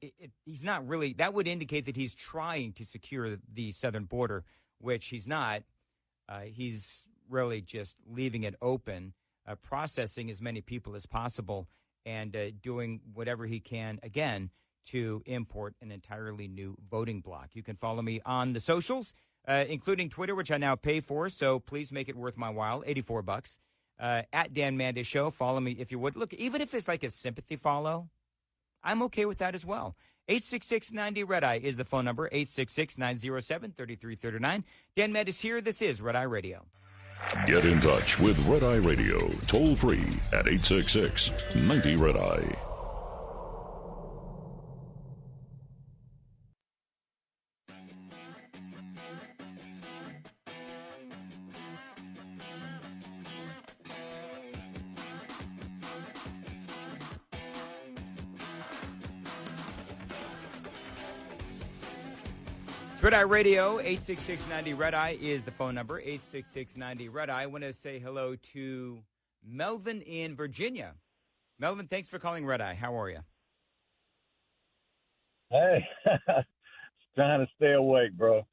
he's not really. That would indicate that he's trying to secure the southern border, which he's not. He's really just leaving it open, processing as many people as possible, and doing whatever he can, again, to import an entirely new voting bloc. You can follow me on the socials, including Twitter, which I now pay for, so please make it worth my while, $84. At Dan Mandis Show, follow me if you would. Look, even if it's like a sympathy follow, I'm okay with that as well. 866-90-RED-EYE is the phone number, 866-907-3339. Dan Mandis here. This is Red Eye Radio. Get in touch with Red Eye Radio, toll free at 866-90-RED-EYE. Red Eye Radio, 866-90-RED-EYE is the phone number, 866-90-RED-EYE. I want to say hello to Melvin in Virginia. Melvin, thanks for calling Red Eye. How are you? Hey, trying to stay awake, bro.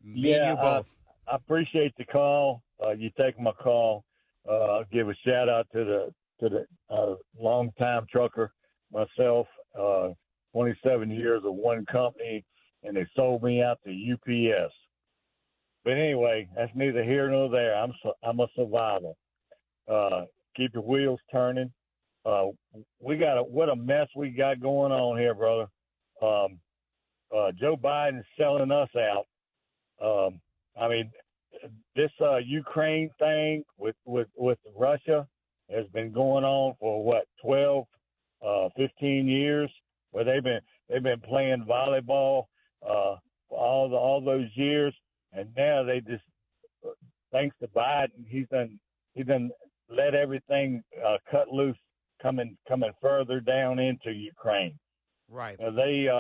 Me and you both. I appreciate the call. You taking my call. I'll give a shout out to the longtime trucker myself. 27 years of one company, and they sold me out to UPS. But anyway, that's neither here nor there. I'm a survivor. Keep your wheels turning. What a mess we got going on here, brother. Joe Biden's selling us out. This Ukraine thing with Russia has been going on for 12, 15 years, where they've been playing volleyball for all those years, and now they just, thanks to Biden, he's done let everything cut loose, coming further down into Ukraine. Right. We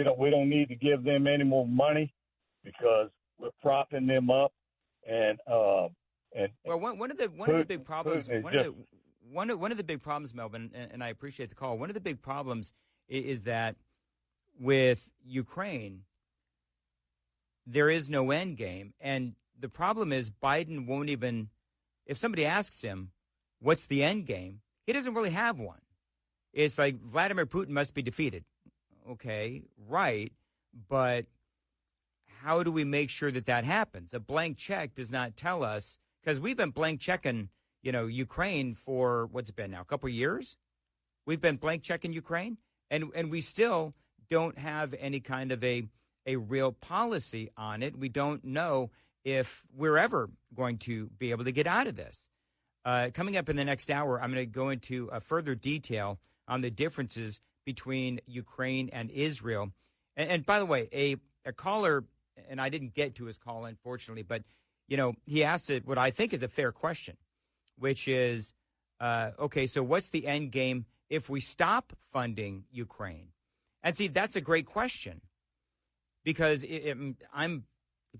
don't need to give them any more money because we're propping them up, and And well, one of the big problems, one of the big problems, Melvin, and I appreciate the call. One of the big problems is that with Ukraine, there is no end game, and the problem is Biden won't even. If somebody asks him, "What's the end game?" he doesn't really have one. It's like Vladimir Putin must be defeated. Okay, right, but how do we make sure that happens? A blank check does not tell us, because we've been blank checking, Ukraine for what's it been now, a couple of years? We've been blank checking Ukraine, and we still don't have any kind of a real policy on it. We don't know if we're ever going to be able to get out of this. Coming up in the next hour, I'm going to go into further detail on the differences between Ukraine and Israel. And by the way, a caller, and I didn't get to his call, unfortunately, but, he asked it what I think is a fair question, which is, okay, so what's the end game if we stop funding Ukraine? And see, that's a great question, because if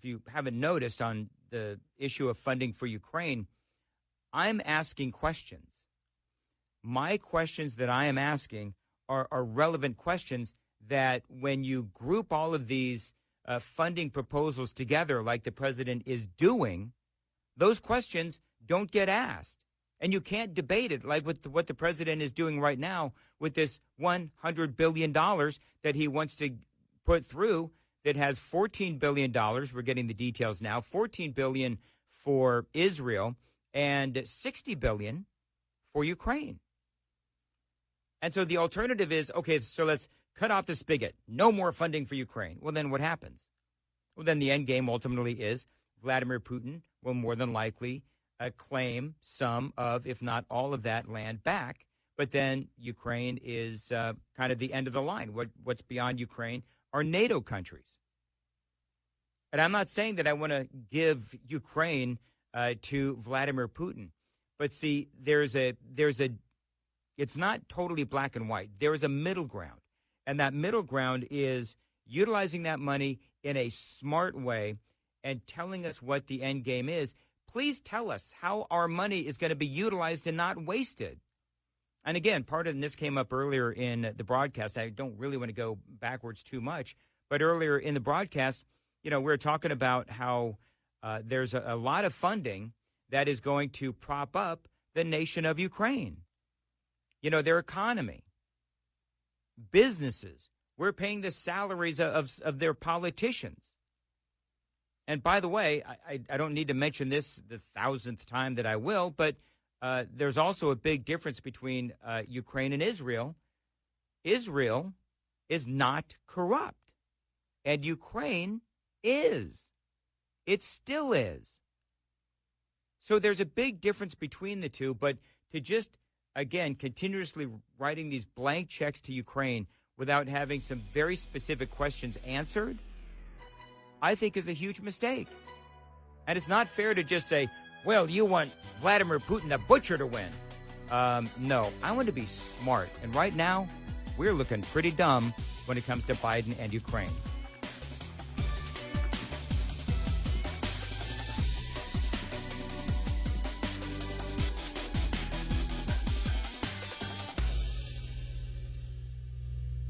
you haven't noticed on the issue of funding for Ukraine, I'm asking questions. My questions that I am asking are relevant questions that when you group all of these funding proposals together like the president is doing, those questions don't get asked. And you can't debate it like with what the president is doing right now with this $100 billion that he wants to put through that has $14 billion. We're getting the details now, $14 billion for Israel and $60 billion for Ukraine. And so the alternative is, okay, so let's cut off the spigot. No more funding for Ukraine. Well, then what happens? Well, then the end game ultimately is Vladimir Putin will more than likely claim some of, if not all of that land back. But then Ukraine is kind of the end of the line. What's beyond Ukraine are NATO countries. And I'm not saying that I want to give Ukraine to Vladimir Putin. But see, it's not totally black and white. There is a middle ground. And that middle ground is utilizing that money in a smart way and telling us what the end game is. Please tell us how our money is going to be utilized and not wasted. And again, part of this came up earlier in the broadcast. I don't really want to go backwards too much. But earlier in the broadcast, we were talking about how there's a lot of funding that is going to prop up the nation of Ukraine. Their economy, businesses. We're paying the salaries of their politicians. And by the way, I don't need to mention this the 1,000th time that I will, but there's also a big difference between Ukraine and Israel. Israel is not corrupt, and Ukraine is. It still is. So there's a big difference between the two, but to just, again, continuously writing these blank checks to Ukraine without having some very specific questions answered, I think is a huge mistake. And it's not fair to just say, well, you want Vladimir Putin, the butcher, to win. No, I want to be smart. And right now, we're looking pretty dumb when it comes to Biden and Ukraine.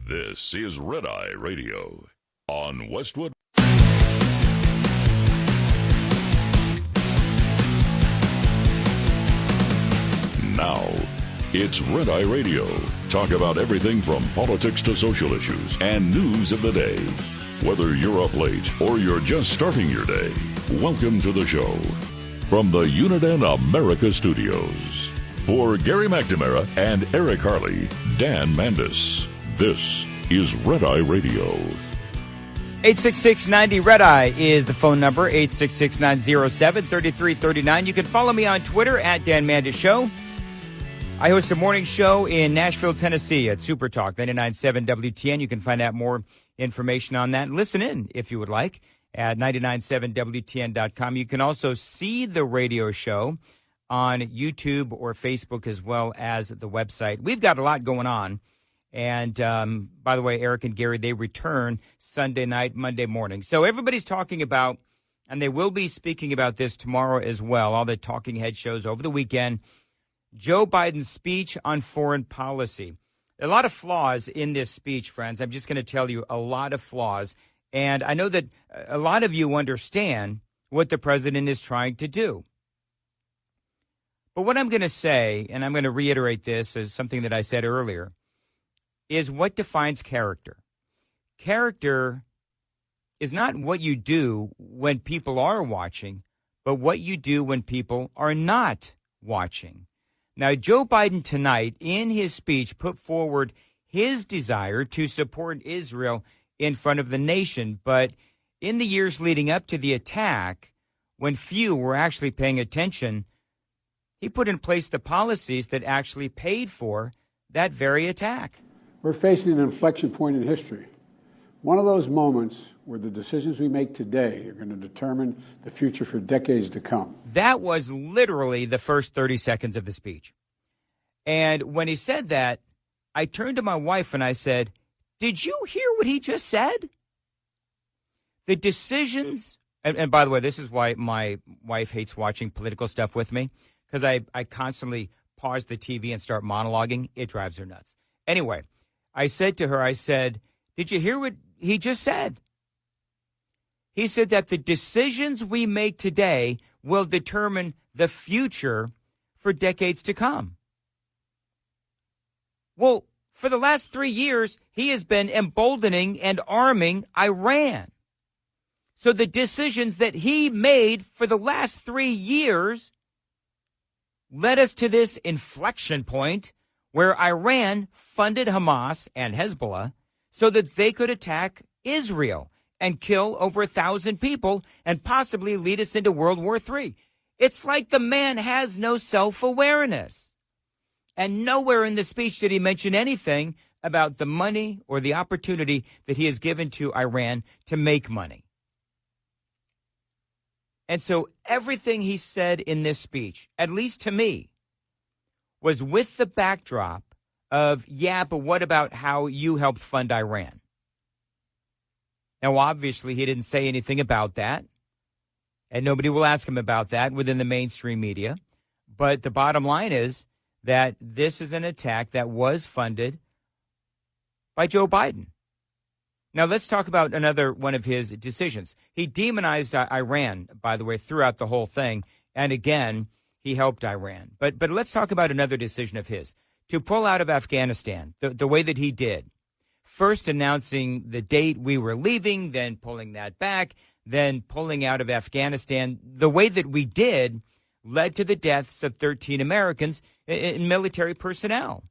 This is Red Eye Radio on Westwood. Now, it's Red Eye Radio. Talk about everything from politics to social issues and news of the day. Whether you're up late or you're just starting your day, welcome to the show. From the Uniden America Studios. For Gary McNamara and Eric Harley, Dan Mandis. This is Red Eye Radio. 866-90-RED-EYE is the phone number, 866-907-3339. You can follow me on Twitter at Dan Mandis Show. I host a morning show in Nashville, Tennessee at Super Talk 99.7 WTN. You can find out more information on that and listen in if you would like at 997WTN.com. You can also see the radio show on YouTube or Facebook as well as the website. We've got a lot going on. And by the way, Eric and Gary, they return Sunday night, Monday morning. So everybody's talking about and they will be speaking about this tomorrow as well, all the talking head shows over the weekend, Joe Biden's speech on foreign policy. A lot of flaws in this speech, friends. I'm just going to tell you a lot of flaws. And I know that a lot of you understand what the president is trying to do. But what I'm going to say, and I'm going to reiterate this as something that I said earlier, is what defines character. Character is not what you do when people are watching, but what you do when people are not watching. Now, Joe Biden tonight, in his speech, put forward his desire to support Israel in front of the nation. But in the years leading up to the attack, when few were actually paying attention, he put in place the policies that actually paid for that very attack. We're facing an inflection point in history. One of those moments where the decisions we make today are going to determine the future for decades to come. That was literally the first 30 seconds of the speech. And when he said that, I turned to my wife and I said, "Did you hear what he just said?" The decisions, and by the way, this is why my wife hates watching political stuff with me, because I constantly pause the TV and start monologuing. It drives her nuts. Anyway, I said to her, I said, "Did you hear what he just said?" He said that the decisions we make today will determine the future for decades to come. Well, for the last 3 years, he has been emboldening and arming Iran. So the decisions that he made for the last 3 years led us to this inflection point where Iran funded Hamas and Hezbollah so that they could attack Israel and kill over 1,000 people and possibly lead us into World War III. It's like the man has no self-awareness. And nowhere in the speech did he mention anything about the money or the opportunity that he has given to Iran to make money. And so everything he said in this speech, at least to me, was with the backdrop of, yeah, but what about how you helped fund Iran? Now, obviously, he didn't say anything about that, and nobody will ask him about that within the mainstream media. But the bottom line is that this is an attack that was funded by Joe Biden. Now, let's talk about another one of his decisions. He demonized Iran, by the way, throughout the whole thing. And again, he helped Iran. But let's talk about another decision of his. To pull out of Afghanistan the way that he did. First announcing the date we were leaving, then pulling that back, then pulling out of Afghanistan. The way that we did led to the deaths of 13 Americans in military personnel.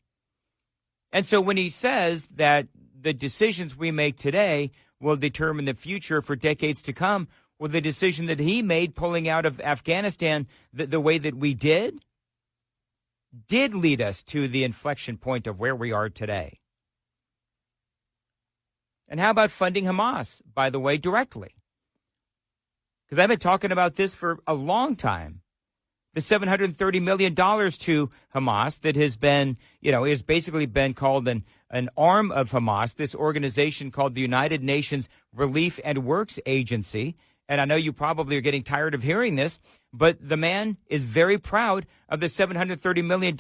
And so when he says that the decisions we make today will determine the future for decades to come, well, the decision that he made pulling out of Afghanistan the way that we did lead us to the inflection point of where we are today. And how about funding Hamas, by the way, directly? Because I've been talking about this for a long time. The $730 million to Hamas that has been, has basically been called an arm of Hamas, this organization called the United Nations Relief and Works Agency. And I know you probably are getting tired of hearing this, but the man is very proud of the $730 million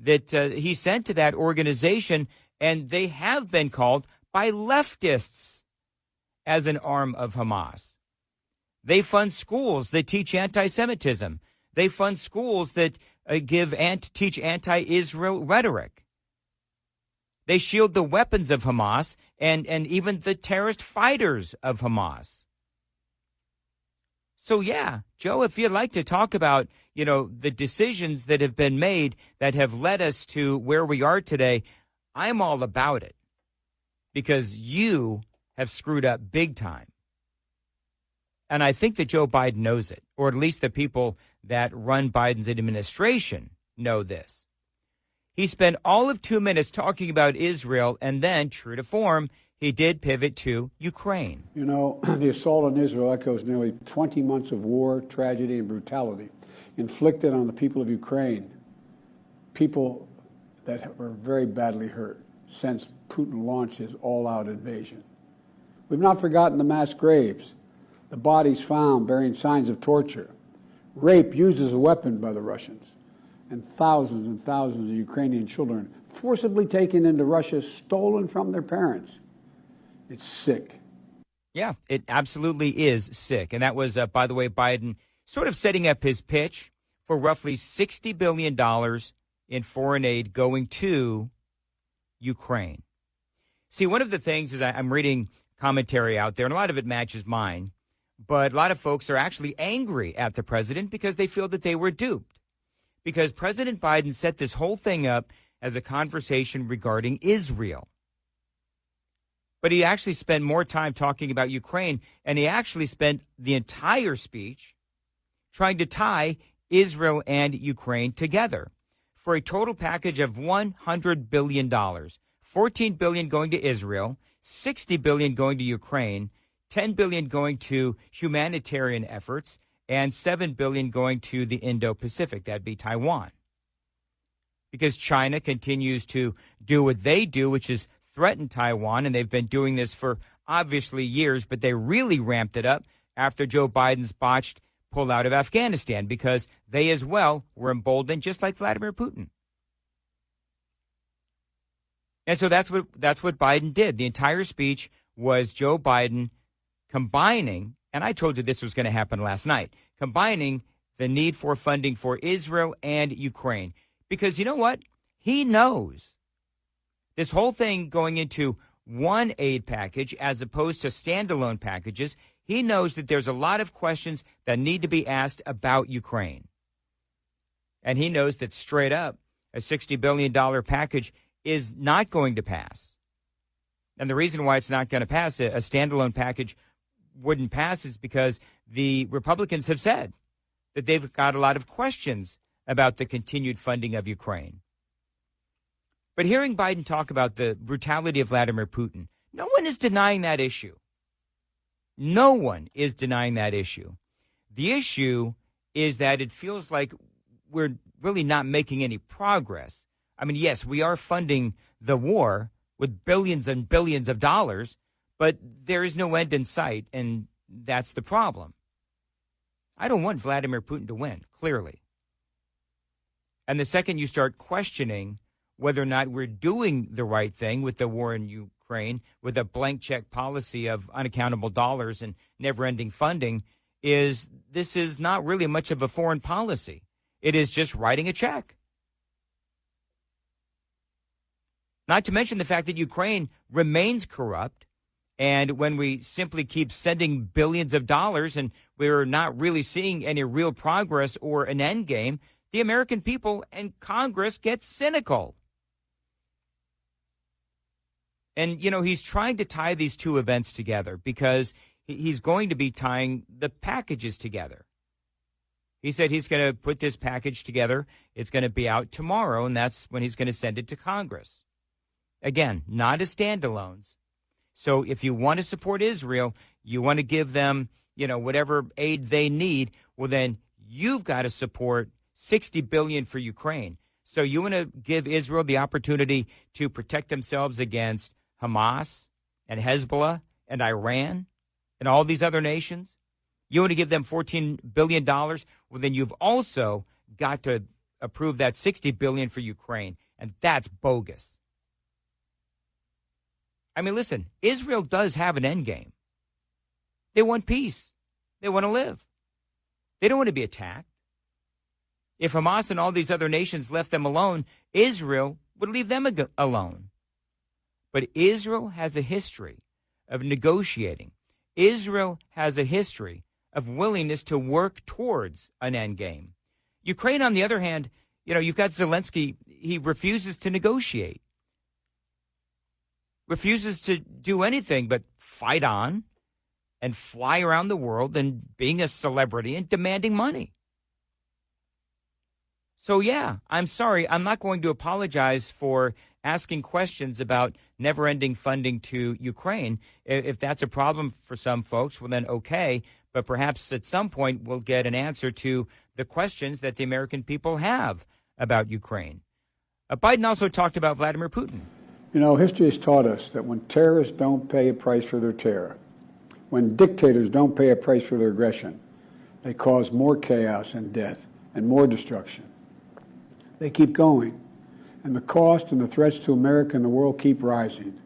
that he sent to that organization. And they have been called by leftists as an arm of Hamas. They fund schools that teach anti-Semitism. They fund schools that teach anti-Israel rhetoric. They shield the weapons of Hamas and even the terrorist fighters of Hamas. So, yeah, Joe, if you'd like to talk about, the decisions that have been made that have led us to where we are today, I'm all about it because you have screwed up big time. And I think that Joe Biden knows it, or at least the people that run Biden's administration know this. He spent all of 2 minutes talking about Israel, and then, true to form, he did pivot to Ukraine. The assault on Israel echoes nearly 20 months of war, tragedy, and brutality inflicted on the people of Ukraine, people that were very badly hurt since Putin launched his all-out invasion. We've not forgotten the mass graves, the bodies found bearing signs of torture, rape used as a weapon by the Russians, and thousands of Ukrainian children forcibly taken into Russia, stolen from their parents. It's sick. Yeah, it absolutely is sick. And that was, by the way, Biden sort of setting up his pitch for roughly $60 billion in foreign aid going to Ukraine. See, one of the things is I'm reading commentary out there, and a lot of it matches mine, but a lot of folks are actually angry at the president because they feel that they were duped. Because President Biden set this whole thing up as a conversation regarding Israel. But he actually spent more time talking about Ukraine, and he actually spent the entire speech trying to tie Israel and Ukraine together for a total package of $100 billion. $14 billion going to Israel, $60 billion going to Ukraine, $10 billion going to humanitarian efforts, and $7 billion going to the Indo-Pacific. That'd be Taiwan. Because China continues to do what they do, which is threaten Taiwan, and they've been doing this for obviously years, but they really ramped it up after Joe Biden's botched pullout of Afghanistan, because they as well were emboldened, just like Vladimir Putin. And so that's what Biden did. The entire speech was Joe Biden combining, and I told you this was going to happen last night, combining the need for funding for Israel and Ukraine. Because you know what? He knows this whole thing going into one aid package as opposed to standalone packages, he knows that there's a lot of questions that need to be asked about Ukraine. And he knows that straight up, a $60 billion package is not going to pass. And the reason why it's not going to pass, a standalone package wouldn't pass, is because the Republicans have said that they've got a lot of questions about the continued funding of Ukraine. But hearing Biden talk about the brutality of Vladimir Putin, no one is denying that issue. No one is denying that issue. The issue is that it feels like we're really not making any progress. I mean, yes, we are funding the war with billions and billions of dollars, but there is no end in sight, and that's the problem. I don't want Vladimir Putin to win, clearly. And the second you start questioning whether or not we're doing the right thing with the war in Ukraine, with a blank check policy of unaccountable dollars and never-ending funding, this is not really much of a foreign policy. It is just writing a check. Not to mention the fact that Ukraine remains corrupt, and when we simply keep sending billions of dollars and we're not really seeing any real progress or an end game, the American people and Congress get cynical. And, you know, he's trying to tie these two events together because he's going to be tying the packages together. He said he's going to put this package together. It's going to be out tomorrow, and that's when he's going to send it to Congress. Again, not as standalones. So if you want to support Israel, you want to give them, you know, whatever aid they need, well, then you've got to support $60 billion for Ukraine. So you want to give Israel the opportunity to protect themselves against Hamas and Hezbollah and Iran and all these other nations? You want to give them $14 billion? Well, then you've also got to approve that $60 billion for Ukraine, and that's bogus. I mean, listen, Israel does have an end game. They want peace. They want to live. They don't want to be attacked. If Hamas and all these other nations left them alone, Israel would leave them alone. But Israel has a history of negotiating. Israel has a history of willingness to work towards an end game. Ukraine, on the other hand, you know, you've got Zelensky. He refuses to negotiate, refuses to do anything but fight on and fly around the world and being a celebrity and demanding money. So, yeah, I'm sorry. I'm not going to apologize for asking questions about never-ending funding to Ukraine. If that's a problem for some folks, well, then okay. But perhaps at some point we'll get an answer to the questions that the American people have about Ukraine. Biden also talked about Vladimir Putin. You know, history has taught us that when terrorists don't pay a price for their terror, When dictators don't pay a price for their aggression, they cause more chaos and death and more destruction. They keep going, and the cost and the threats to America and the world keep rising.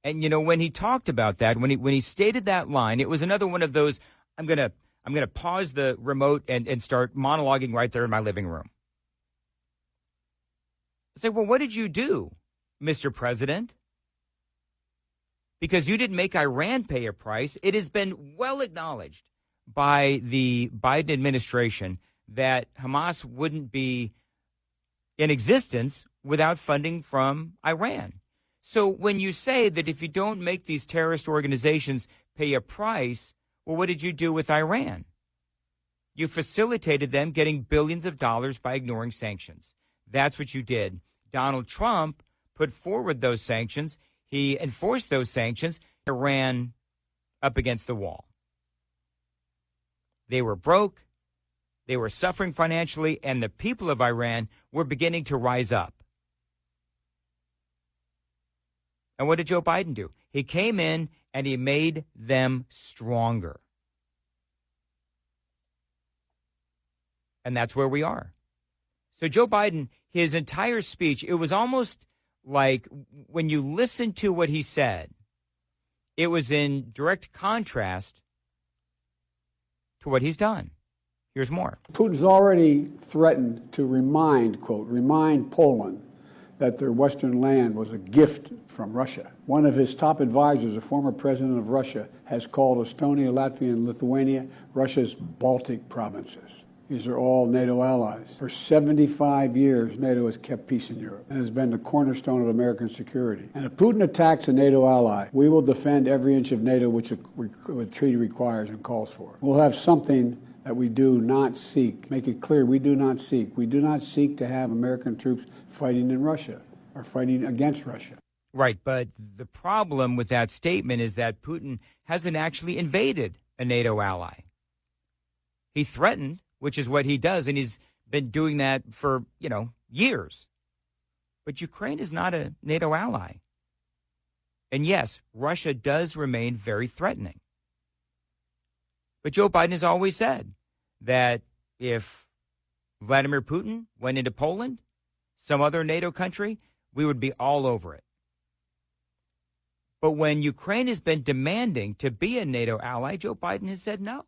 And you know, when he talked about that, when he stated that line, it was another one of those. I'm gonna pause the remote and start monologuing right there in my living room. I say, well, what did you do, Mr. President? Because you didn't make Iran pay a price. It has been well acknowledged by the Biden administration that Hamas wouldn't be in existence without funding from Iran. So when you say that if you don't make these terrorist organizations pay a price, well, what did you do with Iran? You facilitated them getting billions of dollars by ignoring sanctions. That's what you did. Donald Trump put forward those sanctions. He enforced those sanctions. Iran up against the wall. They were broke. They were suffering financially, and the people of Iran were beginning to rise up. And what did Joe Biden do? He came in and he made them stronger. And that's where we are. So Joe Biden, his entire speech, it was almost like when you listen to what he said, it was in direct contrast to what he's done. Here's more. Putin's already threatened to remind Poland that their Western land was a gift from Russia. One of his top advisors, a former president of Russia, has called Estonia, Latvia, and Lithuania Russia's Baltic provinces. These are all NATO allies. For 75 years, NATO has kept peace in Europe and has been the cornerstone of American security. And if Putin attacks a NATO ally, we will defend every inch of NATO which the treaty requires and calls for. We'll have something that we do not seek. Make it clear, we do not seek. We do not seek to have American troops fighting in Russia or fighting against Russia. Right, but the problem with that statement is that Putin hasn't actually invaded a NATO ally. He threatened, which is what he does, and he's been doing that for, years. But Ukraine is not a NATO ally. And yes, Russia does remain very threatening. But Joe Biden has always said that if Vladimir Putin went into Poland, some other NATO country, we would be all over it. But when Ukraine has been demanding to be a NATO ally, Joe Biden has said no.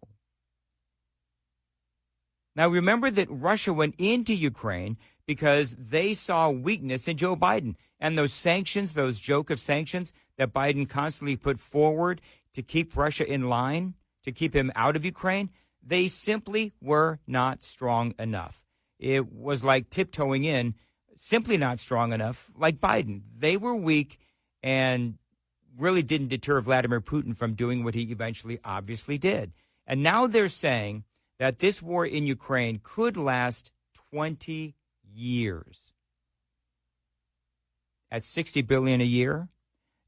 Now, remember that Russia went into Ukraine because they saw weakness in Joe Biden. And those sanctions, those joke of sanctions that Biden constantly put forward to keep Russia in line, to keep him out of Ukraine, they simply were not strong enough. It was like tiptoeing in, simply not strong enough, like Biden. They were weak and really didn't deter Vladimir Putin from doing what he eventually obviously did. And now they're saying that this war in Ukraine could last 20 years. At $60 billion a year,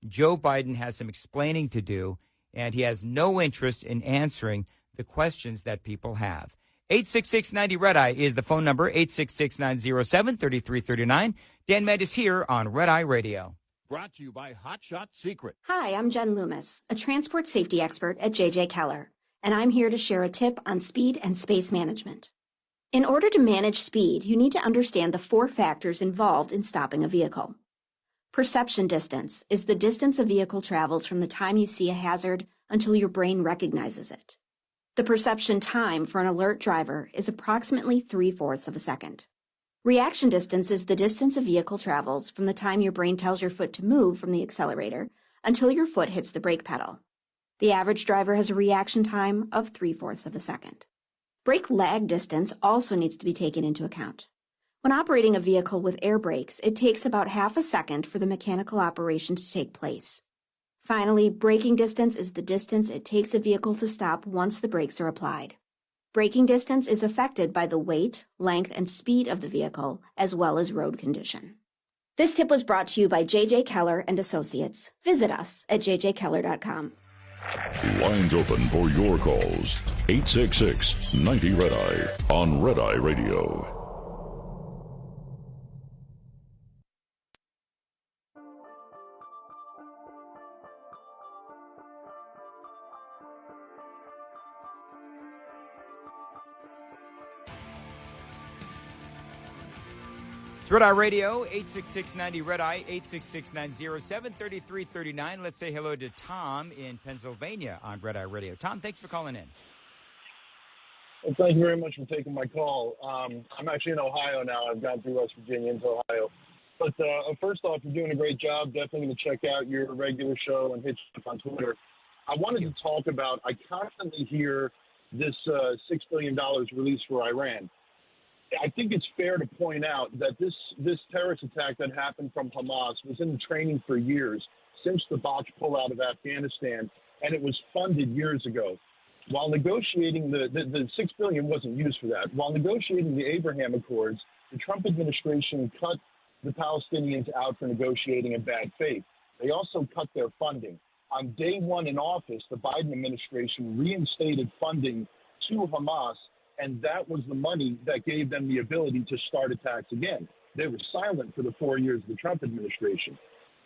Joe Biden has some explaining to do, and he has no interest in answering the questions that people have. 866-90-RED-EYE is the phone number, 866-907-3339. Dan Mandis here on Red Eye Radio. Brought to you by Hot Shot Secret. Hi, I'm Jen Loomis, a transport safety expert at J.J. Keller, and I'm here to share a tip on speed and space management. In order to manage speed, you need to understand the 4 factors involved in stopping a vehicle. Perception distance is the distance a vehicle travels from the time you see a hazard until your brain recognizes it. The perception time for an alert driver is approximately 3/4 of a second. Reaction distance is the distance a vehicle travels from the time your brain tells your foot to move from the accelerator until your foot hits the brake pedal. The average driver has a reaction time of 3/4 of a second. Brake lag distance also needs to be taken into account. When operating a vehicle with air brakes, it takes about half a second for the mechanical operation to take place. Finally, braking distance is the distance it takes a vehicle to stop once the brakes are applied. Braking distance is affected by the weight, length, and speed of the vehicle, as well as road condition. This tip was brought to you by J.J. Keller and Associates. Visit us at jjkeller.com. Lines open for your calls. 866-90-RED-EYE on Red Eye Radio. It's Red Eye Radio, 866-90 Red Eye, 866-907-3339. Let's say hello to Tom in Pennsylvania on Red Eye Radio. Tom, thanks for calling in. Well, thank you very much for taking my call. I'm actually in Ohio now. I've gone through West Virginia into Ohio. But first off, you're doing a great job. Definitely going to check out your regular show and hit you up on Twitter. I wanted to talk about, I constantly hear this $6 billion released for Iran. I think it's fair to point out that this terrorist attack that happened from Hamas was in training for years, since the botched pullout of Afghanistan, and it was funded years ago. While negotiating, the $6 billion wasn't used for that. While negotiating the Abraham Accords, the Trump administration cut the Palestinians out for negotiating in bad faith. They also cut their funding. On day one in office, the Biden administration reinstated funding to Hamas, and that was the money that gave them the ability to start attacks again. They were silent for the 4 years of the Trump administration.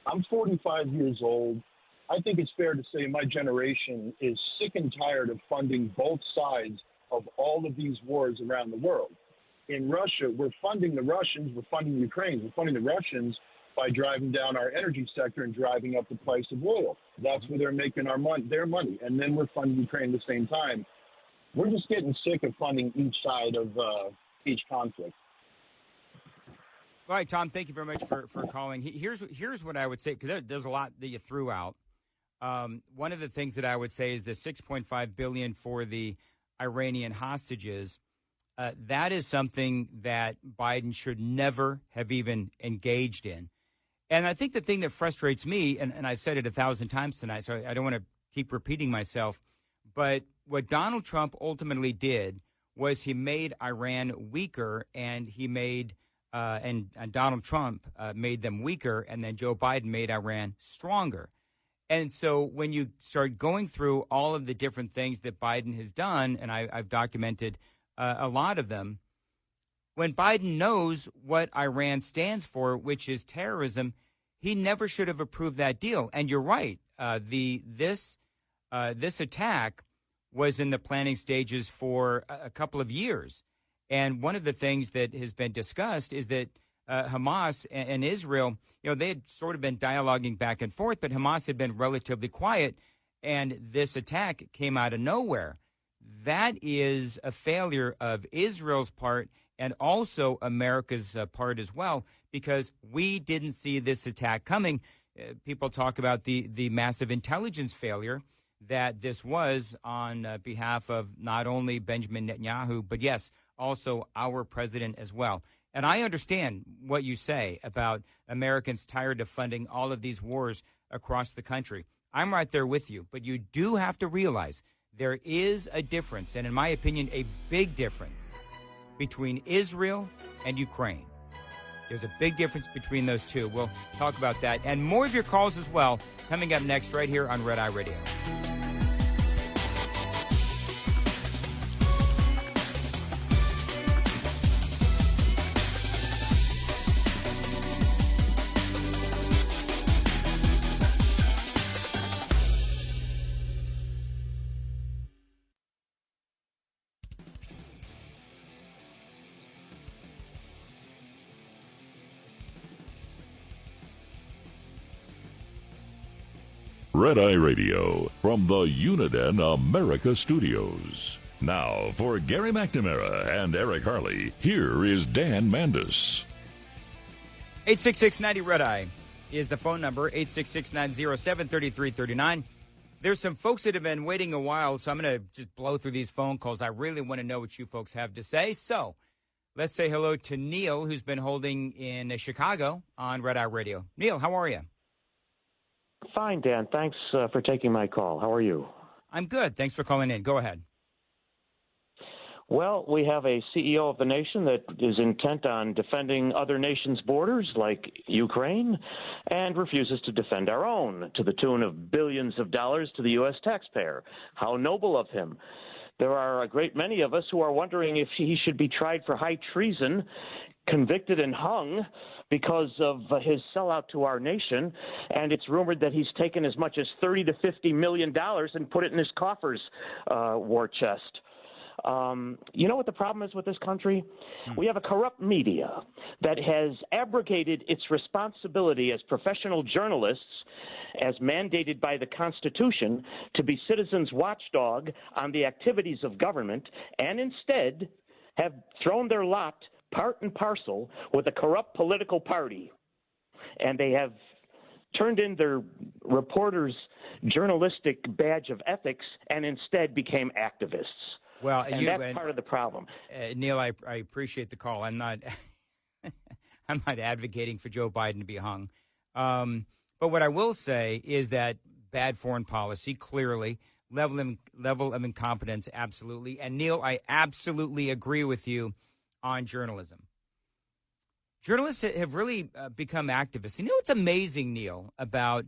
I'm 45 years old. I think it's fair to say my generation is sick and tired of funding both sides of all of these wars around the world. In Russia, we're funding the Russians, we're funding Ukraine, we're funding the Russians by driving down our energy sector and driving up the price of oil. That's where they're making their money. And then we're funding Ukraine at the same time. We're just getting sick of funding each side of each conflict. All right, Tom, thank you very much for calling. Here's what I would say, because there's a lot that you threw out. One of the things that I would say is the $6.5 billion for the Iranian hostages. That is something that Biden should never have even engaged in. And I think the thing that frustrates me, and I've said it 1,000 times tonight, so I don't want to keep repeating myself, but what Donald Trump ultimately did was he made Iran weaker, and he made and Donald Trump made them weaker, and then Joe Biden made Iran stronger. And so when you start going through all of the different things that Biden has done, and I've documented a lot of them, when Biden knows what Iran stands for, which is terrorism, he never should have approved that deal. And you're right. This attack was in the planning stages for a couple of years. And one of the things that has been discussed is that Hamas and Israel, they had sort of been dialoguing back and forth, but Hamas had been relatively quiet, and this attack came out of nowhere. That is a failure of Israel's part and also America's part as well, because we didn't see this attack coming. People talk about the massive intelligence failure that this was on behalf of not only Benjamin Netanyahu, but yes, also our president as well. And I understand what you say about Americans tired of funding all of these wars across the country. I'm right there with you, but you do have to realize there is a difference, and in my opinion, a big difference between Israel and Ukraine. There's a big difference between those two. We'll talk about that and more of your calls as well coming up next right here on Red Eye Radio. Red Eye Radio from the Uniden America Studios. Now, for Gary McNamara and Eric Harley, here is Dan Mandis. 866-90 Red Eye is the phone number, 866-907-3339. There's some folks that have been waiting a while, so I'm going to just blow through these phone calls. I really want to know what you folks have to say. So let's say hello to Neil, who's been holding in Chicago on Red Eye Radio. Neil, how are you? Fine, Dan. Thanks for taking my call. How are you? I'm good. Thanks for calling in. Go ahead. Well, we have a CEO of the nation that is intent on defending other nations' borders, like Ukraine, and refuses to defend our own to the tune of billions of dollars to the U.S. taxpayer. How noble of him. There are a great many of us who are wondering if he should be tried for high treason, convicted and hung because of his sellout to our nation, and it's rumored that he's taken as much as $30 to $50 million and put it in his coffers war chest. You know what the problem is with this country? We have a corrupt media that has abrogated its responsibility as professional journalists, as mandated by the Constitution, to be citizens' watchdog on the activities of government, and instead have thrown their lot part and parcel with a corrupt political party. And they have turned in their reporters' journalistic badge of ethics and instead became activists. Well, and that's part of the problem. Neil, I appreciate the call. I'm not I'm not advocating for Joe Biden to be hung. But what I will say is that bad foreign policy, clearly, level of incompetence, absolutely. And Neil, I absolutely agree with you on journalism. Journalists have really become activists. You know what's amazing, Neil, about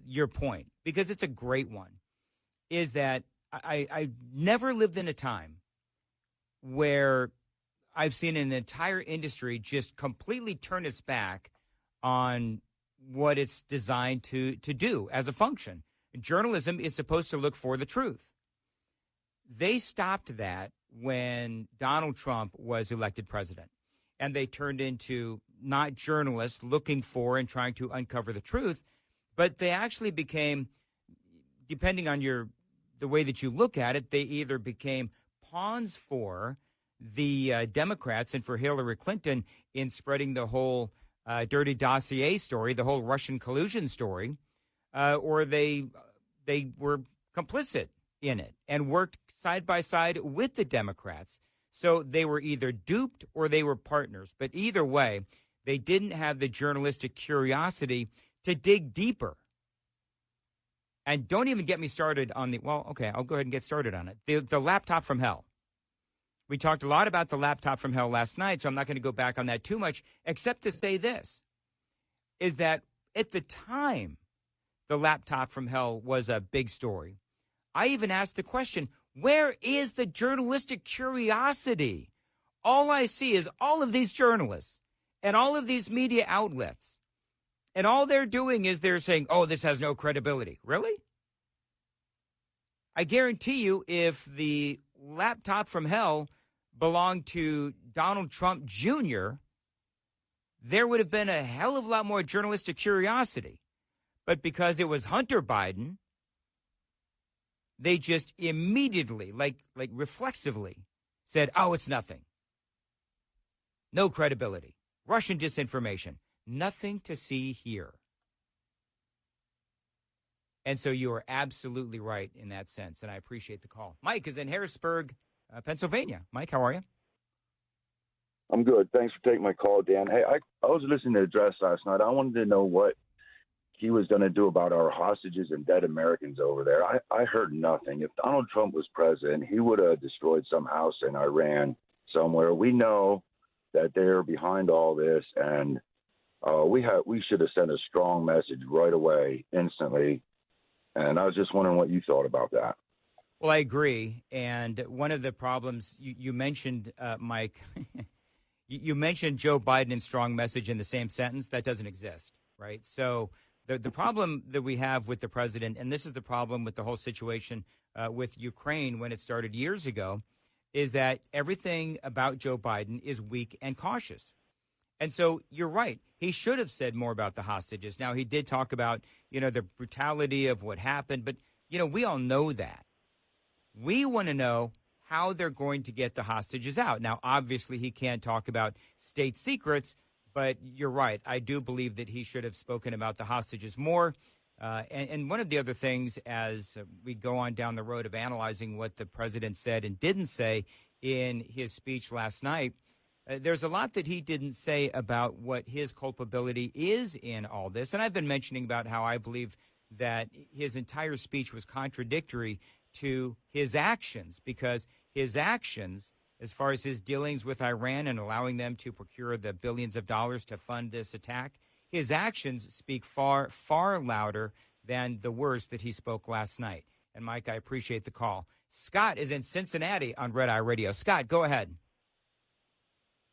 your point, because it's a great one, is that I never lived in a time where I've seen an entire industry just completely turn its back on what it's designed to do as a function. Journalism is supposed to look for the truth. They stopped that when Donald Trump was elected president, and they turned into not journalists looking for and trying to uncover the truth, but they actually became, depending on the way that you look at it, they either became pawns for the Democrats and for Hillary Clinton in spreading the whole dirty dossier story, the whole Russian collusion story, or they were complicit in it and worked side by side with the Democrats. So they were either duped or they were partners. But either way, they didn't have the journalistic curiosity to dig deeper. And don't even get me started on I'll go ahead and get started on it. The laptop from hell. We talked a lot about the laptop from hell last night, so I'm not going to go back on that too much, except to say this, is that at the time the laptop from hell was a big story, I even asked the question, where is the journalistic curiosity? All I see is all of these journalists and all of these media outlets. And all they're doing is they're saying, oh, this has no credibility. Really? I guarantee you if the laptop from hell belonged to Donald Trump Jr., there would have been a hell of a lot more journalistic curiosity. But because it was Hunter Biden, they just immediately, like reflexively, said, oh, it's nothing. No credibility. Russian disinformation. Nothing to see here. And so you are absolutely right in that sense, and I appreciate the call. Mike is in Harrisburg, Pennsylvania. Mike, how are you? I'm good. Thanks for taking my call, Dan. Hey, I was listening to the address last night. I wanted to know what he was going to do about our hostages and dead Americans over there. I heard nothing. If Donald Trump was president, he would have destroyed some house in Iran somewhere. We know that they're behind all this, and we should have sent a strong message right away, instantly. And I was just wondering what you thought about that. Well, I agree. And one of the problems you mentioned, Mike, you mentioned Joe Biden and strong message in the same sentence. That doesn't exist, right? So the problem that we have with the president, and this is the problem with the whole situation with Ukraine when it started years ago, is that everything about Joe Biden is weak and cautious. And so you're right. He should have said more about the hostages. Now, he did talk about, the brutality of what happened. But, we all know that. We want to know how they're going to get the hostages out. Now, obviously, he can't talk about state secrets. But you're right. I do believe that he should have spoken about the hostages more. And one of the other things, as we go on down the road of analyzing what the president said and didn't say in his speech last night, there's a lot that he didn't say about what his culpability is in all this. And I've been mentioning about how I believe that his entire speech was contradictory to his actions, because his actions, as far as his dealings with Iran and allowing them to procure the billions of dollars to fund this attack, his actions speak far, far louder than the words that he spoke last night. And, Mike, I appreciate the call. Scott is in Cincinnati on Red Eye Radio. Scott, go ahead.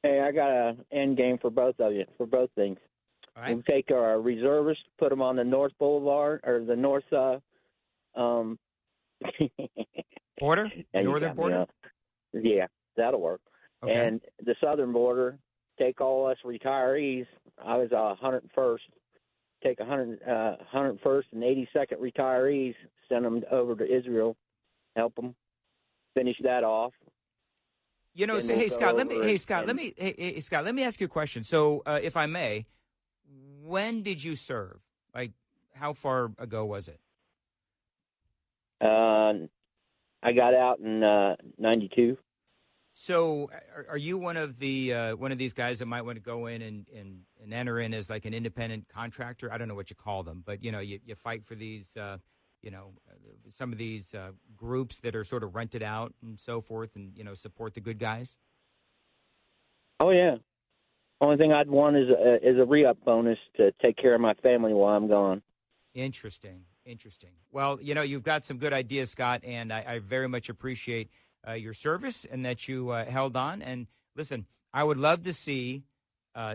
Hey, I got an end game for both of you, for both things. All right. We'll take our reservists, put them on the North Boulevard, or the North border? Northern border? Yeah, that'll work. Okay. And the southern border, take all us retirees. I was 101st. Take 101st and 82nd retirees, send them over to Israel, help them finish that off. You know, Then hey we'll Scott, go let me over hey and- Scott, let me hey Scott, let me ask you a question. So, if I may, when did you serve? Like, how far ago was it? I got out in 92. So, are you one of these guys that might want to go in and enter in as like an independent contractor? I don't know what you call them, but you know, you fight for these, some of these groups that are sort of rented out and so forth, and support the good guys. Oh yeah. Only thing I'd want is a re-up bonus to take care of my family while I'm gone. Interesting. Well, you've got some good ideas, Scott, and I very much appreciate your service and that you held on. And listen, I would love to see.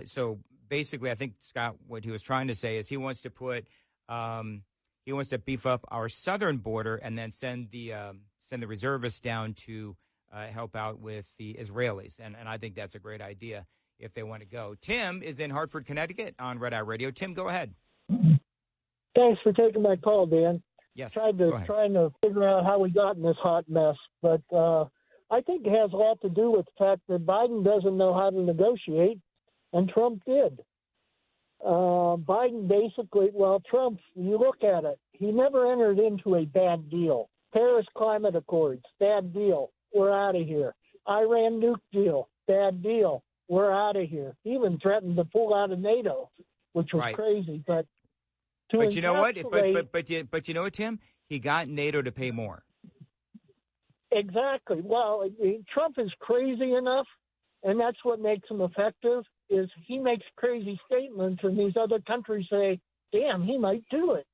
So basically, I think Scott, what he was trying to say is he wants to put, he wants to beef up our southern border and then send the reservists down to help out with the Israelis. And I think that's a great idea if they want to go. Tim is in Hartford, Connecticut on Red Eye Radio. Tim, go ahead. Thanks for taking my call, Dan. Yes. Trying to figure out how we got in this hot mess, but I think it has a lot to do with the fact that Biden doesn't know how to negotiate, and Trump did. Biden basically, Trump, you look at it, he never entered into a bad deal. Paris Climate Accords, bad deal. We're out of here. Iran nuke deal, bad deal. We're out of here. He even threatened to pull out of NATO, which was crazy, but. But you know what? But you know what, Tim? He got NATO to pay more. Exactly. Well, Trump is crazy enough, and that's what makes him effective, is he makes crazy statements, and these other countries say, damn, he might do it.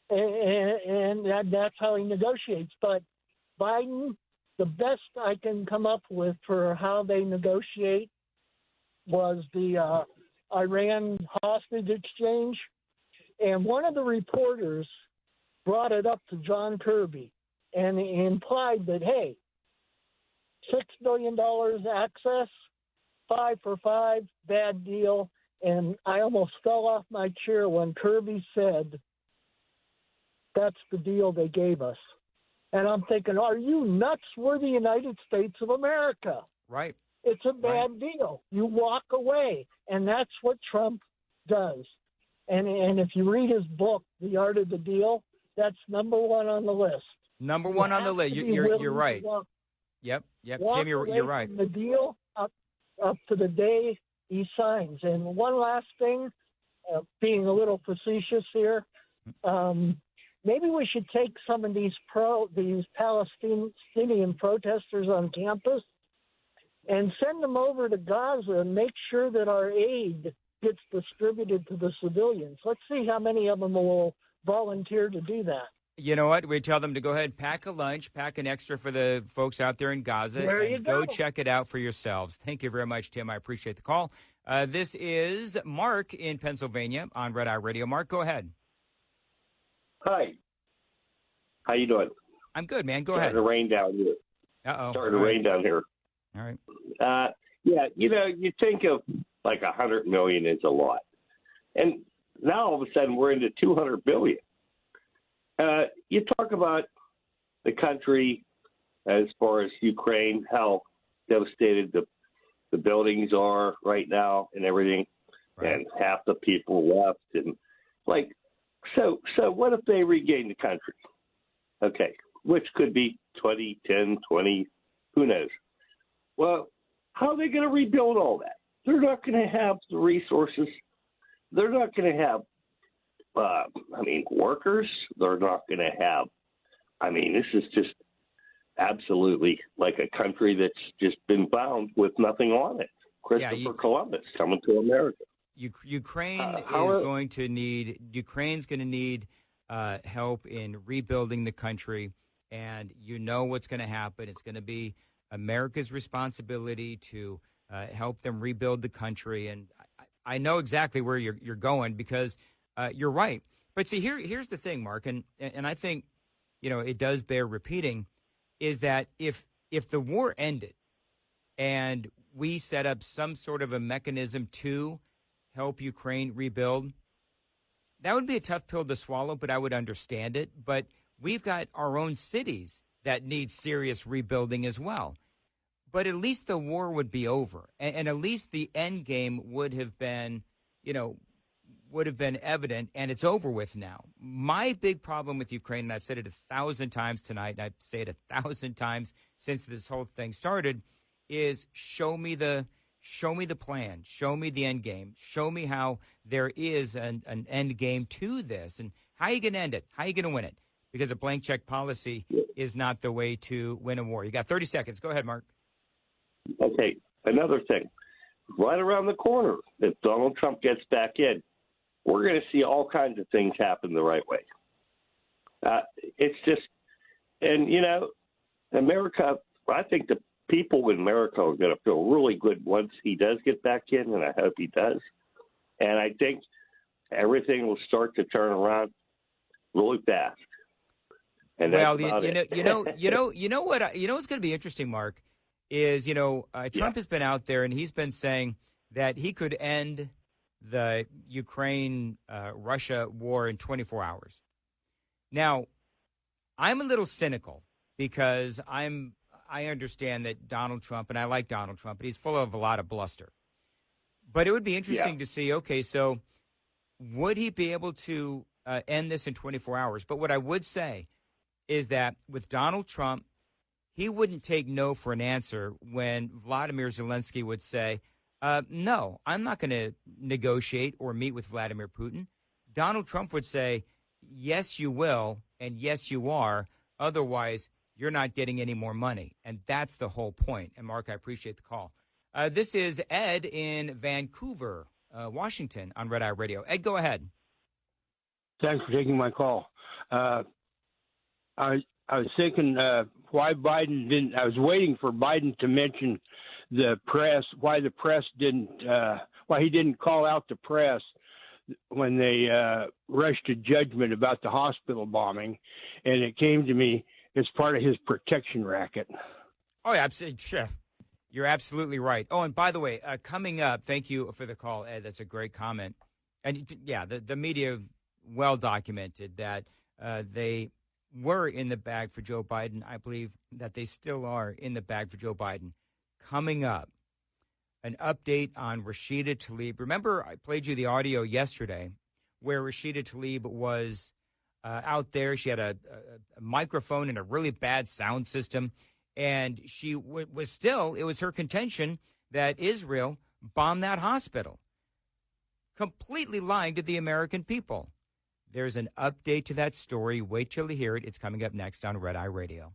And that's how he negotiates. But Biden, the best I can come up with for how they negotiate was the Iran hostage exchange. And one of the reporters brought it up to John Kirby and implied that, hey, $6 billion access, 5 for 5, bad deal. And I almost fell off my chair when Kirby said, that's the deal they gave us. And I'm thinking, are you nuts? We're the United States of America. Right. It's a bad deal. You walk away. And that's what Trump does. And if you read his book, The Art of the Deal, that's number one on the list. Number one on the list. You're right. Yep. Tim, you're right. From the deal up to the day he signs. And one last thing, being a little facetious here, maybe we should take some of these Palestinian protesters on campus and send them over to Gaza and make sure that our aid gets distributed to the civilians. Let's see how many of them will volunteer to do that. You know what? We tell them to go ahead, pack a lunch, pack an extra for the folks out there in Gaza, and go check it out for yourselves. Thank you very much, Tim. I appreciate the call. This is Mark in Pennsylvania on Red Eye Radio. Mark, go ahead. Hi. How you doing? I'm good, man. Go ahead. Starting to rain down here. Starting to rain down here. All right. Yeah, you think of like $100 million is a lot, and now all of a sudden we're into $200 billion. You talk about the country as far as Ukraine, how devastated the buildings are right now and everything, and half the people left, and so what if they regain the country? Okay, which could be 20, 10, 20, who knows? Well, how are they going to rebuild all that? They're not going to have the resources. They're not going to have, workers. They're not going to have, this is just absolutely like a country that's just been bound with nothing on it. Christopher Columbus coming to America. Ukraine's going to need help in rebuilding the country, and you know what's going to happen. It's going to be America's responsibility to help them rebuild the country. And I know exactly where you're going, because you're right. But see, here's the thing, Mark, and I think, it does bear repeating, is that if if the war ended and we set up some sort of a mechanism to help Ukraine rebuild, that would be a tough pill to swallow, but I would understand it. But we've got our own cities that need serious rebuilding as well. But at least the war would be over, and at least the end game would have been, evident, and it's over with now. My big problem with Ukraine, and I've said it 1,000 times tonight, and I've said it 1,000 times since this whole thing started, is show me the plan, show me the end game, show me how there is an end game to this, and how are you going to end it? How are you going to win it? Because a blank check policy is not the way to win a war. You got 30 seconds. Go ahead, Mark. Okay, another thing. Right around the corner, if Donald Trump gets back in, we're going to see all kinds of things happen the right way. It's just, and, America, I think the people in America are going to feel really good once he does get back in, and I hope he does. And I think everything will start to turn around really fast. And well, what's going to be interesting, Mark, is, Trump has been out there and he's been saying that he could end the Ukraine-Russia war in 24 hours. Now, I'm a little cynical because I understand that Donald Trump, and I like Donald Trump, but he's full of a lot of bluster. But it would be interesting to see, okay, so would he be able to end this in 24 hours? But what I would say is that with Donald Trump, he wouldn't take no for an answer when Vladimir Zelensky would say, no, I'm not going to negotiate or meet with Vladimir Putin. Donald Trump would say, yes, you will, and yes, you are. Otherwise, you're not getting any more money. And that's the whole point. And, Mark, I appreciate the call. This is Ed in Vancouver, Washington, on Red Eye Radio. Ed, go ahead. Thanks for taking my call. I was thinking why Biden didn't. I was waiting for Biden to mention the press. Why the press didn't. Why he didn't call out the press when they rushed to judgment about the hospital bombing, and it came to me as part of his protection racket. Oh, yeah, absolutely. You're absolutely right. Oh, and by the way, coming up, thank you for the call, Ed. That's a great comment. And yeah, the media well documented that they were in the bag for Joe Biden. I believe that they still are in the bag for Joe Biden. Coming up, an update on Rashida Tlaib. Remember, I played you the audio yesterday where Rashida Tlaib was out there. She had a microphone and a really bad sound system. And she was still, it was her contention that Israel bombed that hospital. Completely lying to the American people. There's an update to that story. Wait till you hear it. It's coming up next on Red Eye Radio.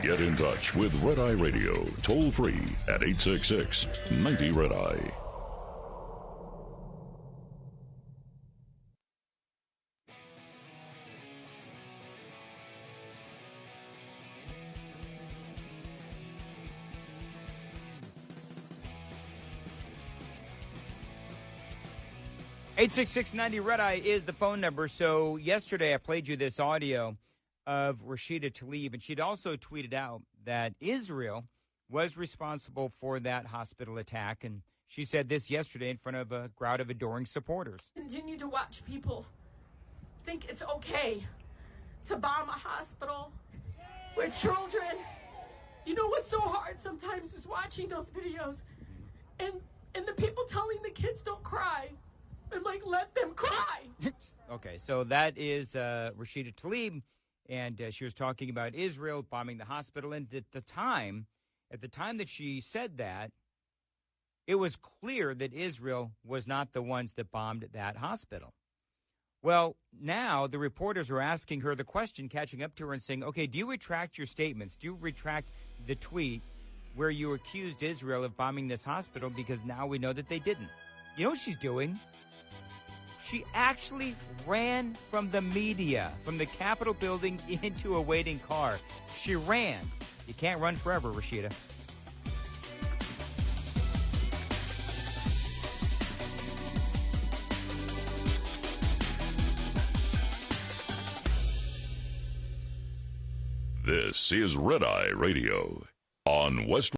Get in touch with Red Eye Radio, toll free at 866-90-RED-EYE. $866-90-RED-EYE is the phone number. So yesterday I played you this audio of Rashida Tlaib, and she'd also tweeted out that Israel was responsible for that hospital attack. And she said this yesterday in front of a crowd of adoring supporters. Continue to watch people think it's okay to bomb a hospital with children. You know what's so hard sometimes is watching those videos and the people telling the kids don't cry. And, let them cry. Okay, so that is Rashida Tlaib, and she was talking about Israel bombing the hospital. And at the time that she said that, it was clear that Israel was not the ones that bombed that hospital. Well, now the reporters are asking her the question, catching up to her and saying, okay, do you retract your statements? Do you retract the tweet where you accused Israel of bombing this hospital? Because now we know that they didn't. You know what she's doing? She actually ran from the media, from the Capitol building into a waiting car. She ran. You can't run forever, Rashida. This is Red Eye Radio on West